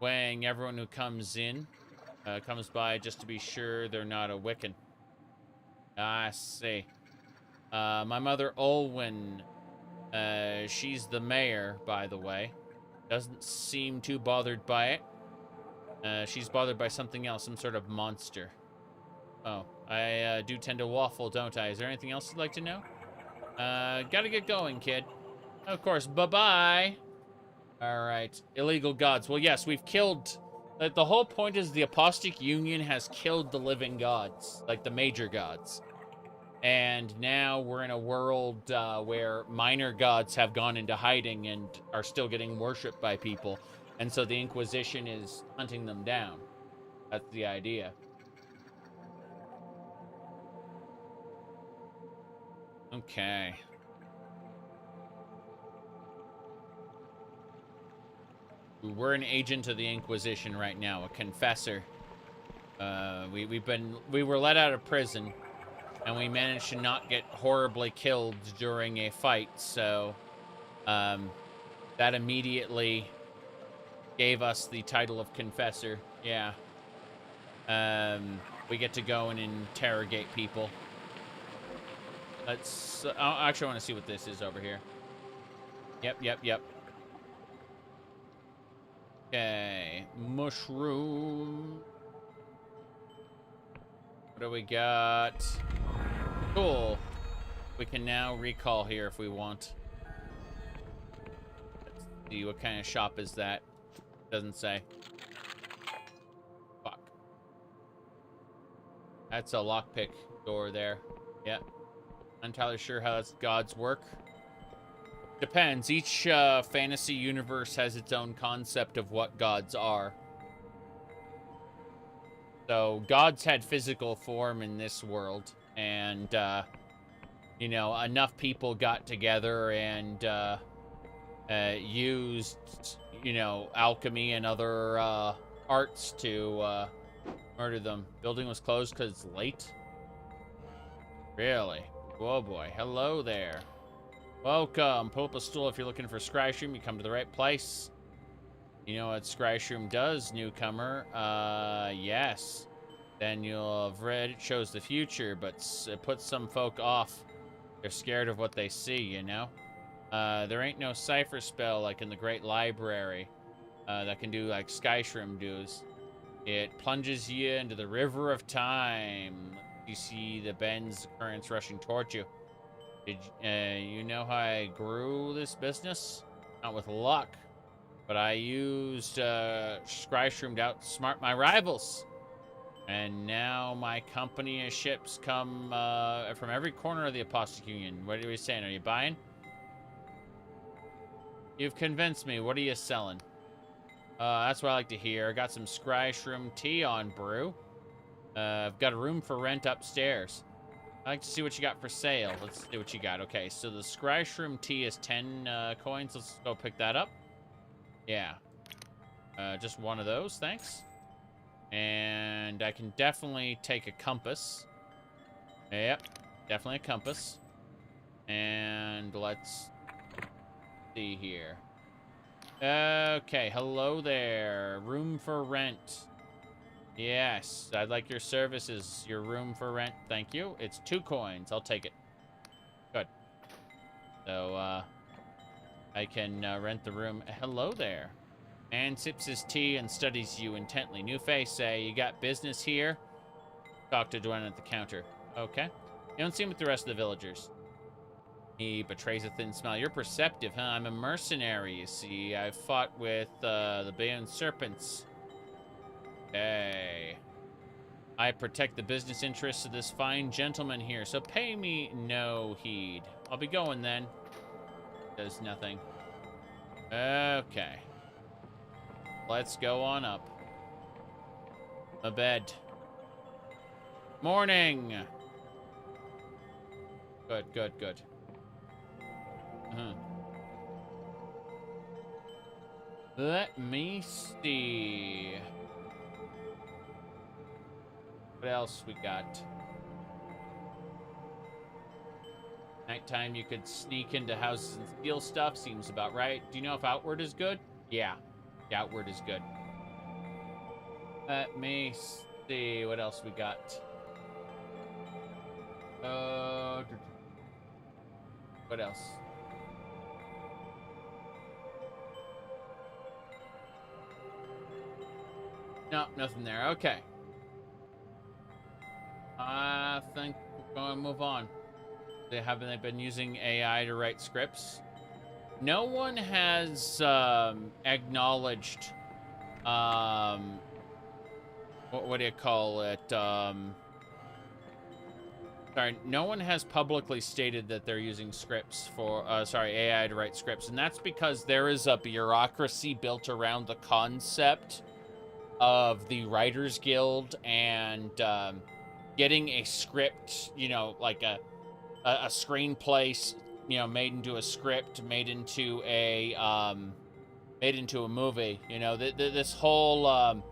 weighing everyone who comes by just to be sure they're not a Wiccan. I see. My mother, Olen, she's the mayor, by the way. Doesn't seem too bothered by it. She's bothered by something else, some sort of monster. Oh, I do tend to waffle, don't I? Is there anything else you'd like to know? Gotta get going, kid. Of course, bye-bye. Alright, illegal gods. Well, yes, we've killed... the whole point is the Apostate Union has killed the living gods. Like, the major gods. And now we're in a world where minor gods have gone into hiding and are still getting worshipped by people. And so the Inquisition is hunting them down. That's the idea. Okay. We're an agent of the Inquisition right now, a confessor. We were let out of prison, and we managed to not get horribly killed during a fight, so that immediately gave us the title of confessor. Yeah. We get to go and interrogate people. Let's... I actually want to see what this is over here. Yep. Okay. Mushroom. What do we got? Cool. We can now recall here if we want. Let's see, what kind of shop is that? Doesn't say. Fuck. That's a lockpick door there. Yep. Not entirely sure how that's gods work. Depends. Each fantasy universe has its own concept of what gods are. So, gods had physical form in this world, and, you know, enough people got together and used, you know, alchemy and other arts to murder them. Building was closed because it's late. Really? Whoa, boy. Hello there. Welcome. Pull up a stool if you're looking for Scryshroom. You come to the right place. You know what Scryshroom does, newcomer? Yes. Then you'll have read it shows the future, but it puts some folk off. They're scared of what they see, you know? There ain't no cipher spell like in the Great Library that can do like Skyshroom does. It plunges you into the river of time. You see the bends, the currents rushing towards you. Did you know how I grew this business? Not with luck, but I used Skyshroom to outsmart my rivals. And now my company of ships come from every corner of the Apostate Union. What are we saying? Are you buying? You've convinced me. What are you selling? That's what I like to hear. I got some Skyshroom tea on brew. I've got a room for rent upstairs. I'd like to see what you got for sale. Let's see what you got. Okay, so the Skyshroom tea is 10 coins. Let's go pick that up. Yeah. Just one of those, thanks. And I can definitely take a compass. Yep, definitely a compass. And let's see here. Okay, hello there. Room for rent. Yes, I'd like your services. Your room for rent. Thank you. It's 2 coins. I'll take it. Good. So, I can rent the room. Hello there. Man sips his tea and studies you intently. New face, say, you got business here? Talk to Dwayne at the counter. Okay. You don't seem with the rest of the villagers. He betrays a thin smile. You're perceptive, huh? I'm a mercenary, you see. I've fought with the Bayon Serpents. Okay. I protect the business interests of this fine gentleman here, so pay me no heed. I'll be going then. Does nothing. Okay. Let's go on up. A bed. Morning! Good, good, good. Let me see. What else we got? Nighttime you could sneak into houses and steal stuff. Seems about right. Do you know if Outward is good? Yeah. Outward is good. Let me see what else we got. What else? No, nothing there. Okay. I think we're going to move on. Haven't they been using AI to write scripts? No one has acknowledged, what do you call it? Sorry, no one has publicly stated that they're using scripts for, AI to write scripts. And that's because there is a bureaucracy built around the concept of the Writers Guild and getting a script, you know, like a screenplay, you know, made into a script, made into a movie. You know, this whole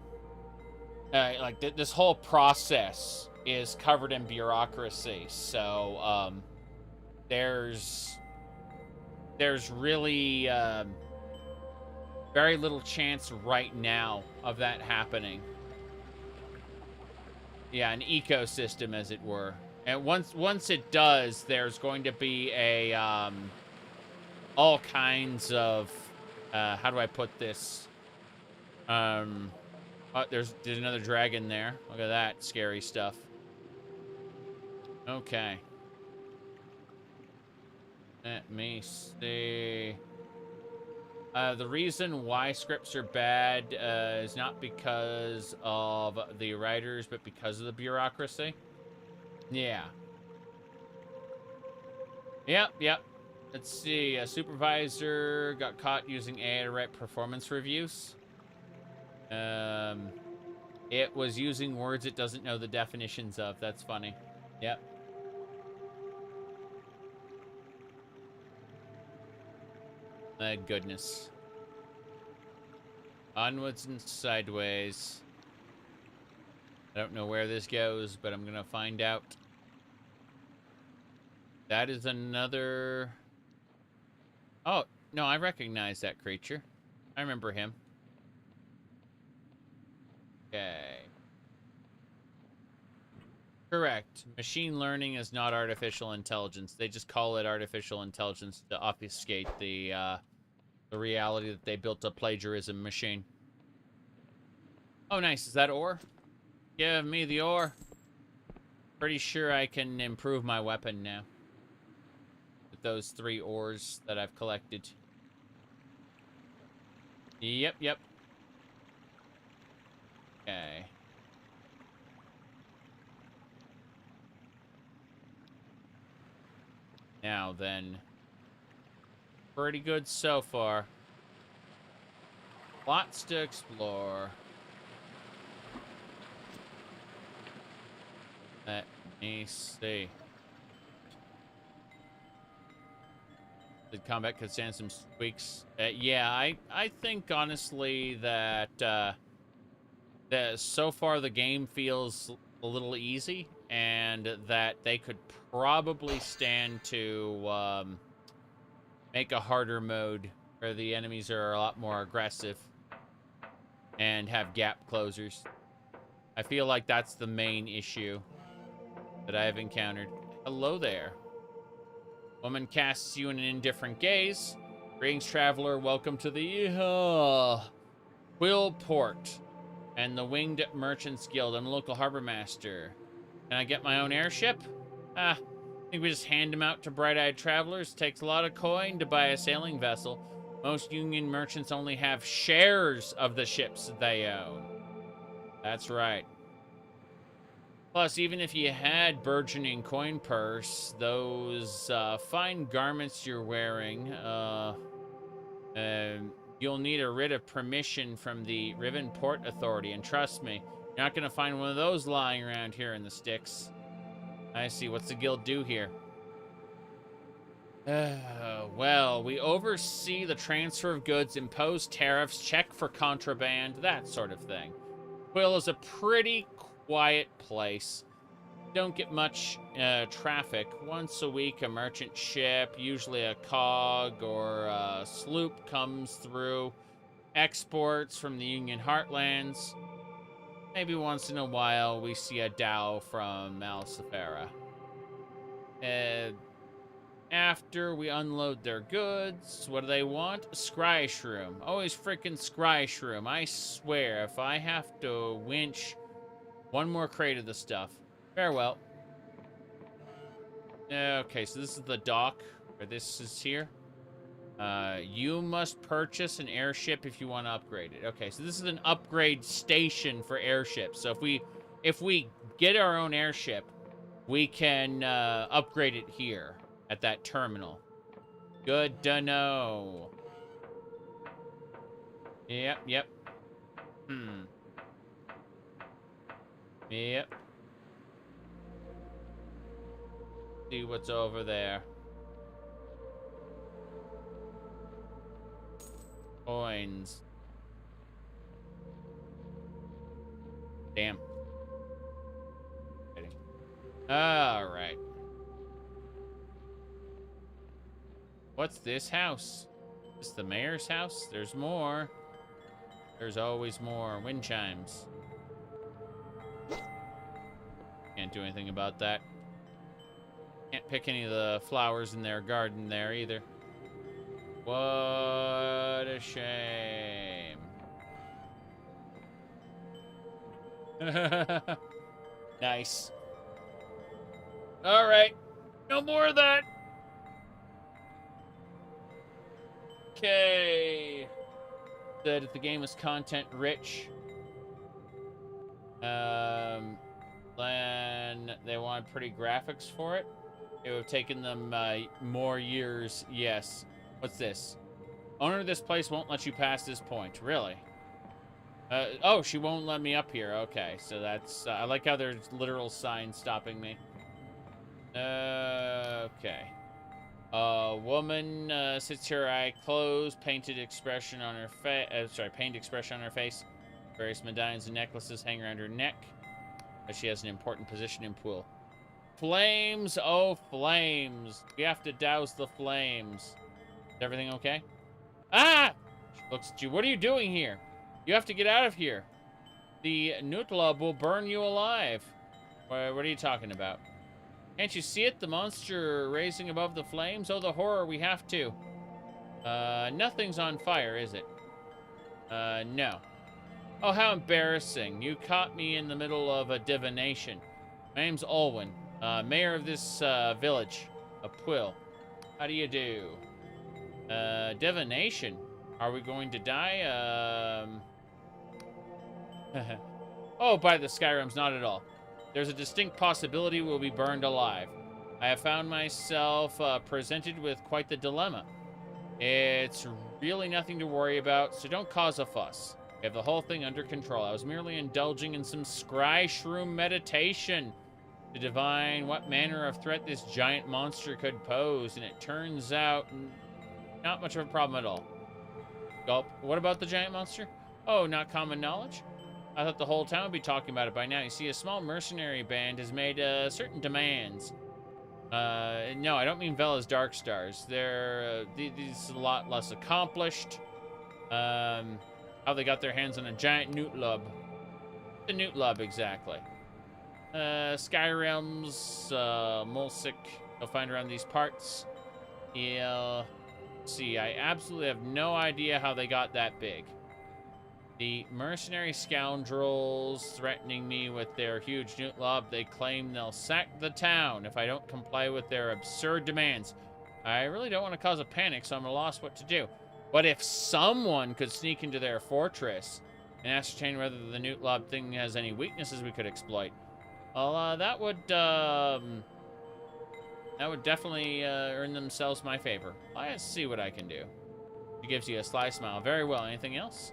this whole process is covered in bureaucracy. So there's really very little chance right now of that happening. Yeah, an ecosystem, as it were. And once it does, there's going to be a all kinds of how do I put this? Oh, there's another dragon there. Look at that scary stuff. Okay. Let me see. The reason why scripts are bad is not because of the writers, but because of the bureaucracy. Yeah. Yep. Let's see. A supervisor got caught using AI to write performance reviews. It was using words it doesn't know the definitions of. That's funny. Yep. My goodness. Onwards and sideways. I don't know where this goes, but I'm gonna find out. That is another... Oh, no, I recognize that creature. I remember him. Okay. Correct. Machine learning is not artificial intelligence. They just call it artificial intelligence to obfuscate the reality that they built a plagiarism machine. Oh, nice. Is that ore? Give me the ore. Pretty sure I can improve my weapon now. With those 3 ores that I've collected. Yep. Okay. Now then. Pretty good so far. Lots to explore. Let me see. The combat could stand some tweaks. Yeah, I think honestly that so far the game feels a little easy, and that they could probably stand to make a harder mode where the enemies are a lot more aggressive and have gap closers. I feel like that's the main issue that I have encountered. Hello there. Woman casts you in an indifferent gaze. Greetings, traveler. Welcome to the Quill Port and the Winged Merchants Guild. I'm a local harbor master. Can I get my own airship? I think we just hand them out to bright-eyed travelers. Takes a lot of coin to buy a sailing vessel. Most Union merchants only have shares of the ships they own. That's right. Plus, even if you had burgeoning coin purse, those fine garments you're wearing, you'll need a writ of permission from the Riven Port Authority. And trust me, you're not going to find one of those lying around here in the sticks. I see. What's the guild do here? Well, we oversee the transfer of goods, impose tariffs, check for contraband, that sort of thing. Quill is a pretty quiet place. Don't get much traffic. Once a week, a merchant ship, usually a cog or a sloop, comes through. Exports from the Union Heartlands. Maybe once in a while, we see a dhow from Alcifera. After we unload their goods, what do they want? A scry shroom. Always freaking scry shroom. I swear, if I have to winch one more crate of the stuff. Farewell. Okay, so this is the dock, or this is here. You must purchase an airship if you want to upgrade it. Okay, so this is an upgrade station for airships. So if we get our own airship, we can upgrade it here at that terminal. Good to know. Yep. Yep. See what's over there. Coins. Damn. All right. What's this house? Is this the mayor's house? There's more. There's always more. Wind chimes. Can't do anything about that. Can't pick any of the flowers in their garden there either. What a shame. Nice. All right. No more of that. Okay. Said if the game is content rich, then they wanted pretty graphics for it. It would have taken them more years. Yes. What's this? Owner of this place won't let you pass this point. Really? Oh, she won't let me up here. Okay, so that's... I like how there's literal signs stopping me. Okay. A woman sits here, eye closed, painted expression on her face. Painted expression on her face. Various medallions and necklaces hang around her neck. But she has an important position in pool. Flames, oh flames. We have to douse the flames. Is everything okay? Ah! She looks at you. What are you doing here? You have to get out of here. The Nutlub will burn you alive. What are you talking about? Can't you see it? The monster raising above the flames? Oh, the horror, we have to. Nothing's on fire, is it? No. Oh, how embarrassing. You caught me in the middle of a divination. My name's Olen, mayor of this village, of Quill. How do you do? Divination? Are we going to die? Oh, by the Skyrims, not at all. There's a distinct possibility we'll be burned alive. I have found myself presented with quite the dilemma. It's really nothing to worry about, so don't cause a fuss. We have the whole thing under control. I was merely indulging in some scry shroom meditation to divine what manner of threat this giant monster could pose, and it turns out not much of a problem at all. Gulp. What about the giant monster? Oh, not common knowledge? I thought the whole town would be talking about it by now. You see, a small mercenary band has made certain demands. No, I don't mean Vella's Dark Stars. They're these a lot less accomplished. How they got their hands on a giant Nutlub. The Nutlub, exactly. Skyrims, Mulsic, you'll find around these parts. Yeah. See, I absolutely have no idea how they got that big. The mercenary scoundrels threatening me with their huge Nutlub, they claim they'll sack the town if I don't comply with their absurd demands. I really don't want to cause a panic, so I'm at a loss what to do. But if someone could sneak into their fortress and ascertain whether the Nutlub thing has any weaknesses we could exploit, well, that would definitely earn themselves my favor. Let's see what I can do. She gives you a sly smile. Very well. Anything else?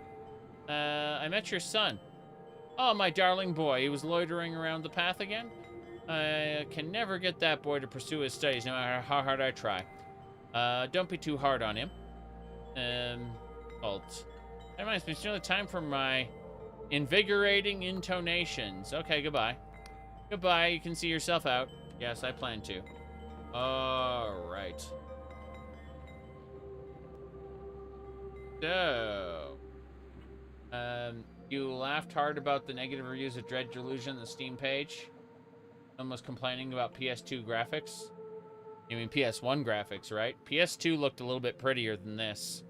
I met your son. Oh, my darling boy. He was loitering around the path again? I can never get that boy to pursue his studies, no matter how hard I try. Don't be too hard on him. Halt. That reminds me, it's nearly time for my invigorating intonations. Okay, goodbye. Goodbye, you can see yourself out. Yes, I plan to. Alright. So... you laughed hard about the negative reviews of Delusion on the Steam page. Someone was complaining about PS2 graphics. You mean PS1 graphics, right? PS2 looked a little bit prettier than this.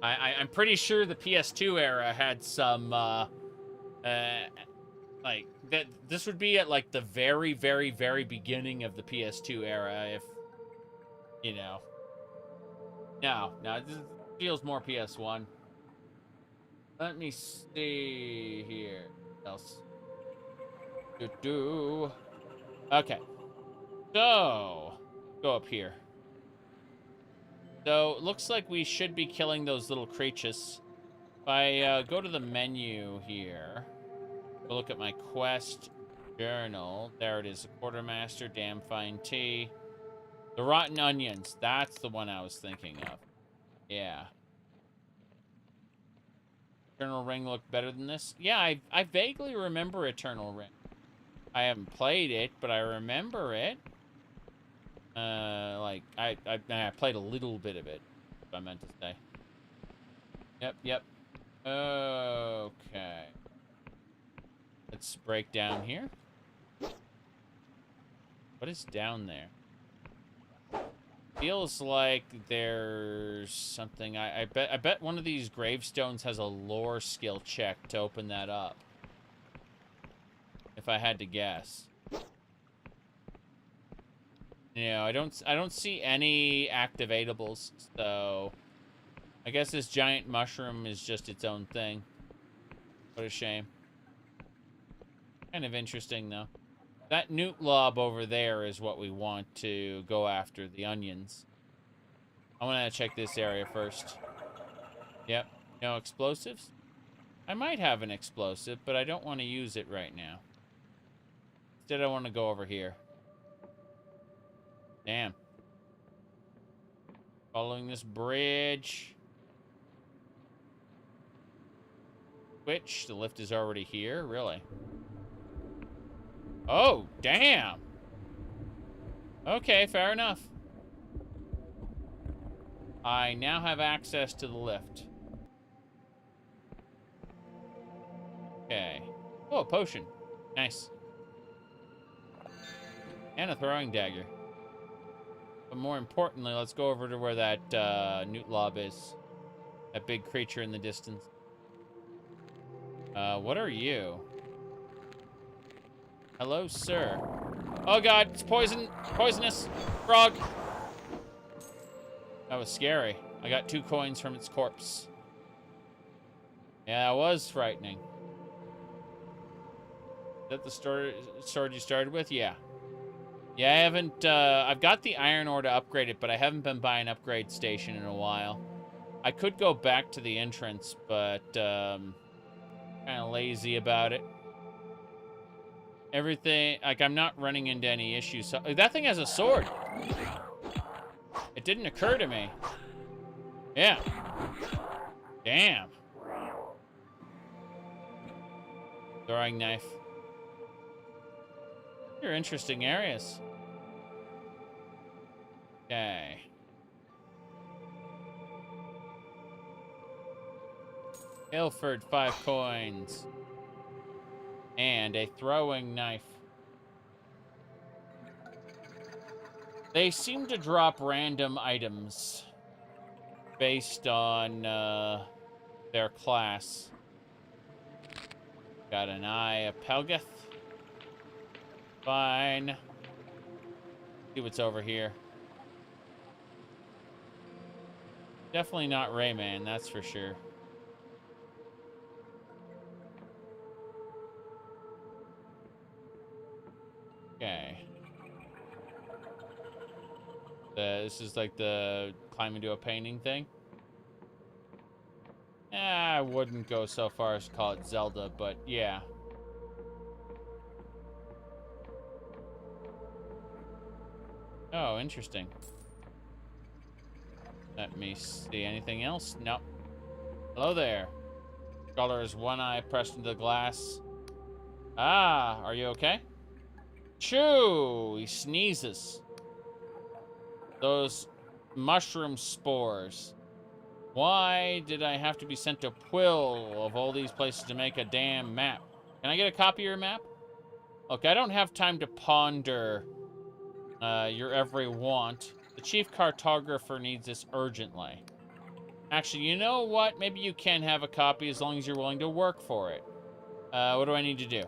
I'm pretty sure the PS2 era had some, like, this would be at, like, the very, very, very beginning of the PS2 era, if, you know. No, this feels more PS1. Let me see here. What else? Okay. So, go up here. So, it looks like we should be killing those little creatures. If I go to the menu here, we'll look at my quest journal. There it is. The Quartermaster, Damn Fine Tea. The Rotten Onions. That's the one I was thinking of. Yeah. Eternal Ring looked better than this? Yeah, I vaguely remember Eternal Ring. I haven't played it, but I remember it. Like, I played a little bit of it, if I meant to say. Yep. Okay. Let's break down here. What is down there? Feels like there's something. I bet one of these gravestones has a lore skill check to open that up. If I had to guess. You know, I don't see any activatables, so I guess this giant mushroom is just its own thing. What a shame. Kind of interesting though. That Nutlub over there is what we want to go after, the onions. I want to check this area first. Yep, no explosives. I might have an explosive, but I don't want to use it right now. Instead, I want to go over here. Damn. Following this bridge. Which, the lift is already here? Really? Oh, damn! Okay, fair enough. I now have access to the lift. Okay. Oh, a potion. Nice. And a throwing dagger. But more importantly, let's go over to where that newt lob is. That big creature in the distance. What are you? Hello, sir. Oh god, it's poisonous frog. That was scary. I got 2 coins from its corpse. Yeah, that was frightening. Is that the sword you started with? Yeah. Yeah, I haven't, I've got the iron ore to upgrade it, but I haven't been by an upgrade station in a while. I could go back to the entrance, but, kind of lazy about it. Everything, like, I'm not running into any issues. So, that thing has a sword. It didn't occur to me. Yeah. Damn. Throwing knife. They're interesting areas. Okay. Ilford, 5 coins. And a throwing knife. They seem to drop random items based on their class. Got an eye, a Pelgeth. Fine. See what's over here. Definitely not Rayman, that's for sure. Okay. This is like the climb into a painting thing. I wouldn't go so far as to call it Zelda, but yeah. Oh, interesting. Let me see. Anything else? Nope. Hello there. Scholar has one eye pressed into the glass. Ah, are you okay? Choo! He sneezes. Those mushroom spores. Why did I have to be sent to Quill of all these places to make a damn map? Can I get a copy of your map? Look, I don't have time to ponder your every want. The chief cartographer needs this urgently. Actually, you know what? Maybe you can have a copy as long as you're willing to work for it. What do I need to do?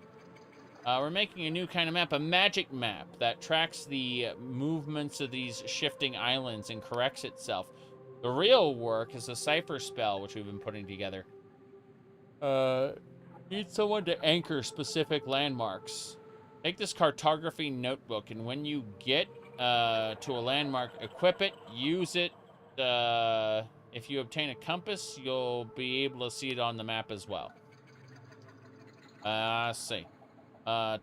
We're making a new kind of map, a magic map that tracks the movements of these shifting islands and corrects itself. The real work is a cipher spell, which we've been putting together. Need someone to anchor specific landmarks. Take this cartography notebook, and when you get to a landmark, equip it, use it. If you obtain a compass, you'll be able to see it on the map as well. Let's see.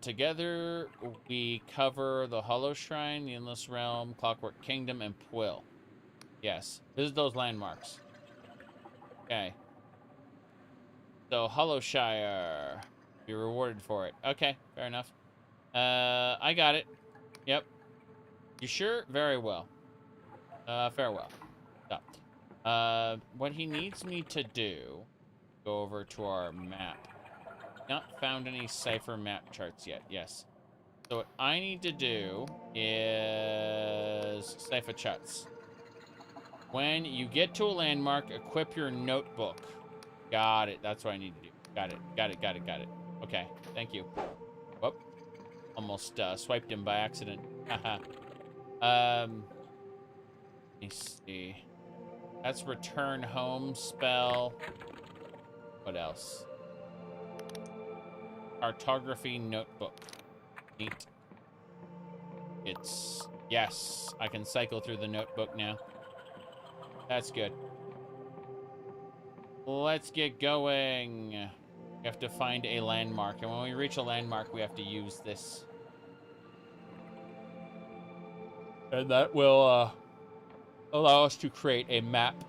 Together, we cover the Hollow Shrine, the Endless Realm, Clockwork Kingdom, and Pwill. Yes, visit those landmarks. Okay. So, Hollowshire. You're rewarded for it. Okay, fair enough. I got it. Yep. You sure? Very well. Farewell. Stop. What he needs me to do, go over to our map. Not found any cipher map charts yet. Yes. So what I need to do is cipher charts. When you get to a landmark, equip your notebook. Got it. That's what I need to do. Got it. Got it. Got it. Got it. Okay. Thank you. Whoop. Almost swiped him by accident. Haha. Let me see. That's return home spell. What else? Cartography notebook. Neat. It's... Yes, I can cycle through the notebook now. That's good. Let's get going. We have to find a landmark, and when we reach a landmark, we have to use this. And that will, allow us to create a map.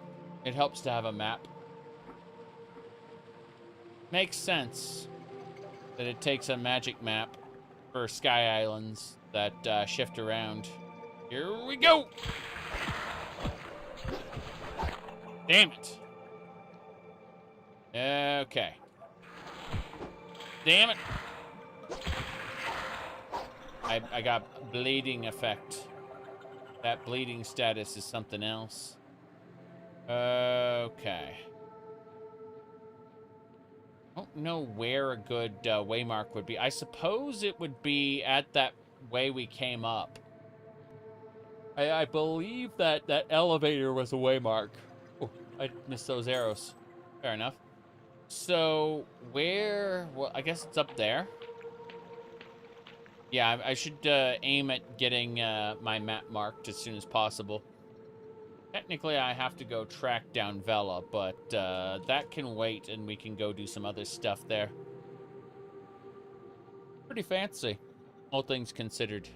It helps to have a map. Makes sense that it takes a magic map for Sky Islands that shift around. Here we go! Damn it. Okay. Damn it. I got bleeding effect. That bleeding status is something else. Okay. I don't know where a good waymark would be. I suppose it would be at that way we came up. I believe that elevator was a waymark. Oh, I missed those arrows. Fair enough. So, where... Well, I guess it's up there. Yeah, I should aim at getting my map marked as soon as possible. Technically, I have to go track down Vella, but that can wait, and we can go do some other stuff there. Pretty fancy, all things considered.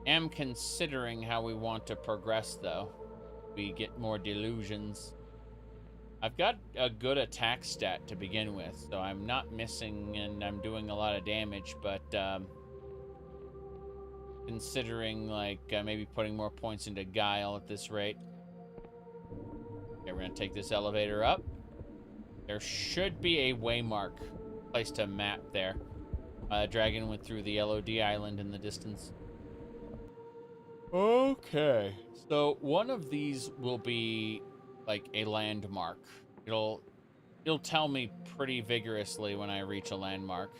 Am considering how we want to progress, though. We get more delusions. I've got a good attack stat to begin with, so I'm not missing and I'm doing a lot of damage, but considering like maybe putting more points into Guile at this rate. Okay, we're gonna take this elevator up. There should be a waymark placed a map there. Dragon went through the LOD island in the distance. Okay, so one of these will be like a landmark. It'll tell me pretty vigorously when I reach a landmark.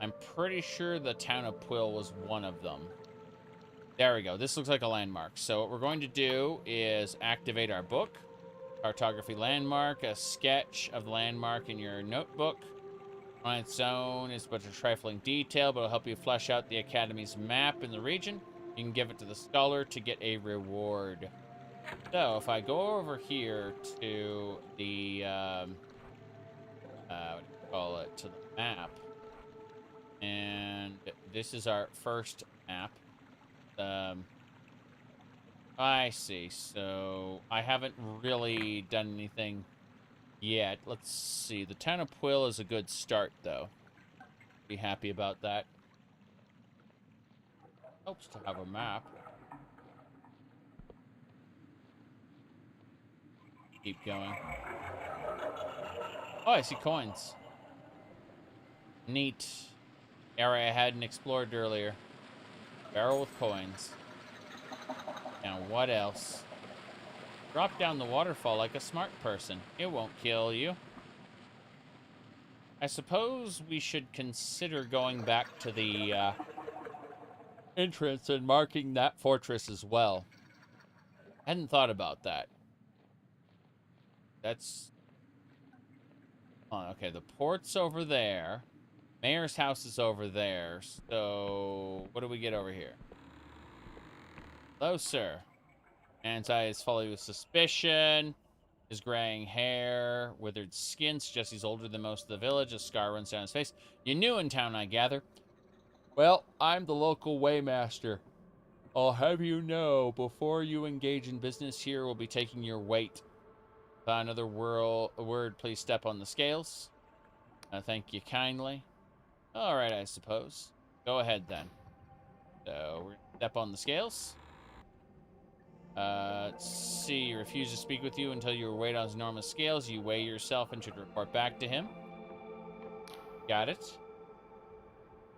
I'm pretty sure the town of Pwyll was one of them. There we go. This looks like a landmark. So what we're going to do is activate our book. Cartography landmark, a sketch of the landmark in your notebook. On its own, it's but a trifling detail, but it'll help you flesh out the Academy's map in the region. You can give it to the scholar to get a reward. So, if I go over here to the, what do you call it, to the map, and this is our first map. I see, so I haven't really done anything yet. Let's see, the town of Pwyll is a good start, though. Be happy about that. Helps to have a map. Keep going. Oh, I see coins. Neat. Area I hadn't explored earlier. Barrel with coins. Now, what else? Drop down the waterfall like a smart person. It won't kill you. I suppose we should consider going back to the entrance and marking that fortress as well. Hadn't thought about that. That's... Oh, okay, the port's over there. Mayor's house is over there. So, what do we get over here? Hello, sir. Man's eyes follow you with suspicion. His graying hair, withered skin suggests he's older than most of the village. A scar runs down his face. You're new in town, I gather. Well, I'm the local waymaster. I'll have you know, before you engage in business here, we'll be taking your weight. Another word, please step on the scales. Thank you kindly. All right, I suppose. Go ahead, then. So, we're step on the scales. Let's see. You refuse to speak with you until you weighed on his enormous scales. You weigh yourself and should report back to him. Got it.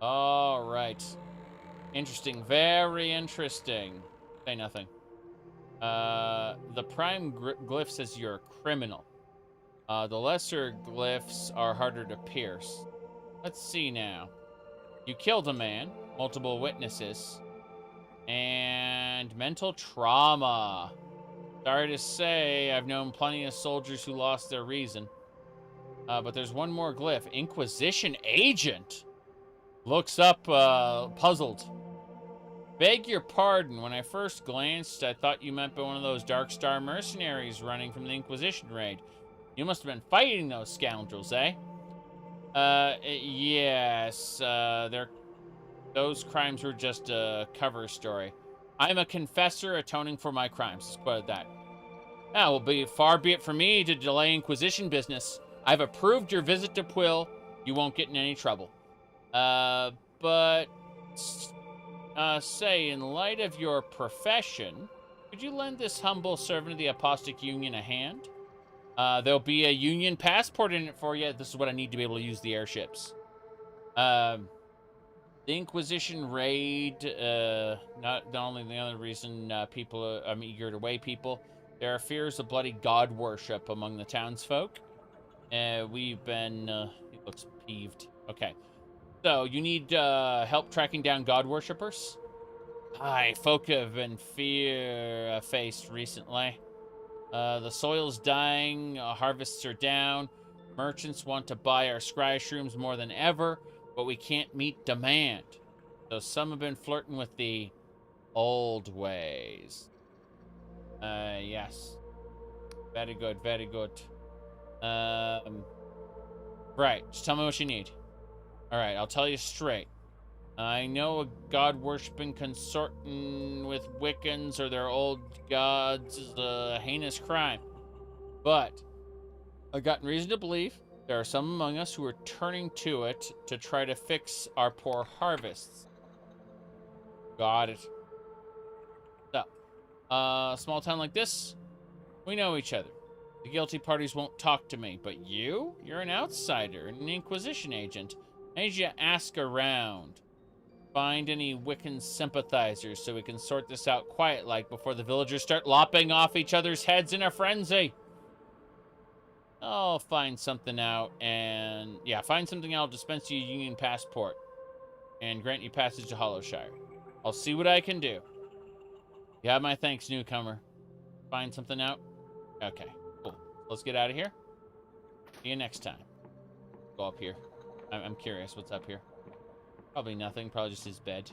All right. Interesting. Very interesting. Say nothing. The prime glyph says you're a criminal. The lesser glyphs are harder to pierce. Let's see now. You killed a man, multiple witnesses, and mental trauma. Sorry to say, I've known plenty of soldiers who lost their reason. But there's one more glyph. Inquisition agent. Looks up, puzzled. Beg your pardon. When I first glanced, I thought you meant by one of those Dark Star mercenaries running from the Inquisition raid. You must have been fighting those scoundrels, eh? Yes. Those crimes were just a cover story. I'm a confessor atoning for my crimes. Let's quote that. Now, far be it from me to delay Inquisition business. I've approved your visit to Quill. You won't get in any trouble. But say, in light of your profession, could you lend this humble servant of the Apostate Union a hand? There'll be a Union passport in it for you. This is what I need to be able to use the airships. The Inquisition raid, not only the other reason people I'm eager to weigh people, there are fears of bloody god worship among the townsfolk. We've been, he looks peeved. Okay. So, you need help tracking down god worshippers? Aye, folk have been fear-faced recently. The soil's dying, harvests are down, merchants want to buy our scry shrooms more than ever, but we can't meet demand. So some have been flirting with the old ways. Yes. Very good, very good. Right, just tell me what you need. Alright, I'll tell you straight. I know a god-worshipping consorting with Wiccans or their old gods is a heinous crime. But I've gotten reason to believe there are some among us who are turning to it to try to fix our poor harvests. Got it. So, a small town like this, we know each other. The guilty parties won't talk to me, but you're an outsider, an Inquisition agent. I need you to ask around. Find any Wiccan sympathizers so we can sort this out quiet-like before the villagers start lopping off each other's heads in a frenzy. I'll find something out and... yeah, find something out. I'll dispense you a Union passport and grant you passage to Hollowshire. I'll see what I can do. You have my thanks, newcomer. Find something out? Okay, cool. Let's get out of here. See you next time. Go up here. I'm curious what's up here. Probably nothing. Probably just his bed.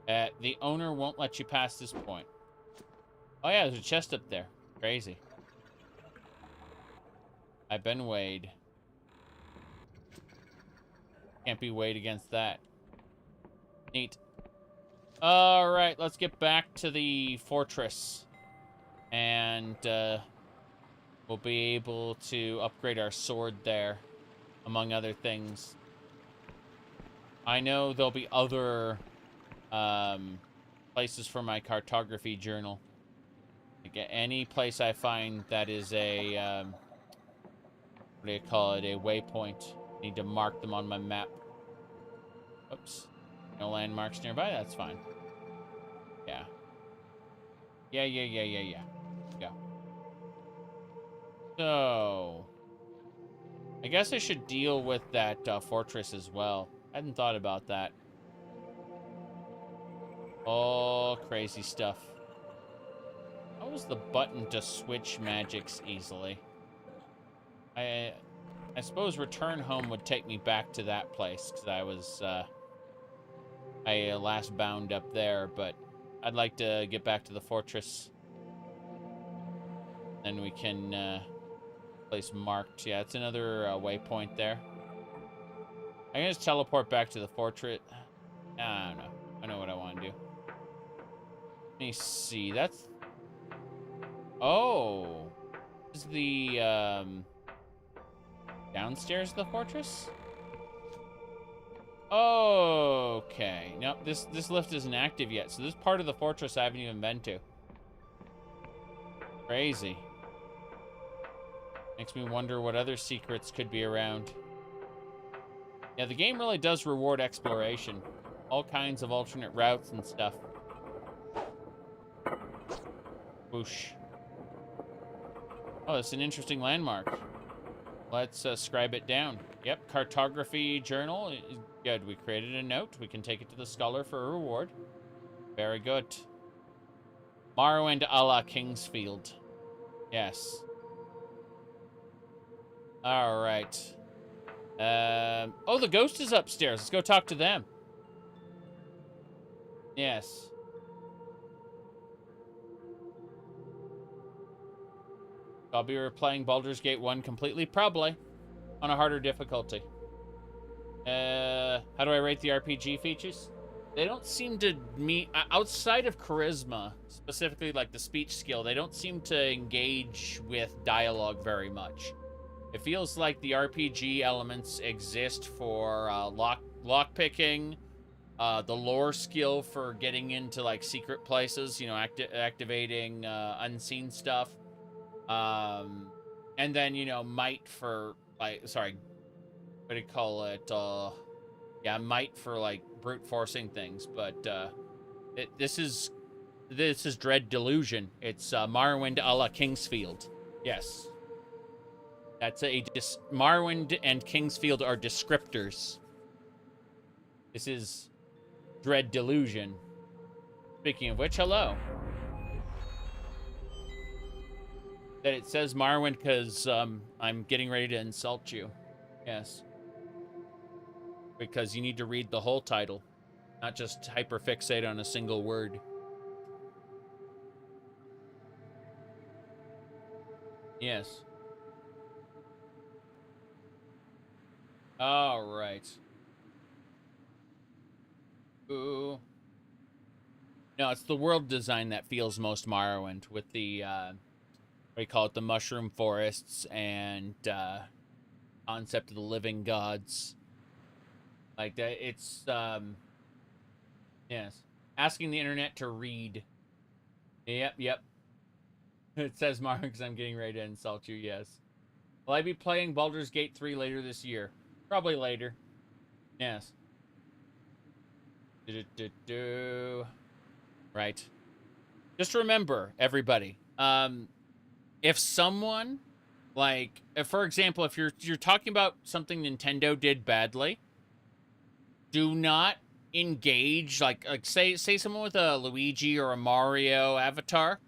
The owner won't let you pass this point. Oh yeah, there's a chest up there. Crazy. I've been weighed. Can't be weighed against that. Neat. Alright, let's get back to the fortress. And, we'll be able to upgrade our sword there, among other things. I know there'll be other, places for my cartography journal. Like any place I find that is a, what do you call it, a waypoint. I need to mark them on my map. Oops. No landmarks nearby, that's fine. Yeah. Yeah. Go. So... I guess I should deal with that fortress as well. I hadn't thought about that. Oh, crazy stuff. What was the button to switch magics easily? I suppose return home would take me back to that place, because I was, I last bound up there, but I'd like to get back to the fortress. Then we can, place marked. Yeah, it's another waypoint there. I can just teleport back to the fortress. I don't know. I know what I want to do. Let me see. That's... oh. This is the, downstairs of the fortress? Okay. Nope, this lift isn't active yet, so this part of the fortress I haven't even been to. Crazy. Makes me wonder what other secrets could be around. Yeah, the game really does reward exploration. All kinds of alternate routes and stuff. Whoosh. Oh, it's an interesting landmark. Let's scribe it down. Yep, cartography journal. Good, we created a note. We can take it to the scholar for a reward. Very good. Morrowind a la Kingsfield. Yes. All right. Oh, the ghost is upstairs. Let's go talk to them. Yes. I'll be replaying Baldur's Gate 1 completely, probably, on a harder difficulty. How do I rate the RPG features? They don't seem to meet, outside of charisma, specifically like the speech skill, they don't seem to engage with dialogue very much. It feels like the RPG elements exist for lock picking, the lore skill for getting into like secret places, you know, activating unseen stuff, and then, you know, might for like, sorry, what do you call it? Yeah, might for like brute forcing things. But this is Dread Delusion. It's Morrowind a la Kingsfield. Yes, that's Morrowind and Kingsfield are descriptors. This is Dread Delusion. Speaking of which, hello. That it says Morrowind because I'm getting ready to insult you. Yes. Because you need to read the whole title, not just hyperfixate on a single word. Yes. All right. Ooh. No, it's the world design that feels most Morrowind, with the what do you call it, the mushroom forests and concept of the living gods. Like that, it's yes. Asking the internet to read. Yep. It says Mark because I'm getting ready to insult you. Yes. Will I be playing Baldur's Gate 3 later this year? Probably later. Yes. Right. Just remember, everybody. If someone, like, for example, if you're talking about something Nintendo did badly, do not engage. Like say someone with a Luigi or a Mario avatar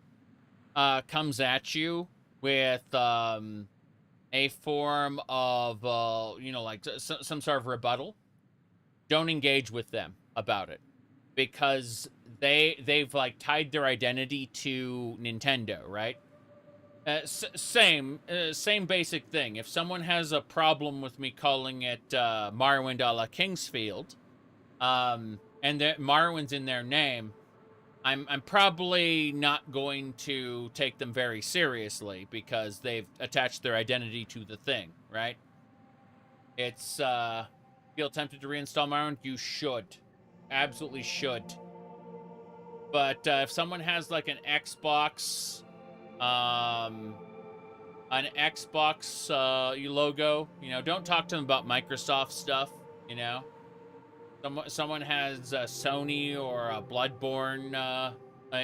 comes at you with a form of you know, like some sort of rebuttal. Don't engage with them about it, because they've like tied their identity to Nintendo, right? Same basic thing. If someone has a problem with me calling it Morrowind a la Kingsfield, and that Morrowind's in their name, I'm probably not going to take them very seriously, because they've attached their identity to the thing, right? It's feel tempted to reinstall Morrowind? You should, absolutely should. But if someone has like an Xbox logo, you know, don't talk to them about Microsoft stuff, you know. Someone has a Sony or a Bloodborne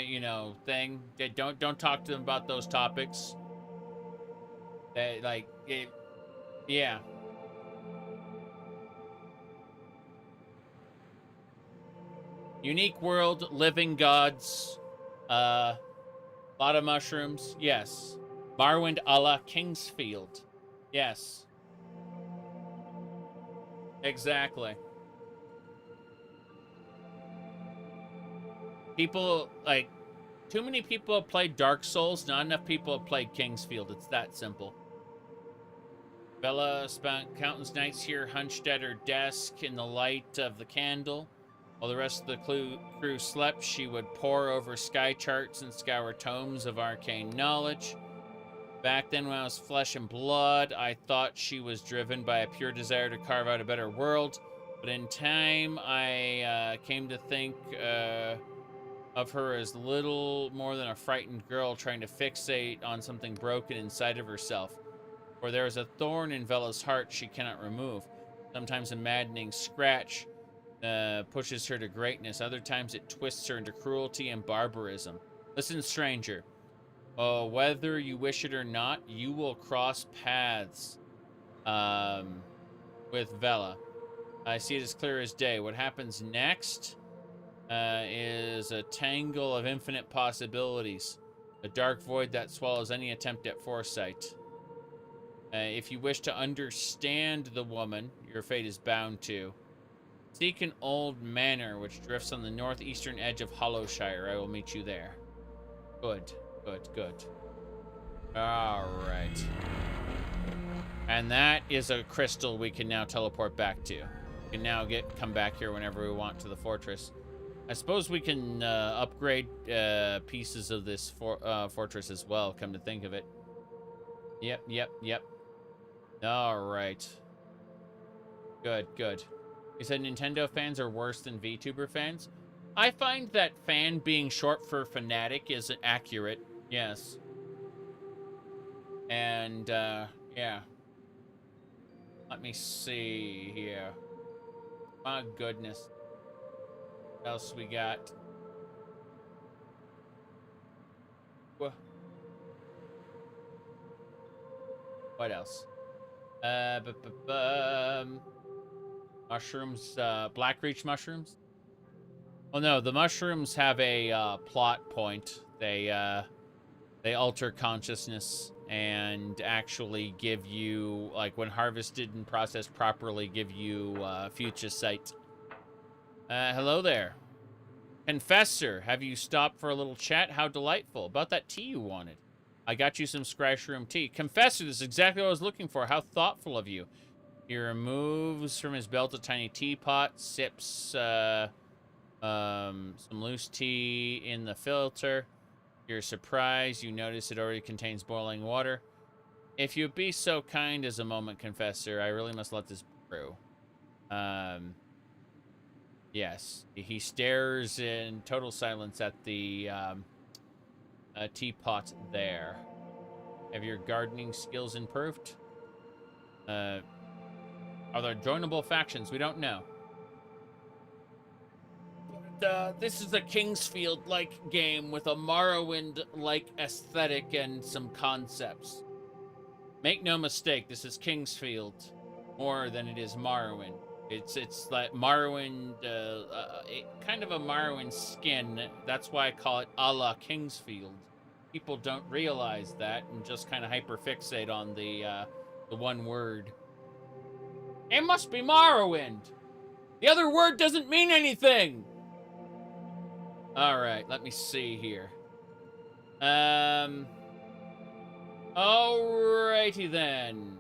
you know, thing. Don't talk to them about those topics. They like it, yeah. Unique world, living gods, lot of mushrooms, yes. Morrowind a la Kingsfield, yes. Exactly. People, like, too many people have played Dark Souls, not enough people have played Kingsfield. It's that simple. Vella spent countless nights here, hunched at her desk in the light of the candle. While the rest of the crew slept, she would pore over sky charts and scour tomes of arcane knowledge. Back then, when I was flesh and blood, I thought she was driven by a pure desire to carve out a better world. But in time, I came to think of her as little more than a frightened girl trying to fixate on something broken inside of herself. For there is a thorn in Vella's heart she cannot remove. Sometimes a maddening scratch pushes her to greatness. Other times it twists her into cruelty and barbarism. Listen, stranger. Oh, whether you wish it or not, you will cross paths with Vella. I see it as clear as day. What happens next is a tangle of infinite possibilities. A dark void that swallows any attempt at foresight. If you wish to understand the woman, your fate is bound to. Seek an old manor which drifts on the northeastern edge of Hollowshire. I will meet you there. Good. Alright. And that is a crystal we can now teleport back to. We can now come back here whenever we want to the fortress. I suppose we can upgrade pieces of this fortress as well, come to think of it. Yep. All right. Good. You said Nintendo fans are worse than VTuber fans? I find that fan being short for fanatic is accurate, yes. And, yeah. Let me see here. My goodness. What else we got? What else? Mushrooms, blackreach mushrooms? Well, no, the mushrooms have a plot point. They alter consciousness and actually give you, like, when harvested and processed properly, give you future sight. Hello there. Confessor, have you stopped for a little chat? How delightful. About that tea you wanted. I got you some Scratch Room tea. Confessor, this is exactly what I was looking for. How thoughtful of you. He removes from his belt a tiny teapot, sips some loose tea in the filter. You're surprised. You notice it already contains boiling water. If you'd be so kind as a moment, Confessor, I really must let this brew. Yes. He stares in total silence at the teapot there. Have your gardening skills improved? Are there joinable factions? We don't know. This is a Kingsfield-like game with a Morrowind-like aesthetic and some concepts. Make no mistake, this is Kingsfield more than it is Morrowind. It's like Morrowind, kind of a Morrowind skin. That's why I call it a la Kingsfield. People don't realize that and just kind of hyperfixate on the one word. It must be Morrowind. The other word doesn't mean anything. All right, let me see here. Alrighty then.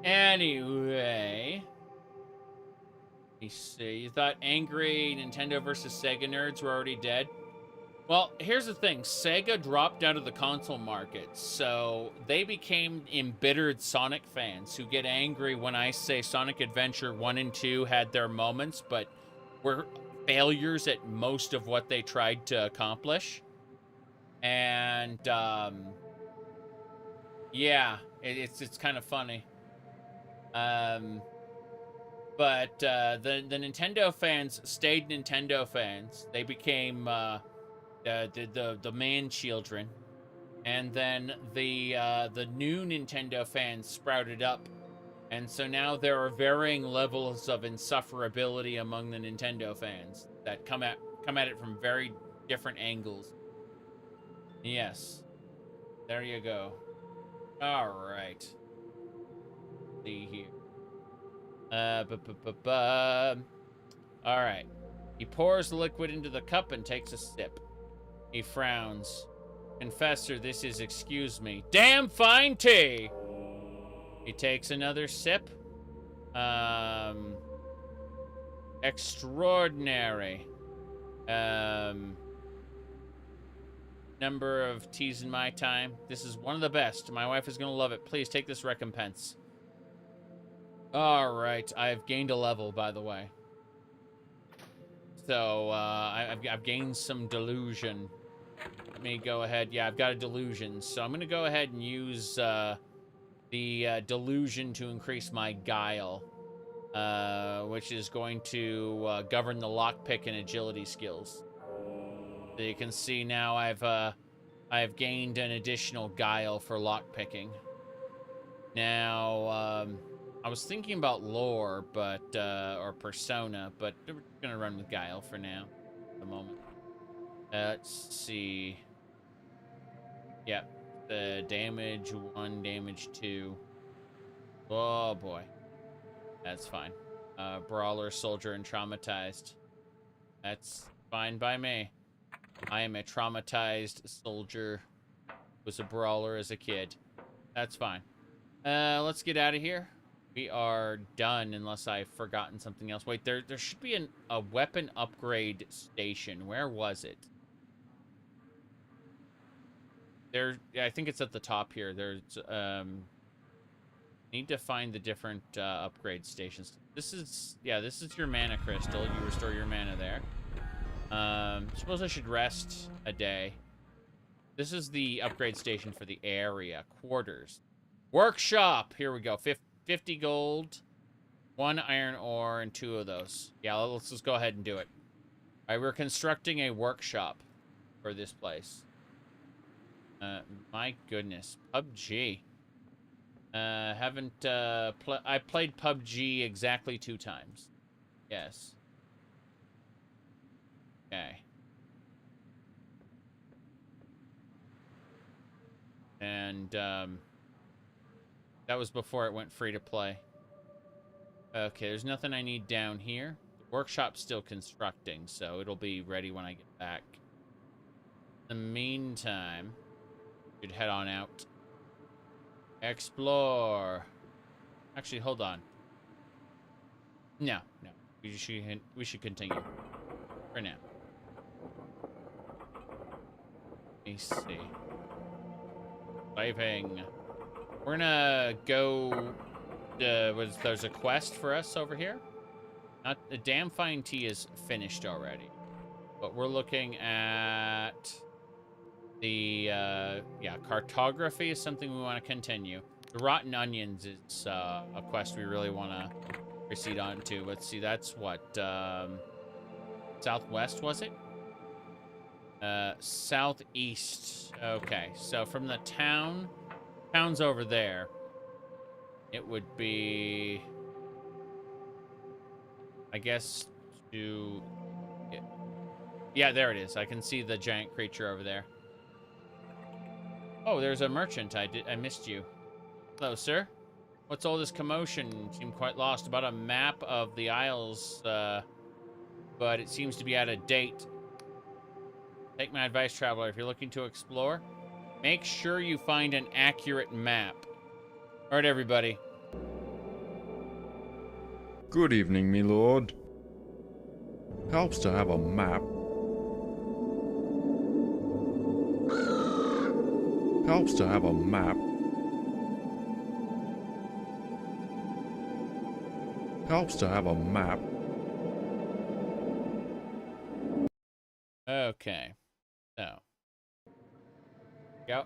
Anyway, let me see. You thought angry Nintendo versus Sega nerds were already dead? Well, here's the thing. Sega dropped out of the console market, so they became embittered Sonic fans who get angry when I say Sonic Adventure 1 and 2 had their moments, but were failures at most of what they tried to accomplish. And, yeah, it's kind of funny. But the Nintendo fans stayed Nintendo fans. They became the man children, and then the new Nintendo fans sprouted up, and so now there are varying levels of insufferability among the Nintendo fans that come at it from very different angles. Yes, there you go. All right. See here. All right. He pours the liquid into the cup and takes a sip. He frowns. Confessor, this is, excuse me, damn fine tea. He takes another sip. Extraordinary. Number of teas in my time. This is one of the best. My wife is gonna love it. Please take this recompense. All right, I've gained a level, by the way. So I've gained some delusion. Let me go ahead. Yeah, I've got a delusion, so I'm gonna go ahead and use the delusion to increase my guile, which is going to govern the lockpick and agility skills. So you can see now I've gained an additional guile for lockpicking. Now I was thinking about lore, but or persona, but we're gonna run with guile for now, at the moment. Let's see. Yep, the damage 1, damage 2. Oh boy, that's fine. Brawler, soldier, and traumatized. That's fine by me. I am a traumatized soldier. Was a brawler as a kid. That's fine. Let's get out of here. We are done unless I've forgotten something else. Wait, there should be a weapon upgrade station. Where was it? Yeah, I think it's at the top here. There's need to find the different upgrade stations. This is your mana crystal. You restore your mana there. Suppose I should rest a day. This is the upgrade station for the area. Quarters. Workshop. Here we go. 50 gold, 1 iron ore, and 2 of those. Yeah, let's just go ahead and do it. All right, we're constructing a workshop for this place. My goodness. PUBG. I played PUBG exactly 2 times. Yes. Okay. And, that was before it went free to play. Okay, there's nothing I need down here. The workshop's still constructing, so it'll be ready when I get back. In the meantime, we should head on out. Explore. Actually, hold on. No. We should continue. For now. Let me see. Diving. We're gonna go... there's a quest for us over here. Not the damn fine tea is finished already. But we're looking at... the, cartography is something we want to continue. The rotten onions is a quest we really want to proceed on to. Let's see, that's what, southwest, was it? Southeast. Okay, so from the town's over there. It would be, I guess, to... yeah, there it is. I can see the giant creature over there. Oh, there's a merchant. I missed you. Hello, sir. What's all this commotion? You seem quite lost. About a map of the Isles, but it seems to be out of date. Take my advice, traveler. If you're looking to explore, make sure you find an accurate map. All right, everybody. Good evening, me lord. Helps to have a map. Helps to have a map. Helps to have a map. Okay. So. Go.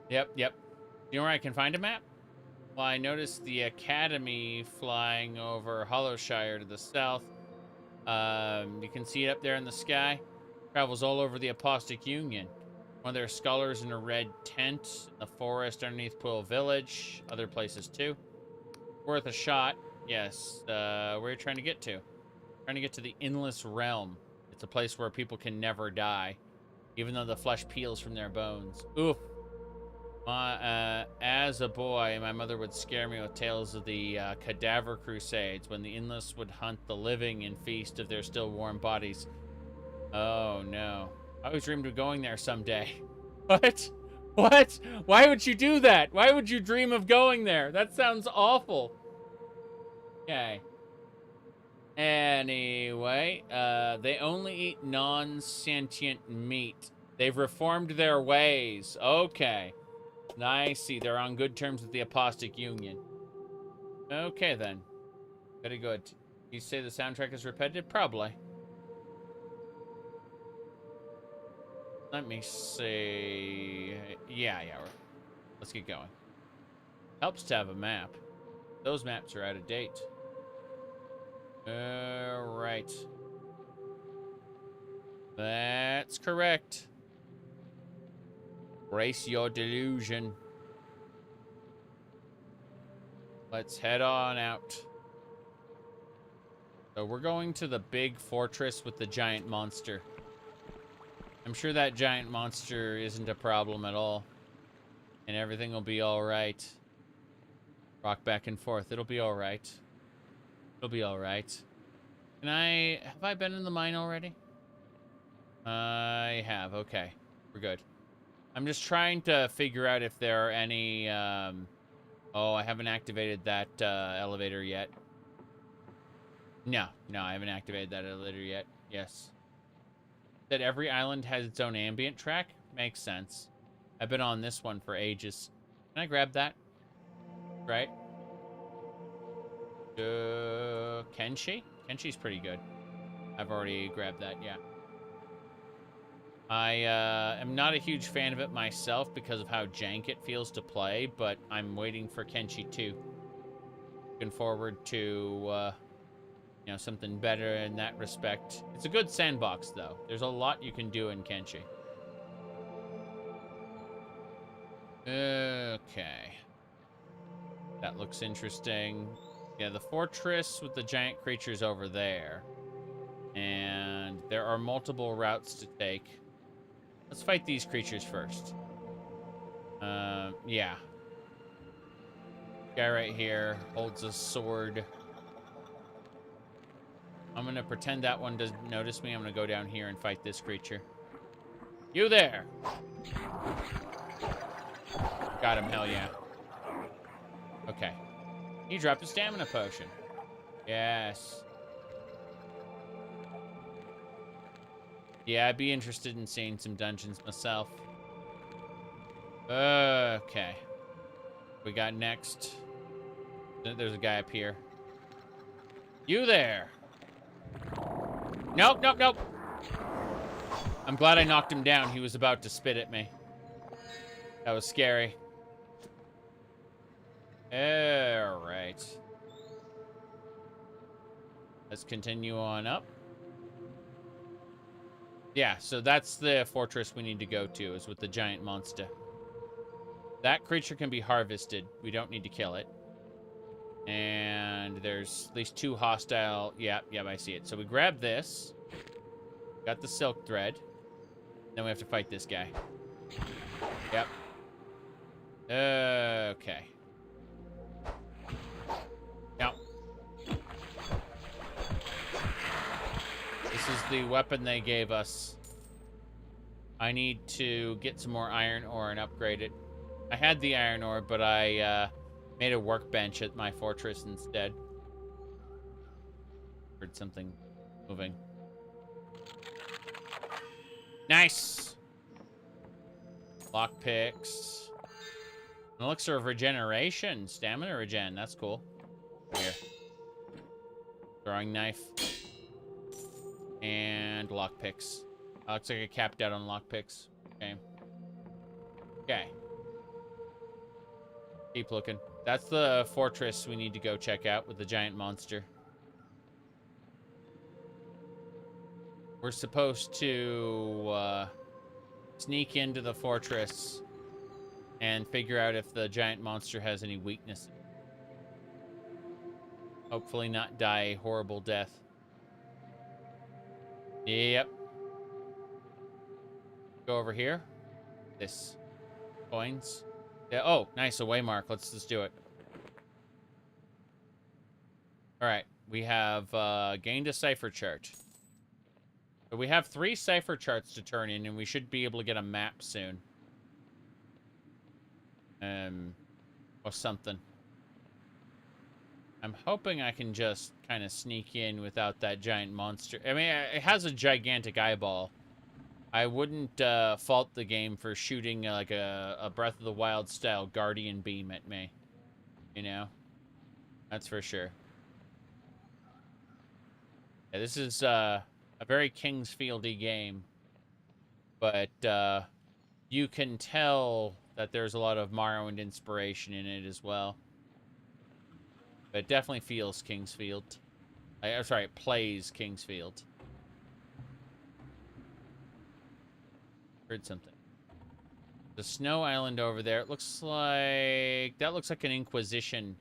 Yep. You know where I can find a map? Well, I noticed the Academy flying over Hollowshire to the south. You can see it up there in the sky. Travels all over the Apostic Union. One of their scholars in a red tent in the forest underneath Pool Village. Other places too. Worth a shot. Yes. Where are you trying to get to? Trying to get to the Endless Realm. It's a place where people can never die, even though the flesh peels from their bones. Oof. As a boy, my mother would scare me with tales of the cadaver crusades, when the Endless would hunt the living and feast of their still warm bodies. Oh no. I always dreamed of going there someday. What? What? Why would you do that? Why would you dream of going there? That sounds awful. Okay. Anyway, they only eat non-sentient meat. They've reformed their ways. Okay. I see. They're on good terms with the Apostic Union. Okay, then. Very good. You say the soundtrack is repetitive? Probably. Let me see. Yeah. Let's get going. Helps to have a map. Those maps are out of date. Alright. That's correct. Brace your delusion. Let's head on out. So we're going to the big fortress with the giant monster. I'm sure that giant monster isn't a problem at all. And everything will be alright. Rock back and forth. It'll be alright. It'll be alright. Have I been in the mine already? I have. Okay. We're good. I'm just trying to figure out if there are any Oh, I haven't activated that elevator yet. No, I haven't activated that elevator yet. Yes. That every island has its own ambient track? Makes sense. I've been on this one for ages. Can I grab that? Right? Can she? Kenshi's pretty good. I've already grabbed that, yeah. I am not a huge fan of it myself because of how jank it feels to play, but I'm waiting for Kenshi 2. Looking forward to, you know, something better in that respect. It's a good sandbox, though. There's a lot you can do in Kenshi. Okay. That looks interesting. Yeah, the fortress with the giant creatures over there. And there are multiple routes to take. Let's fight these creatures first. Yeah. Guy right here holds a sword. I'm gonna pretend that one doesn't notice me. I'm gonna go down here and fight this creature. You there! Got him, hell yeah. Okay. He dropped a stamina potion. Yes. Yeah, I'd be interested in seeing some dungeons myself. Okay. We got next. There's a guy up here. You there! Nope. I'm glad I knocked him down. He was about to spit at me. That was scary. Alright. Let's continue on up. Yeah, so that's the fortress we need to go to, is with the giant monster. That creature can be harvested. We don't need to kill it. And there's at least 2 hostile... Yeah, I see it. So we grab this. Got the silk thread. Then we have to fight this guy. Yep. Okay. Now. This is the weapon they gave us. I need to get some more iron ore and upgrade it. I had the iron ore, but I made a workbench at my fortress instead. Heard something moving. Nice! Lockpicks. An elixir of regeneration. Stamina regen. That's cool. Here. Throwing knife. And lockpicks. Looks like I capped out on lockpicks. Okay. Okay. Keep looking. That's the fortress we need to go check out with the giant monster. We're supposed to sneak into the fortress and figure out if the giant monster has any weaknesses. Hopefully not die a horrible death. Yep. Go over here. This. Coins. Yeah. Oh, nice. A waymark. Let's just do it. Alright. We have gained a cipher chart. So we have 3 cipher charts to turn in, and we should be able to get a map soon. Or something. I'm hoping I can just kind of sneak in without that giant monster. I mean, it has a gigantic eyeball. I wouldn't fault the game for shooting like a Breath of the Wild style guardian beam at me. You know? That's for sure. Yeah, this is a very Kingsfield-y game. But you can tell that there's a lot of Morrowind inspiration in it as well. But it definitely feels Kingsfield. I'm sorry, it plays Kingsfield. Heard something. The snow island over there. It looks like... That looks like an Inquisition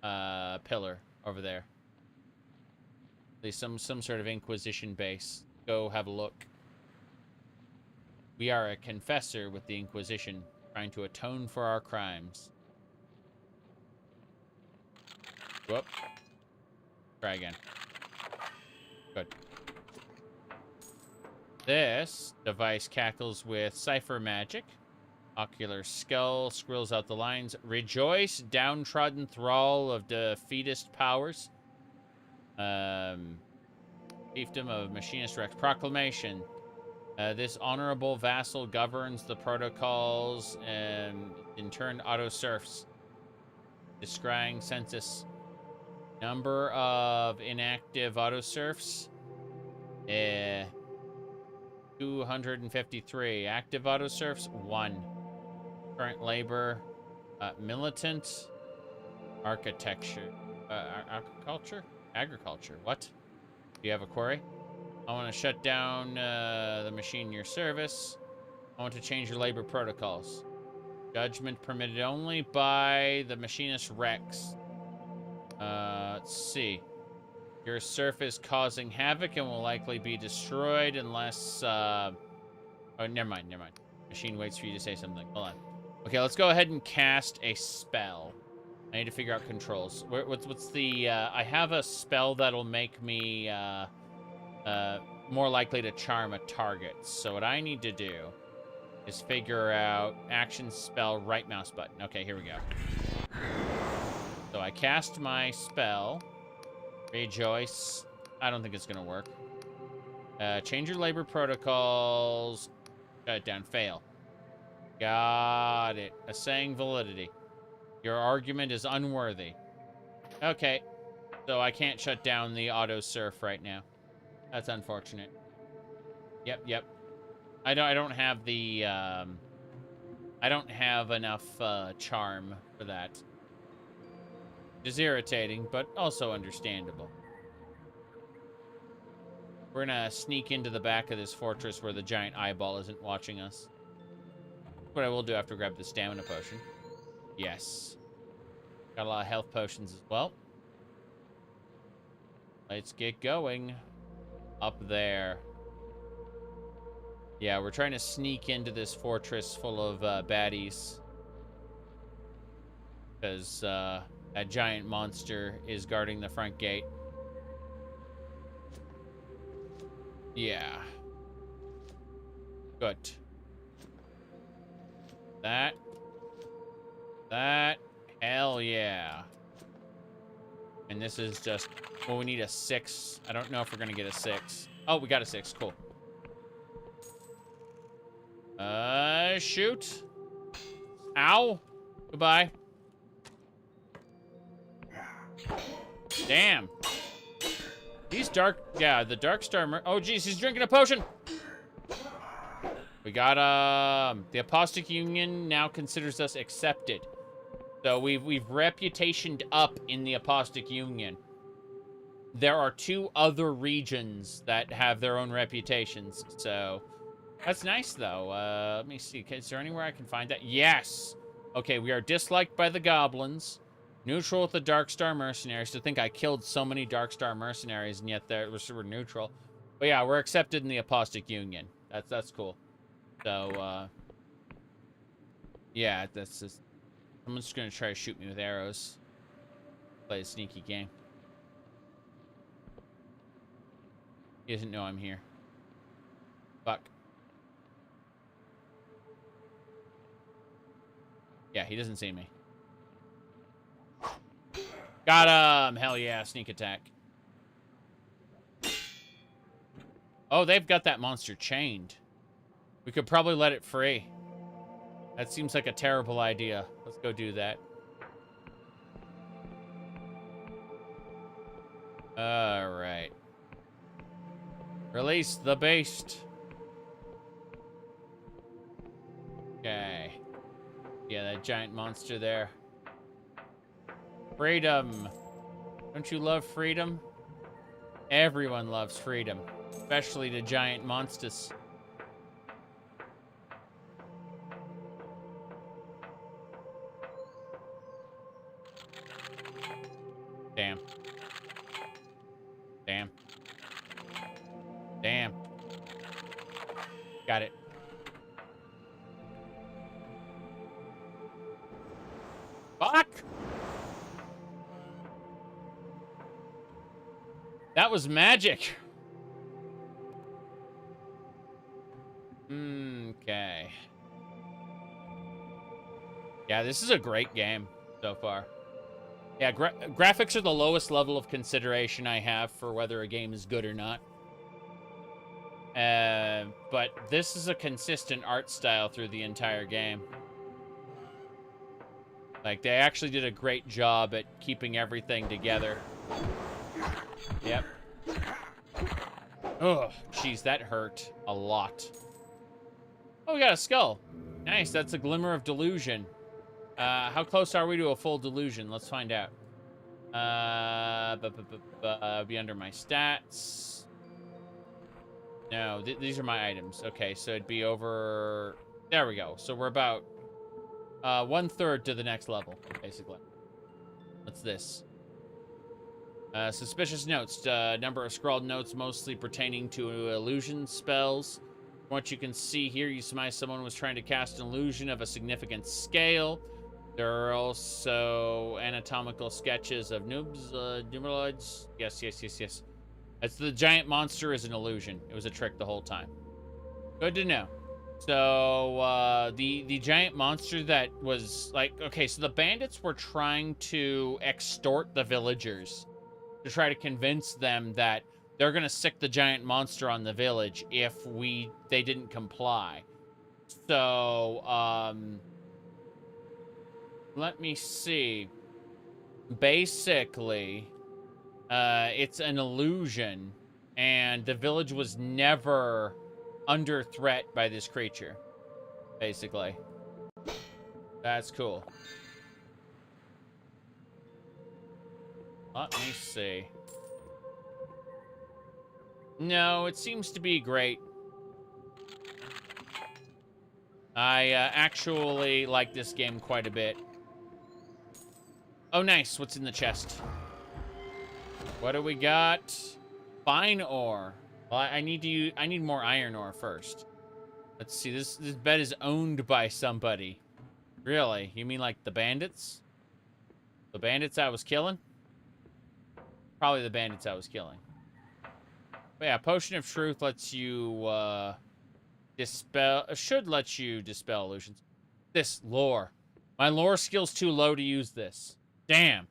pillar over there. At least some sort of Inquisition base. Go have a look. We are a confessor with the Inquisition, trying to atone for our crimes. Whoop. Try again. Good. This device cackles with cipher magic. Ocular skull squirrels out the lines. Rejoice, downtrodden thrall of defeatist powers. Fiefdom of Machinist Rex. Proclamation. This honorable vassal governs the protocols and in turn auto-serfs. Descrying census. Number of inactive auto-serfs. 253. Active auto-serfs, 1. Current labor, militant, architecture, agriculture. What? Do you have a query? I want to shut down the machine in your service. I want to change your labor protocols. Judgment permitted only by the machinist Rex. Let's see. Your surf is causing havoc and will likely be destroyed unless... Oh, never mind. Machine waits for you to say something. Hold on. Okay, let's go ahead and cast a spell. I need to figure out controls. What's the... I have a spell that'll make me more likely to charm a target. So what I need to do is figure out action spell right mouse button. Okay, here we go. So I cast my spell. Rejoice. I don't think it's gonna work. Change your labor protocols. Shut it down. Fail. Got it. Assaying validity. Your argument is unworthy. Okay. So I can't shut down the auto surf right now. That's unfortunate. Yep. I don't have the I don't have enough charm for that. It is irritating, but also understandable. We're gonna sneak into the back of this fortress where the giant eyeball isn't watching us. What I will do after grab the stamina potion. Yes. Got a lot of health potions as well. Let's get going. Up there. Yeah, we're trying to sneak into this fortress full of baddies. Because that giant monster is guarding the front gate. Yeah. Good. That. Hell yeah. And this is just... Well, we need a 6. I don't know if we're going to get a 6. Oh, we got a 6. Cool. Shoot. Ow. Goodbye. Damn. These dark... Yeah, the Dark Star... Oh, geez, he's drinking a potion. We got, the Apostate Union now considers us accepted. So we've reputationed up in the Apostate Union. There are 2 other regions that have their own reputations, so... That's nice, though. Let me see. Is there anywhere I can find that? Yes! Okay, we are disliked by the goblins. Neutral with the Dark Star mercenaries. To think I killed so many Dark Star mercenaries, and yet we're neutral. But yeah, we're accepted in the Apostate Union. That's cool. So, yeah, that's just... Someone's just gonna try to shoot me with arrows. Play a sneaky game. He doesn't know I'm here. Fuck. Yeah, he doesn't see me. Got him! Hell yeah, sneak attack. Oh, they've got that monster chained. We could probably let it free. That seems like a terrible idea. Let's go do that. Alright. Release the beast. Okay. Yeah, that giant monster there. Freedom. Don't you love freedom? Everyone loves freedom. Especially the giant monsters. Damn. Damn. Damn. Got it. Fuck! That was magic. Okay. this is a great game so far. Yeah, graphics are the lowest level of consideration I have for whether a game is good or not. But this is a consistent art style through the entire game. Like, they actually did a great job at keeping everything together. Yep. Ugh, jeez, that hurt a lot. Oh, we got a skull. Nice, that's a glimmer of delusion. How close are we to a full delusion? Let's find out. Be under my stats. No, these are my items. Okay, so it'd be over... There we go. So we're about 1/3 to the next level, basically. What's this? Suspicious notes. Number of scrawled notes, mostly pertaining to illusion spells. From what you can see here, you surmise someone was trying to cast an illusion of a significant scale. There are also anatomical sketches of noobs, numaloids. Yes. It's the giant monster is an illusion. It was a trick the whole time. Good to know. So, the giant monster that was, like... Okay, so the bandits were trying to extort the villagers to try to convince them that they're gonna sick the giant monster on the village if they didn't comply. So, let me see. Basically, it's an illusion, and the village was never under threat by this creature, basically. That's cool. Let me see. No, it seems to be great. I actually like this game quite a bit. Oh, nice. What's in the chest? What do we got? Fine ore. Well, I need more iron ore first. Let's see. This bed is owned by somebody. Really? You mean like the bandits? The bandits I was killing? Probably the bandits I was killing. But yeah, Potion of Truth lets you should let you dispel illusions. This lore. My lore skill's too low to use this. Damn.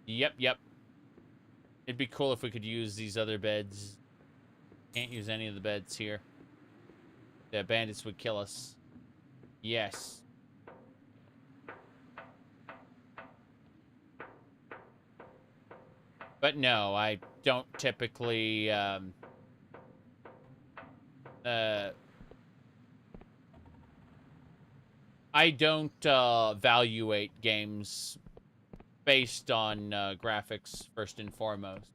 Yep. It'd be cool if we could use these other beds. Can't use any of the beds here. The bandits would kill us. Yes. But no, I don't typically, I don't evaluate games based on graphics first and foremost.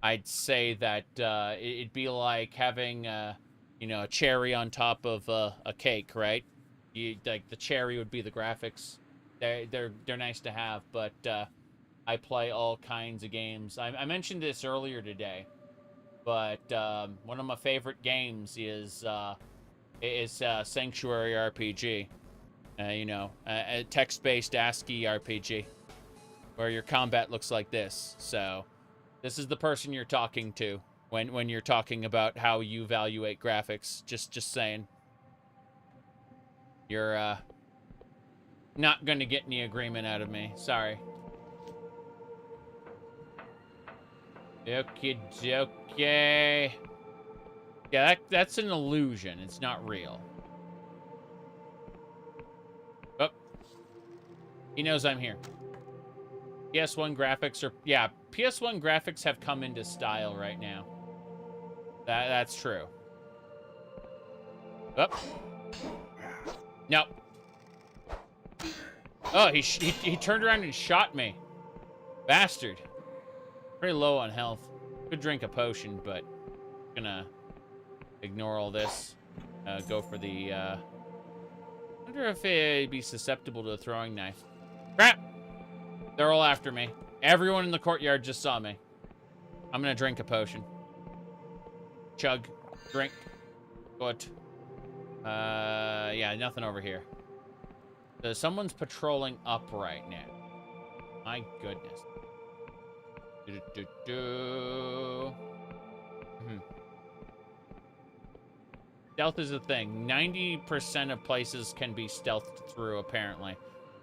I'd say that it'd be like having you know, a cherry on top of a cake, right? Like the cherry would be the graphics. They're nice to have, but I play all kinds of games. I mentioned this earlier today, but one of my favorite games is Sanctuary RPG. You know, a text-based ASCII RPG, where your combat looks like this. So, this is the person you're talking to when you're talking about how you evaluate graphics. Just saying. You're not going to get any agreement out of me. Sorry. Okay. Yeah, that's an illusion. It's not real. Oh. He knows I'm here. PS1 graphics are... Yeah, PS1 graphics have come into style right now. That's true. Oh. Nope. Oh, he turned around and shot me. Bastard. Pretty low on health. Could drink a potion, but I'm gonna ignore all this. Go for the, I wonder if it'd be susceptible to a throwing knife. Crap! They're all after me. Everyone in the courtyard just saw me. I'm gonna drink a potion. Chug. Drink. Good. Yeah, nothing over here. So someone's patrolling up right now. My goodness. Stealth is a thing. 90% of places can be stealthed through, apparently.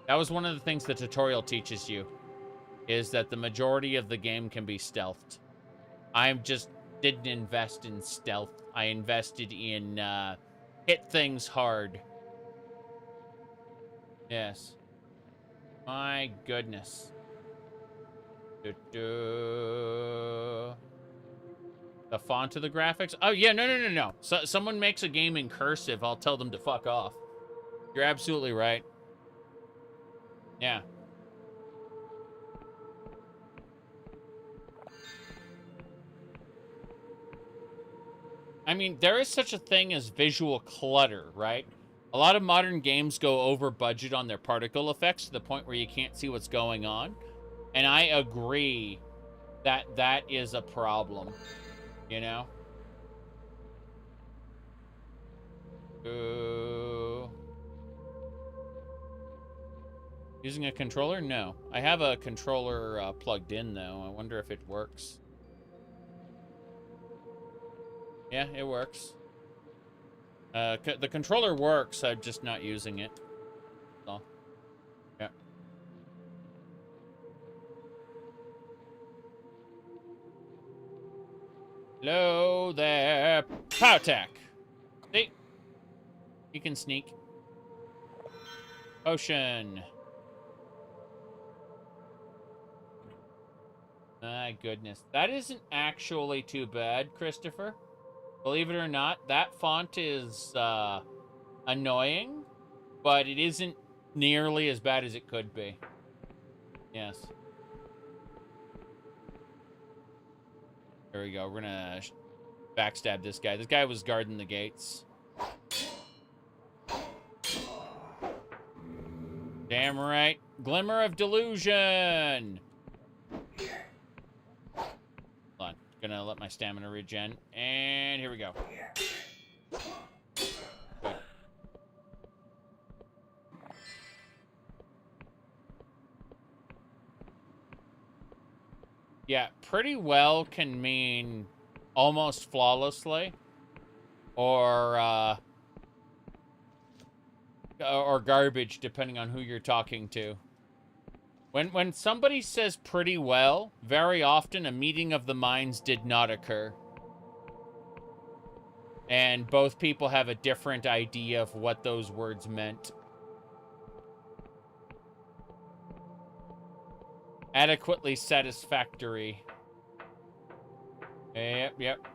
That was one of the things the tutorial teaches you, is that the majority of the game can be stealthed. I just didn't invest in stealth. I invested in hit things hard. Yes. My goodness. The font of the graphics? Oh, yeah, no. So, someone makes a game in cursive, I'll tell them to fuck off. You're absolutely right. Yeah. I mean, there is such a thing as visual clutter, right? A lot of modern games go over budget on their particle effects to the point where you can't see what's going on. And I agree that that is a problem, you know? Using a controller? No. I have a controller plugged in, though. I wonder if it works. Yeah, it works. The controller works, I'm just not using it. So, yeah. Hello there, Powtack. See? You can sneak. Potion. My goodness. That isn't actually too bad, Christopher. Believe it or not, that font is annoying, but it isn't nearly as bad as it could be. Yes. There we go. We're gonna backstab this guy. This guy was guarding the gates. Damn right. Glimmer of Delusion. Hold on. Gonna let my stamina regen. And here we go. Good. Yeah, pretty well can mean almost flawlessly. Or garbage, depending on who you're talking to. When somebody says pretty well, very often a meeting of the minds did not occur. And both people have a different idea of what those words meant. Adequately satisfactory. Yep.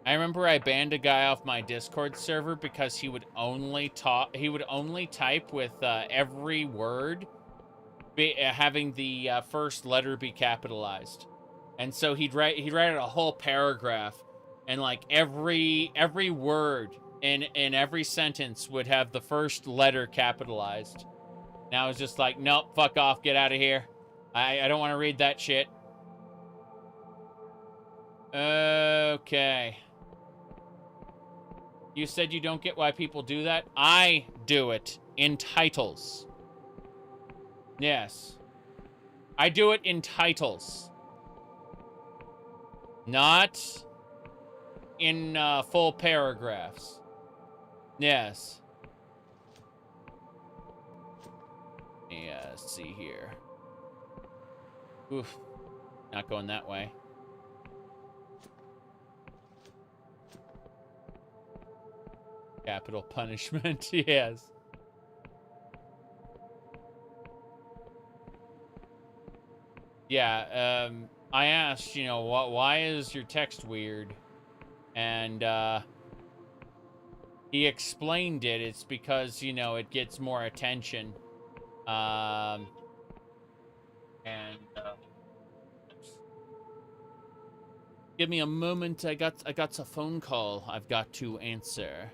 I remember I banned a guy off my Discord server because he would only type with every word having the first letter be capitalized. And so he'd write out a whole paragraph, and like every word in every sentence would have the first letter capitalized. Now it's just like, nope, fuck off, get out of here. I don't want to read that shit. Okay. You said you don't get why people do that? I do it in titles. Yes. I do it in titles. Not in full paragraphs. Yes. Let me see here. Oof. Not going that way. Capital punishment, yes. Yeah, I asked, you know, why is your text weird? And he explained it. It's because, you know, it gets more attention. Give me a moment. I got a phone call I've got to answer.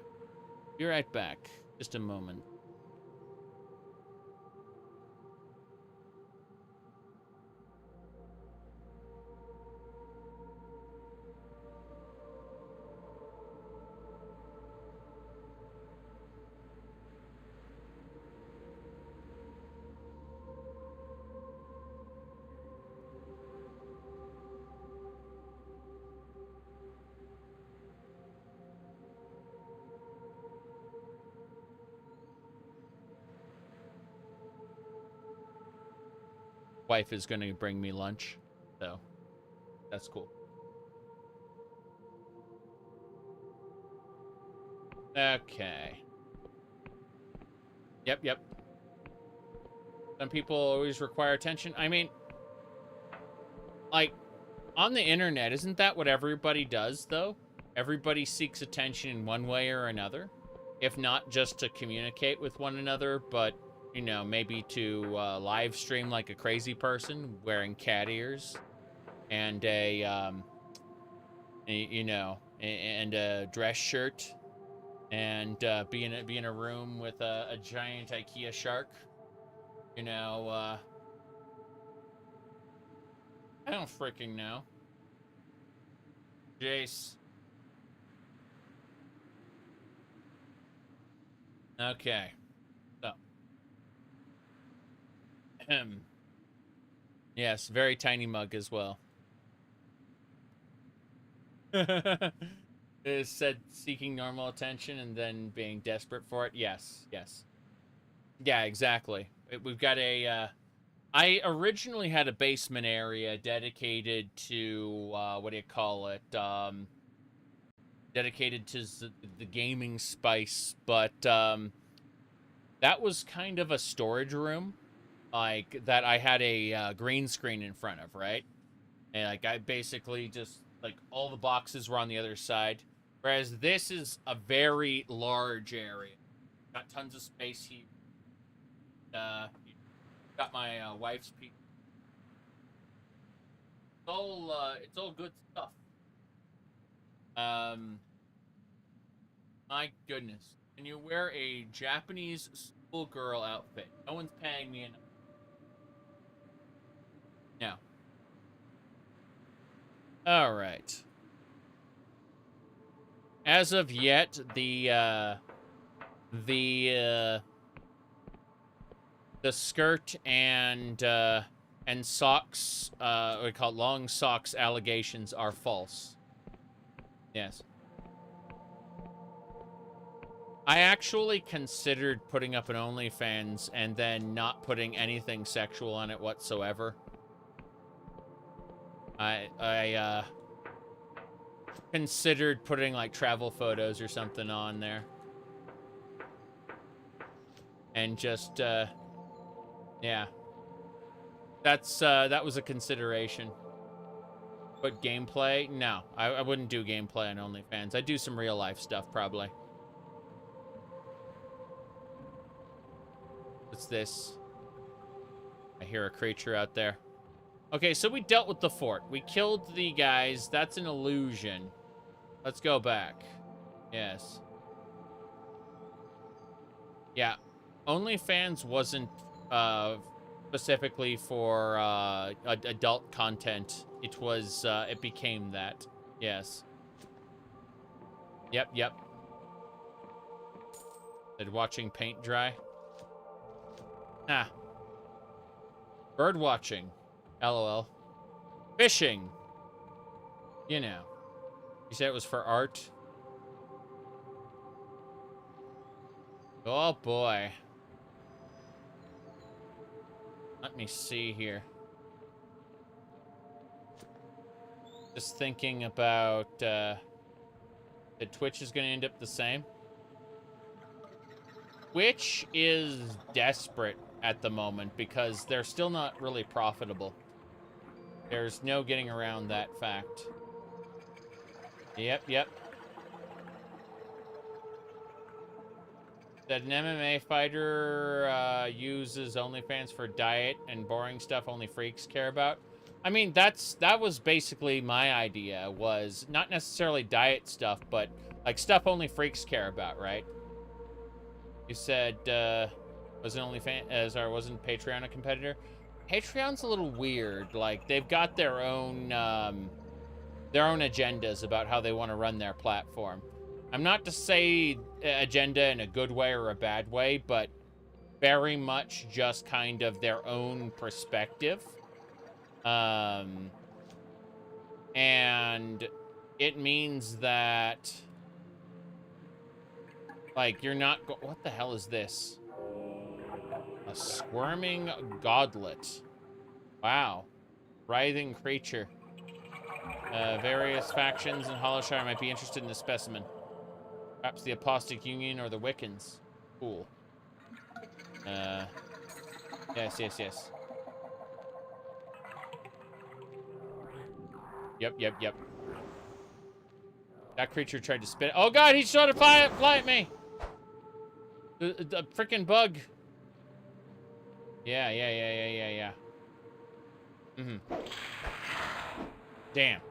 Be right back. Just a moment. wife is going to bring me lunch, so that's cool. Okay. Yep. Some people always require attention. I mean, like, on the internet, isn't that what everybody does, though? Everybody seeks attention in one way or another. If not just to communicate with one another, but, you know, maybe to live stream like a crazy person wearing cat ears and a dress shirt and be in a room with a giant IKEA shark. You know, I don't freaking know. Jace. Okay. So. Yes, very tiny mug as well. It said seeking normal attention and then being desperate for it. Yes. Yeah, exactly. We've got a, I originally had a basement area dedicated to, what do you call it? Dedicated to the gaming spice, but, that was kind of a storage room, like, that I had a green screen in front of, right? And, like, I basically just, like, all the boxes were on the other side. Whereas this is a very large area. Got tons of space here. Got my wife's pizza. It's all good stuff. My goodness. Can you wear a Japanese schoolgirl outfit? No one's paying me enough. No. All right. As of yet, the skirt and socks, we call it long socks allegations are false. Yes. I actually considered putting up an OnlyFans and then not putting anything sexual on it whatsoever. I considered putting like travel photos or something on there. And just yeah. That was a consideration. But gameplay? No. I wouldn't do gameplay on OnlyFans. I'd do some real life stuff probably. What's this? I hear a creature out there. Okay, so we dealt with the fort. We killed the guys. That's an illusion. Let's go back. Yes. Yeah. OnlyFans wasn't specifically for adult content. It was, it became that. Yes. Yep. Said watching paint dry. Ah. Bird watching. LOL. Fishing. You know. You said it was for art? Oh boy. Let me see here. Just thinking about, that Twitch is going to end up the same. Twitch is desperate at the moment because they're still not really profitable. There's no getting around that fact. Yep. That an MMA fighter uses OnlyFans for diet and boring stuff only freaks care about. I mean, that was basically my idea, was not necessarily diet stuff, but like stuff only freaks care about, right? You said wasn't Patreon a competitor? Patreon's a little weird. Like they've got their own agendas about how they want to run their platform. I'm not to say agenda in a good way or a bad way, but very much just kind of their own perspective. And it means that, like, you're not what the hell is this? A squirming godlet. Wow. Writhing creature. Various factions in Hollowshire might be interested in the specimen. Perhaps the Apostate Union or the Wiccans. Cool. Yes, yes, yes. Yep. That creature tried to spit. Oh god, he's trying to fly at me! The freaking bug. Yeah. Damn.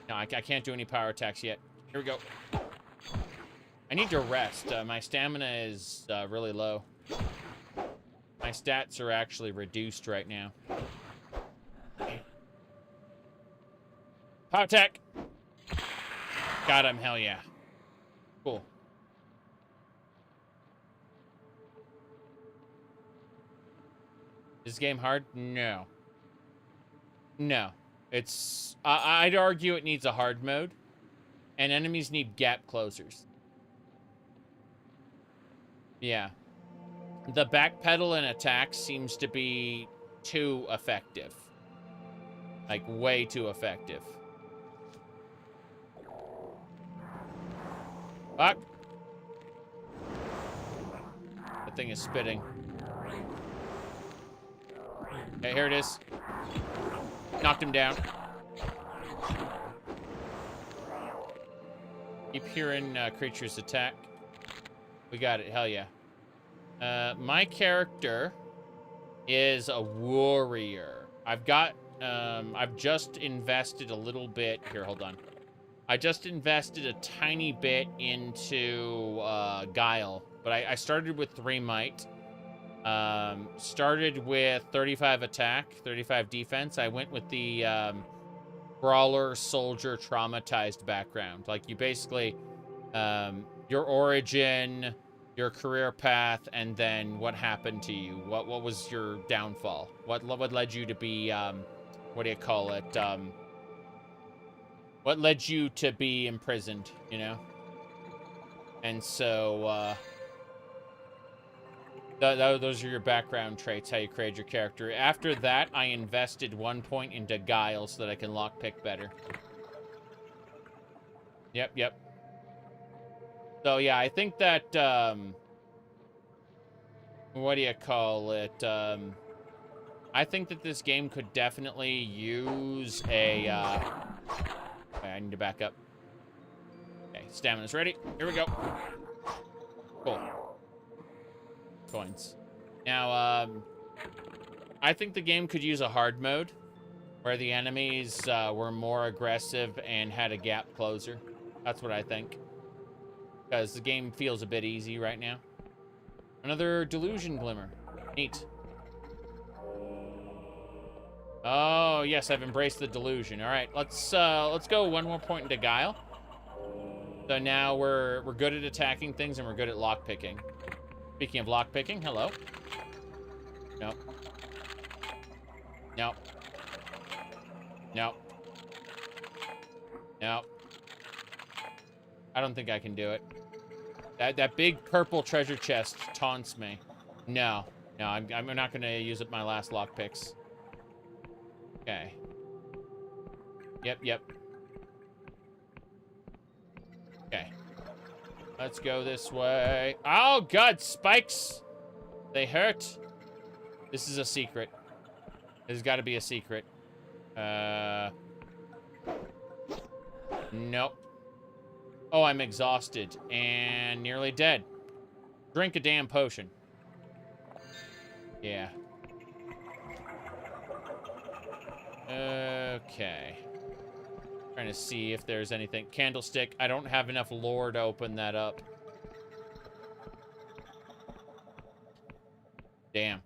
No, I can't do any power attacks yet. Here we go. I need to rest. My stamina is really low. My stats are actually reduced right now. Power attack! Got him, hell yeah. Cool. Is this game hard? No. No. It's... I'd argue it needs a hard mode. And enemies need gap closers. Yeah. The backpedal and attack seems to be too effective. Like, way too effective. Fuck. That thing is spitting. Okay, here it is. Knocked him down. Keep hearing creatures attack. We got it, hell yeah. My character is a warrior. I've just invested a little bit. Here, hold on. I just invested a tiny bit into Guile, but I started with 3 might. Started with 35 attack, 35 defense. I went with the brawler, soldier, traumatized background. Like, you basically, your origin, your career path, and then what happened to you. What was your downfall? What led you to be, what do you call it? What led you to be imprisoned, you know? And so, those are your background traits, how you create your character. After that, I invested 1 point into Guile so that I can lockpick better. Yep. So, yeah, I think that, what do you call it? I think that this game could definitely use a, I need to back up. Okay, stamina's ready. Here we go. Cool. Coins. Now, I think the game could use a hard mode where the enemies were more aggressive and had a gap closer. That's what I think. Because the game feels a bit easy right now. Another Delusion Glimmer. Neat. Oh, yes, I've embraced the Delusion. All right, let's go 1 more point into Guile. So now we're good at attacking things and we're good at lockpicking. Speaking of lockpicking, hello. Nope. Nope. Nope. Nope. I don't think I can do it. That big purple treasure chest taunts me. No, I'm not gonna use up my last lockpicks. Okay. Yep. Okay. Let's go this way. Oh, God, spikes. They hurt. This is a secret. There's got to be a secret. Nope. Oh, I'm exhausted and nearly dead. Drink a damn potion. Yeah. Okay. Trying to see if there's anything. Candlestick. I don't have enough lore to open that up. Damn.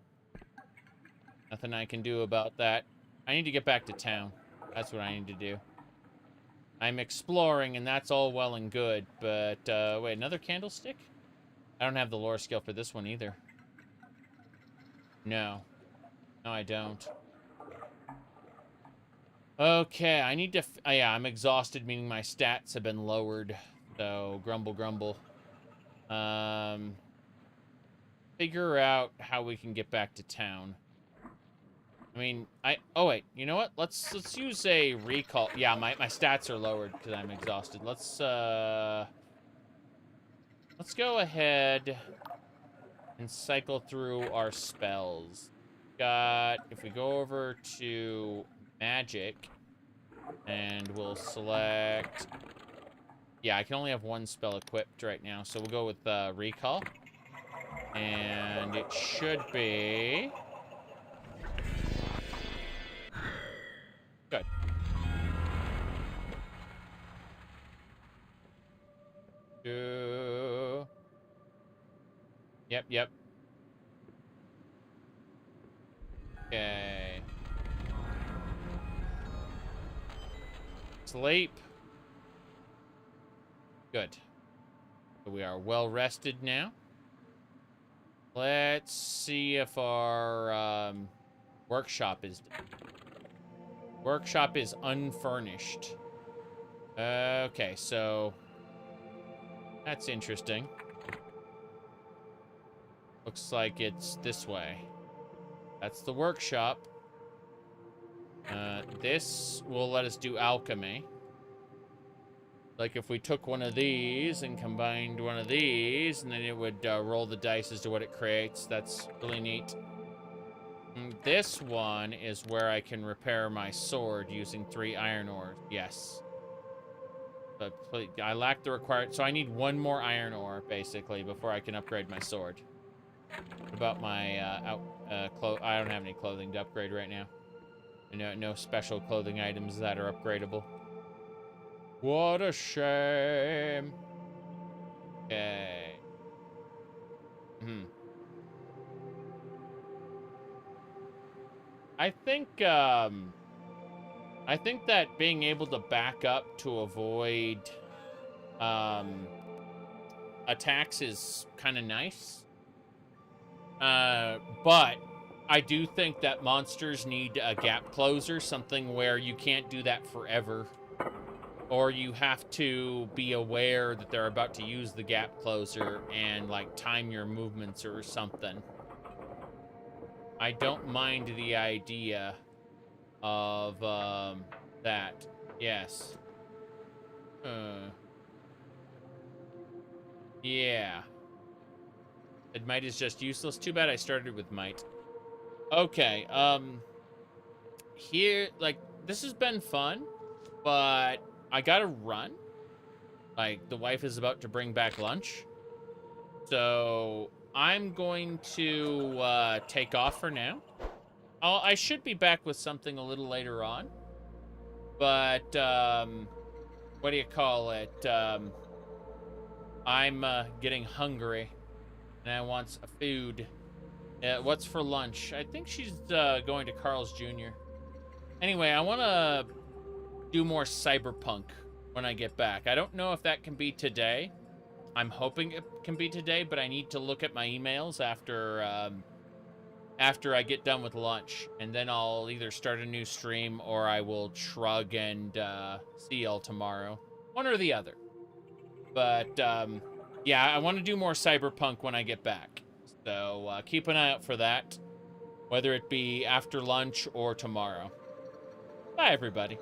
Nothing I can do about that. I need to get back to town. That's what I need to do. I'm exploring, and that's all well and good, but, wait, another candlestick? I don't have the lore skill for this one either. No. No, I don't. Okay, I need to... oh, yeah, I'm exhausted, meaning my stats have been lowered. So, grumble. Figure out how we can get back to town. I mean, oh wait, you know what? Let's use a recall. Yeah, my stats are lowered because I'm exhausted. Let's go ahead and cycle through our spells. If we go over to magic, and we'll select, yeah, I can only have one spell equipped right now, so we'll go with recall. And it should be good. Yep. Okay. Sleep. Good. So we are well rested now. Let's see if our workshop is done. Workshop is unfurnished. Okay, so that's interesting. Looks like it's this way. That's the workshop. This will let us do alchemy. Like if we took one of these and combined one of these, and then it would roll the dice as to what it creates. That's really neat. And this one is where I can repair my sword using 3 iron ores. Yes. But I lack the required... So I need 1 more iron ore, basically, before I can upgrade my sword. What about my I don't have any clothing to upgrade right now. No special clothing items that are upgradable. What a shame. Okay. I think that being able to back up to avoid attacks is kind of nice. But I do think that monsters need a gap closer, something where you can't do that forever. Or you have to be aware that they're about to use the gap closer and, like, time your movements or something. I don't mind the idea of, that. Yes. Yeah. And might is just useless. Too bad I started with might. Okay, here, like, this has been fun, but I gotta run. Like, the wife is about to bring back lunch. So, I'm going to, take off for now. I should be back with something a little later on. But, what do you call it? I'm, getting hungry. And I want some food. What's for lunch? I think she's, going to Carl's Jr. Anyway, I want to do more Cyberpunk when I get back. I don't know if that can be today. I'm hoping it can be today, but I need to look at my emails after I get done with lunch, and then I'll either start a new stream or I will shrug and see y'all tomorrow. One or the other. But yeah, I want to do more Cyberpunk when I get back. So keep an eye out for that, whether it be after lunch or tomorrow. Bye, everybody.